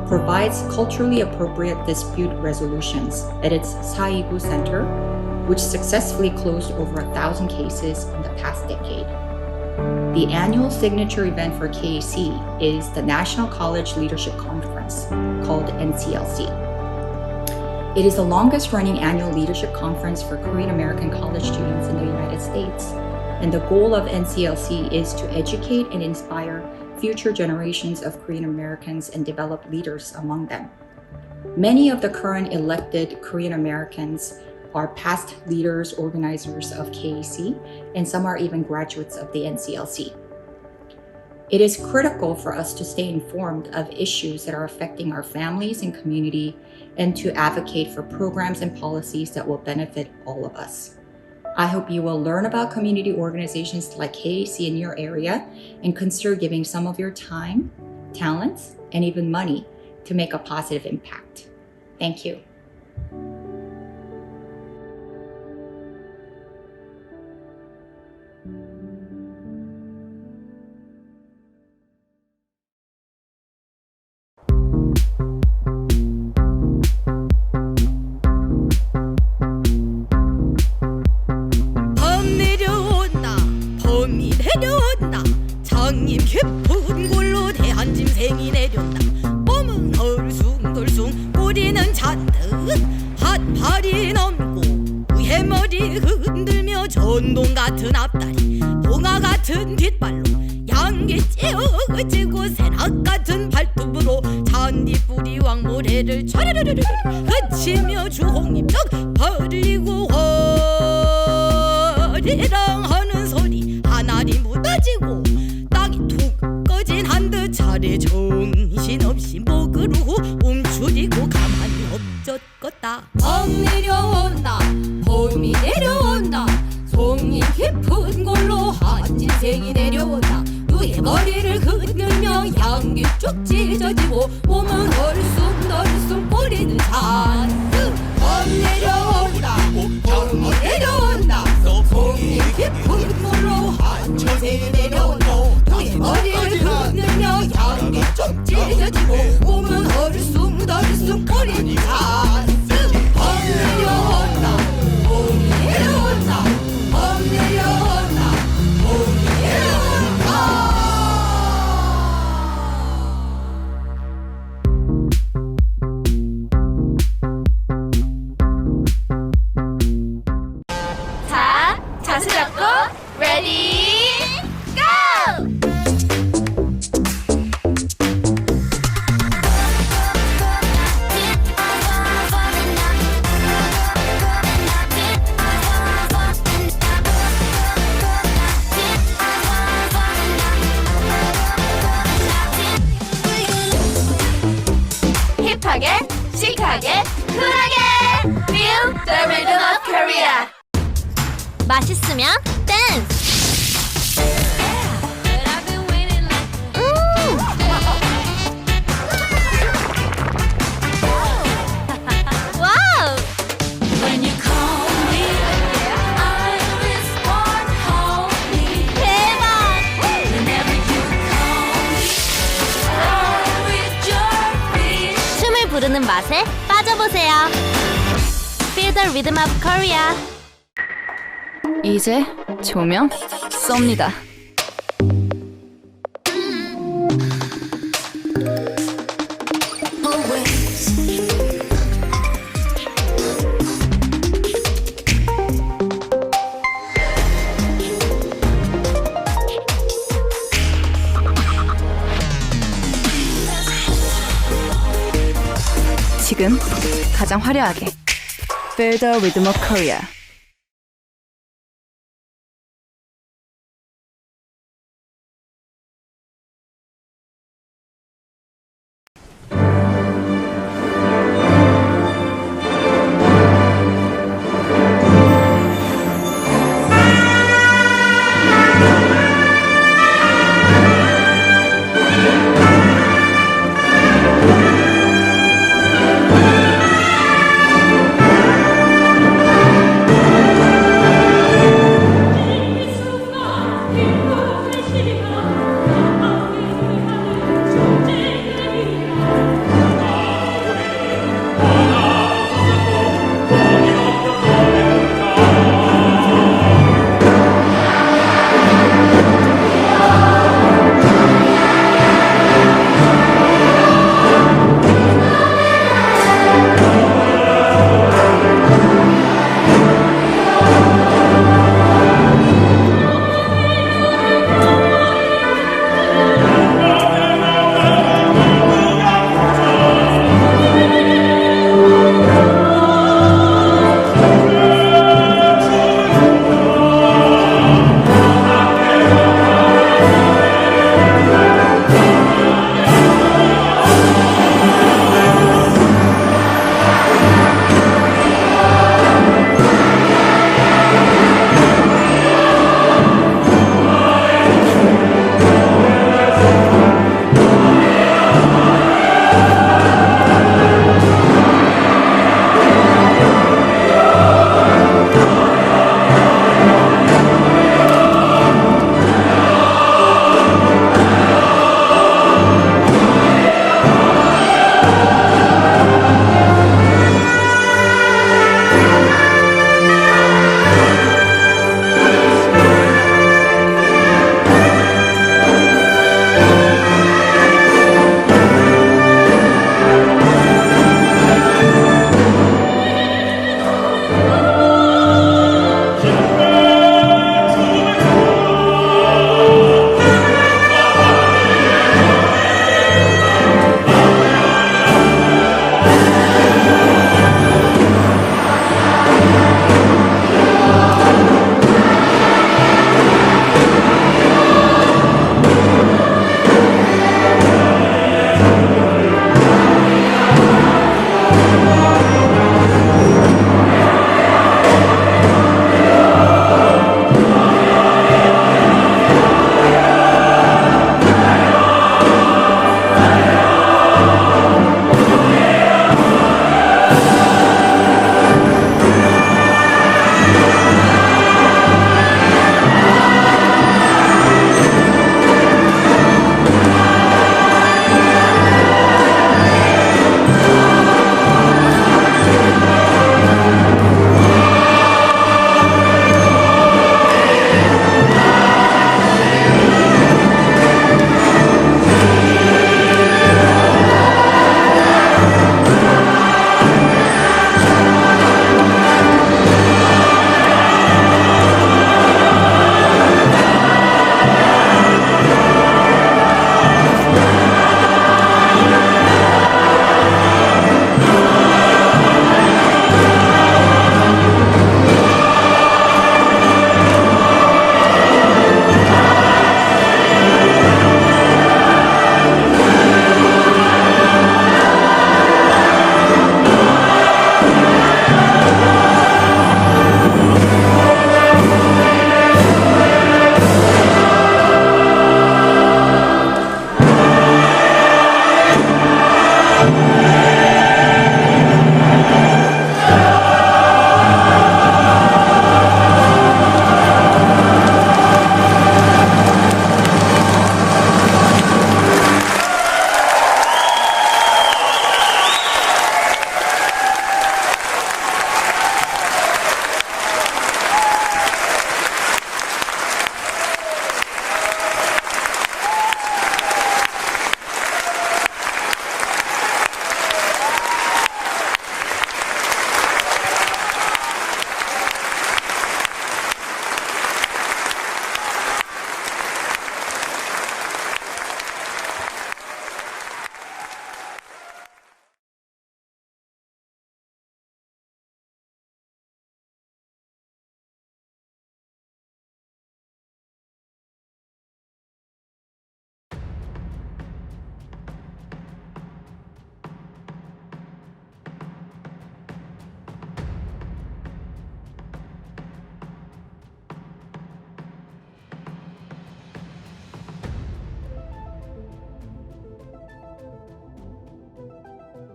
provides culturally appropriate dispute resolutions at its Saigu Center, which successfully closed over 1,000 cases in the past decade. The annual signature event for KAC is the National College Leadership Conference, called NCLC. It is the longest-running annual leadership conference for Korean American college students in the United States, and the goal of NCLC is to educate and inspire future generations of Korean Americans and develop leaders among them. Many of the current elected Korean Americans are past leaders, organizers of KAC, and some are even graduates of the NCLC. It is critical for us to stay informed of issues that are affecting our families and community and to advocate for programs and policies that will benefit all of us. I hope you will learn about community organizations like KAC in your area and consider giving some of your time, talents, and even money to make a positive impact. Thank you. 내려온다. 장님 깊은 골로 대한 짐승이 내려온다. 몸은 얼숭덜숭 꼬리는 잔뜩 핫팔이 넘고 해머리 흔들며 전동 같은 앞다리 봉화 같은 뒷발로 양기 찌어지고 새낙 같은 발톱으로 잔디뿌리 왕모래를 촤르르르르 그치며 주홍잎떡 벌리고 허리랑 하는 소리 하나리 묻어지고 땅이 툭 꺼진 한듯 차례 정신없이 목으로 움츠리고 가만히 엎젖었다. 멍 내려온다 봄이 내려온다 송이 깊은 골로 한진생이 내려온다. 누의 머리를 흔들며 양기 쭉 찢어지고 몸은 얼숭덜숭 꼬리는 잔뜩 봄 내려온다 봄이 내려온다 송이 깊은 골로 한진생이 내려온다. 누의 머리를 흔들며 양기 쭉 찢어지고 몸은 얼숭덜숭 꼬리는 잔뜩 봄 내려온다 봄이 내려온다 봄 내려온다 봄이 내려온다. 자, 자세 잡고 레디 고! 힙하게, 시크하게, 쿨하게 Feel the rhythm of Korea. 맛있으면 댄스. 와우. When you call me, I respond calmly. 대박. Whenever you call me, I with your fish. 춤을 부르는 맛에 빠져보세요. Feel the rhythm of Korea. 이제 조명 쏩니다. 지금 가장 화려하게 Feel the Rhythm of Korea.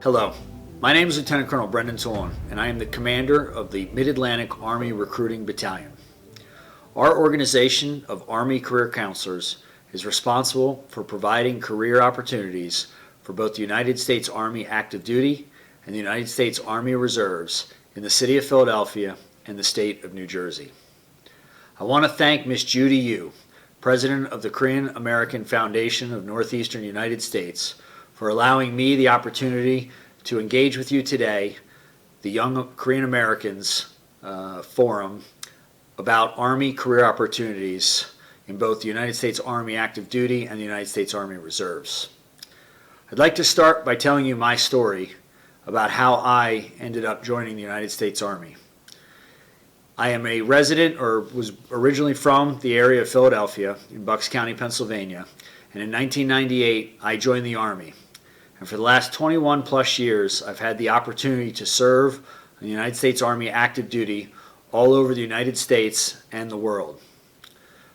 Hello, my name is Lieutenant Colonel Brendan Toulon, and I am the commander of the Mid-Atlantic Army Recruiting Battalion. Our organization of Army Career Counselors is responsible for providing career opportunities for both the United States Army Active Duty and the United States Army Reserves in the city of Philadelphia and the state of New Jersey. I want to thank Ms. Judy Yu, President of the Korean American Foundation of Northeastern United States, for allowing me the opportunity to engage with you today, the Young Korean Americans Forum, about Army career opportunities in both the United States Army Active Duty and the United States Army Reserves. I'd like to start by telling you my story about how I ended up joining the United States Army. I am a resident, or was originally from the area of Philadelphia in Bucks County, Pennsylvania, and in 1998 I joined the Army. And for the last 21 plus years, I've had the opportunity to serve in the United States Army Active Duty all over the United States and the world.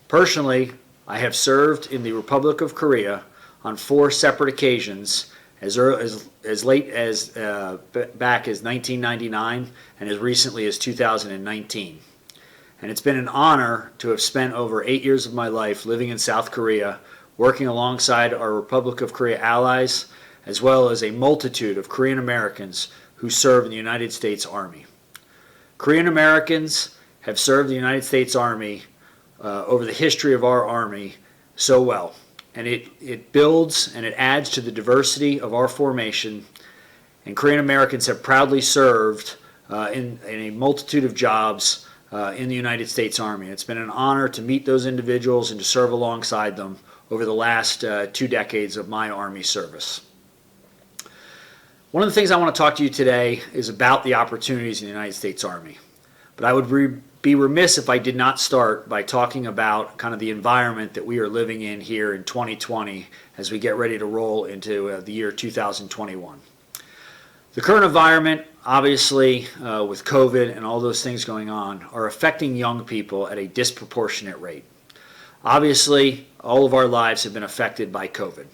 Personally, I have served in the Republic of Korea on 4 separate occasions as late as back as 1999 and as recently as 2019. And it's been an honor to have spent over 8 years of my life living in South Korea, working alongside our Republic of Korea allies, as well as a multitude of Korean Americans who serve in the United States Army. Korean Americans have served the United States Army over the history of our Army so well, and it builds and it adds to the diversity of our formation, and Korean Americans have proudly served in a multitude of jobs in the United States Army. It's been an honor to meet those individuals and to serve alongside them over the last 2 decades of my Army service. One of the things I want to talk to you today is about the opportunities in the United States Army. But I would be remiss if I did not start by talking about kind of the environment that we are living in here in 2020 as we get ready to roll into the year 2021. The current environment, obviously, with COVID and all those things going on, are affecting young people at a disproportionate rate. Obviously, all of our lives have been affected by COVID.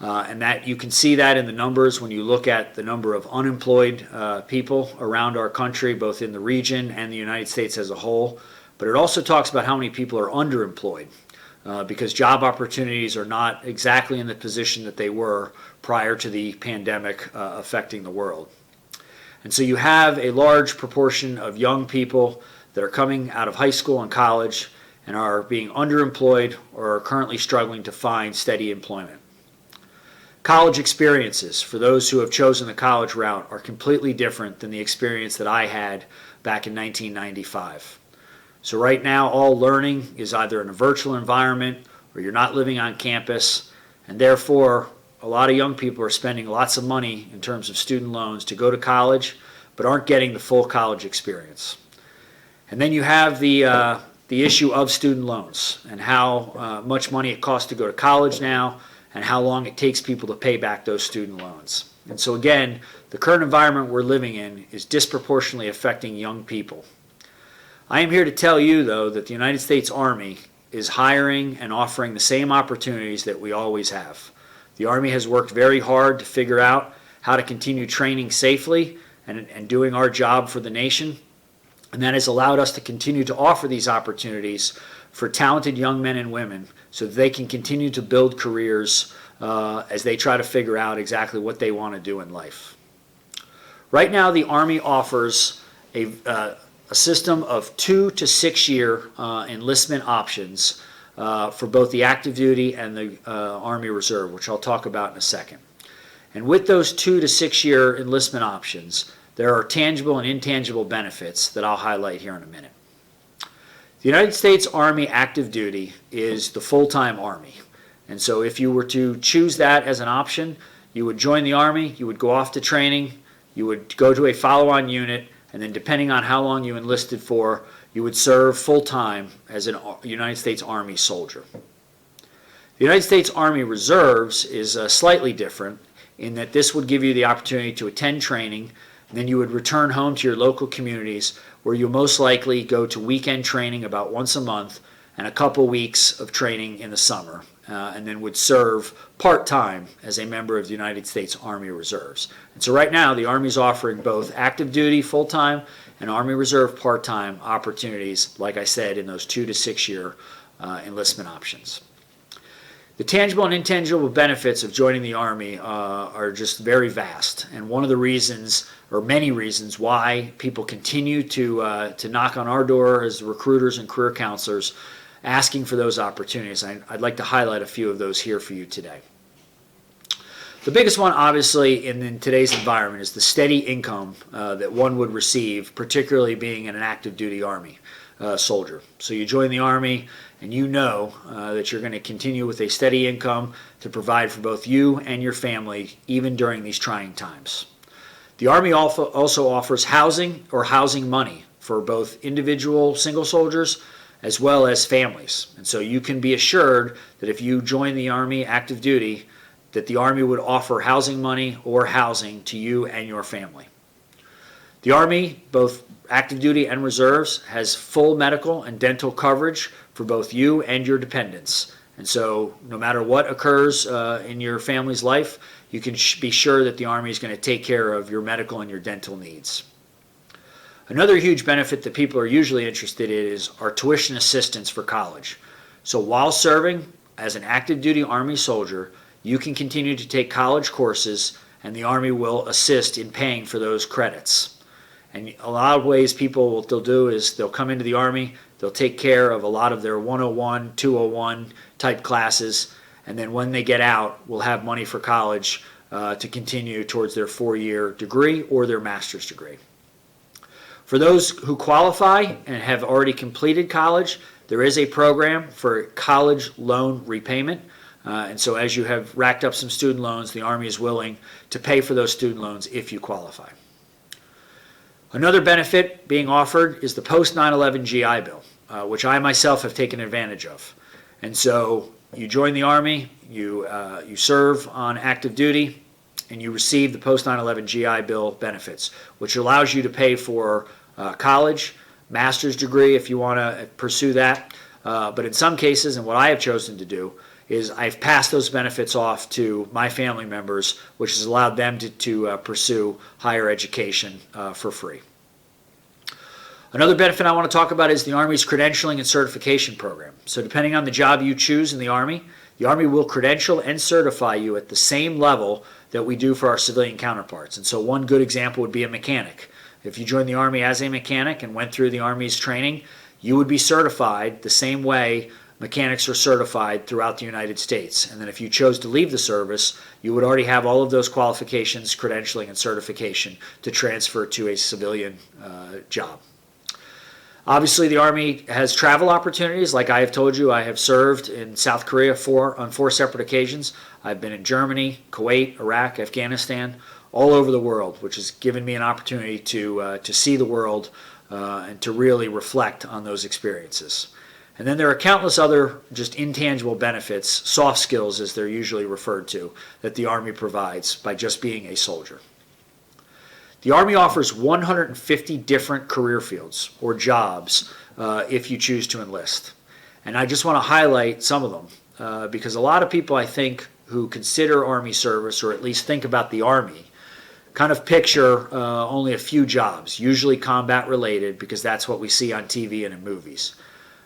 And that you can see that in the numbers when you look at the number of unemployed people around our country, both in the region and the United States as a whole. But it also talks about how many people are underemployed because job opportunities are not exactly in the position that they were prior to the pandemic affecting the world. And so you have a large proportion of young people that are coming out of high school and college and are being underemployed or are currently struggling to find steady employment. College experiences for those who have chosen the college route are completely different than the experience that I had back in 1995. So right now, all learning is either in a virtual environment or you're not living on campus, and therefore a lot of young people are spending lots of money in terms of student loans to go to college, but aren't getting the full college experience. And then you have the issue of student loans and how much money it costs to go to college now, and how long it takes people to pay back those student loans. And so again, the current environment we're living in is disproportionately affecting young people. I am here to tell you, though, that the United States Army is hiring and offering the same opportunities that we always have. The Army has worked very hard to figure out how to continue training safely and doing our job for the nation, and that has allowed us to continue to offer these opportunities for talented young men and women so that they can continue to build careers as they try to figure out exactly what they want to do in life. Right now, the Army offers a system of 2 to 6 year enlistment options for both the active duty and the Army Reserve, which I'll talk about in a second. And with those 2 to 6 year enlistment options, there are tangible and intangible benefits that I'll highlight here in a minute. The United States Army Active Duty is the full-time Army. And so if you were to choose that as an option, you would join the Army, you would go off to training, you would go to a follow-on unit, and then depending on how long you enlisted for, you would serve full-time as a United States Army soldier. The United States Army Reserves is slightly different in that this would give you the opportunity to attend training, and then you would return home to your local communities where you'll most likely go to weekend training about once a month and a couple weeks of training in the summer. and then would serve part-time as a member of the United States Army Reserves. And so right now, the Army is offering both active duty full-time and Army Reserve part-time opportunities, like I said, in those 2 to 6 year enlistment options. The tangible and intangible benefits of joining the Army are just very vast, and one of the reasons, or many reasons, why people continue to knock on our door as recruiters and career counselors asking for those opportunities. I'd like to highlight a few of those here for you today. The biggest one, obviously, in today's environment is the steady income that one would receive, particularly being in an active duty Army soldier. So you join the Army and you know that you're going to continue with a steady income to provide for both you and your family, even during these trying times. The Army also offers housing or housing money for both individual single soldiers as well as families. And so you can be assured that if you join the Army active duty, that the Army would offer housing money or housing to you and your family. The Army, both active duty and reserves, has full medical and dental coverage for both you and your dependents. And so no matter what occurs in your family's life, you can be sure that the Army is going to take care of your medical and your dental needs. Another huge benefit that people are usually interested in is our tuition assistance for college. So while serving as an active duty Army soldier, you can continue to take college courses and the Army will assist in paying for those credits. And a lot of ways people, what they'll do is they'll come into the Army, they'll take care of a lot of their 101, 201 type classes, and then when they get out, we'll have money for college to continue towards their 4-year degree or their master's degree. For those who qualify and have already completed college, there is a program for college loan repayment. And so as you have racked up some student loans, the Army is willing to pay for those student loans if you qualify. Another benefit being offered is the post 9/11 GI Bill, which I myself have taken advantage of. And so you join the Army, you serve on active duty, and you receive the post 9/11 GI Bill benefits, which allows you to pay for college, master's degree if you want to pursue that. But in some cases, and what I have chosen to do, is I've passed those benefits off to my family members, which has allowed them to pursue higher education for free. Another benefit I want to talk about is the Army's credentialing and certification program. So depending on the job you choose in the Army will credential and certify you at the same level that we do for our civilian counterparts. And so one good example would be a mechanic. If you joined the Army as a mechanic and went through the Army's training, you would be certified the same way mechanics are certified throughout the United States. And then if you chose to leave the service, you would already have all of those qualifications, credentialing, and certification to transfer to a civilian job. Obviously, the Army has travel opportunities. Like I have told you, I have served in South Korea on 4 separate occasions. I've been in Germany, Kuwait, Iraq, Afghanistan, all over the world, which has given me an opportunity to see the world and to really reflect on those experiences. And then there are countless other just intangible benefits, soft skills as they're usually referred to, that the Army provides by just being a soldier. The Army offers 150 different career fields or jobs if you choose to enlist. And I just want to highlight some of them because a lot of people, I think, who consider Army service or at least think about the Army kind of picture only a few jobs, usually combat related because that's what we see on TV and in movies.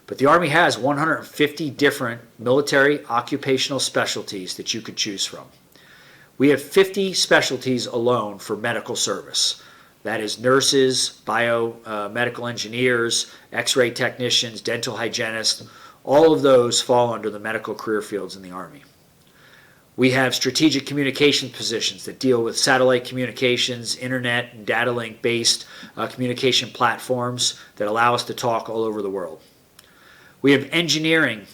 But the Army has 150 different military occupational specialties that you could choose from. We have 50 specialties alone for medical service. That is nurses, biomedical engineers, x-ray technicians, dental hygienists. All of those fall under the medical career fields in the Army. We have strategic communication positions that deal with satellite communications, internet, and data link-based communication platforms that allow us to talk all over the world. We have engineering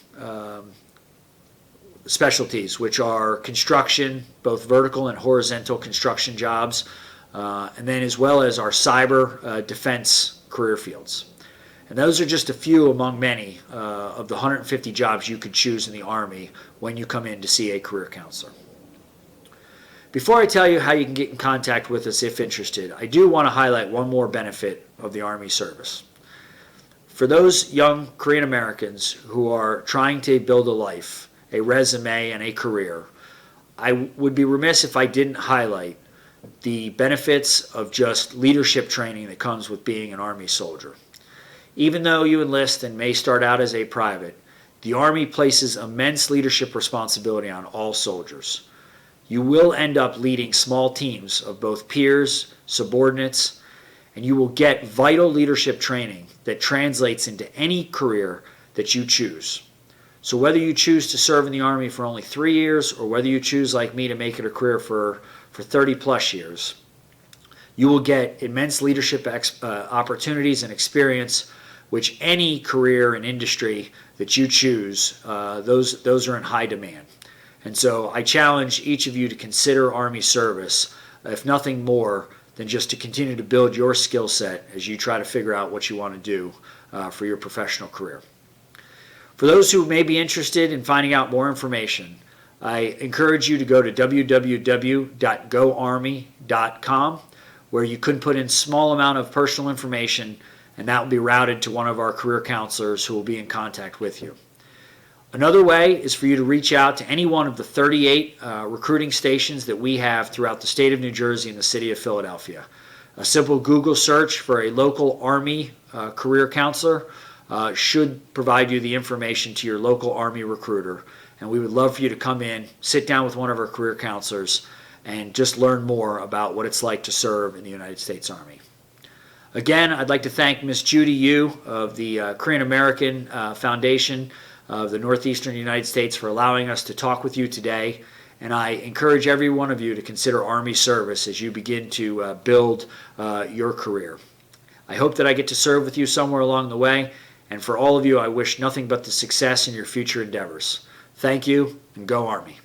specialties, which are construction, both vertical and horizontal construction jobs, and then as well as our cyber defense career fields. And those are just a few among many of the 150 jobs you could choose in the Army when you come in to see a career counselor. Before I tell you how you can get in contact with us if interested, I do want to highlight one more benefit of the Army service. For those young Korean Americans who are trying to build a life a resume, and a career, I would be remiss if I didn't highlight the benefits of just leadership training that comes with being an Army soldier. Even though you enlist and may start out as a private, the Army places immense leadership responsibility on all soldiers. You will end up leading small teams of both peers, subordinates, and you will get vital leadership training that translates into any career that you choose. So whether you choose to serve in the Army for only 3 years or whether you choose, like me, to make it a career for 30 plus years, you will get immense leadership opportunities and experience, which any career and industry that you choose, those are in high demand. And so I challenge each of you to consider Army service, if nothing more than just to continue to build your skill set as you try to figure out what you want to do for your professional career. For those who may be interested in finding out more information, I encourage you to go to www.goarmy.com, where you can put in a small amount of personal information, and that will be routed to one of our career counselors who will be in contact with you. Another way is for you to reach out to any one of the 38 recruiting stations that we have throughout the state of New Jersey and the city of Philadelphia. A simple Google search for a local Army career counselor should provide you the information to your local Army recruiter. And we would love for you to come in, sit down with one of our career counselors, and just learn more about what it's like to serve in the United States Army. Again, I'd like to thank Ms. Judy Yu of the Korean American Foundation of the Northeastern United States for allowing us to talk with you today. And I encourage every one of you to consider Army service as you begin to build your career. I hope that I get to serve with you somewhere along the way. And for all of you, I wish nothing but the success in your future endeavors. Thank you, and go Army.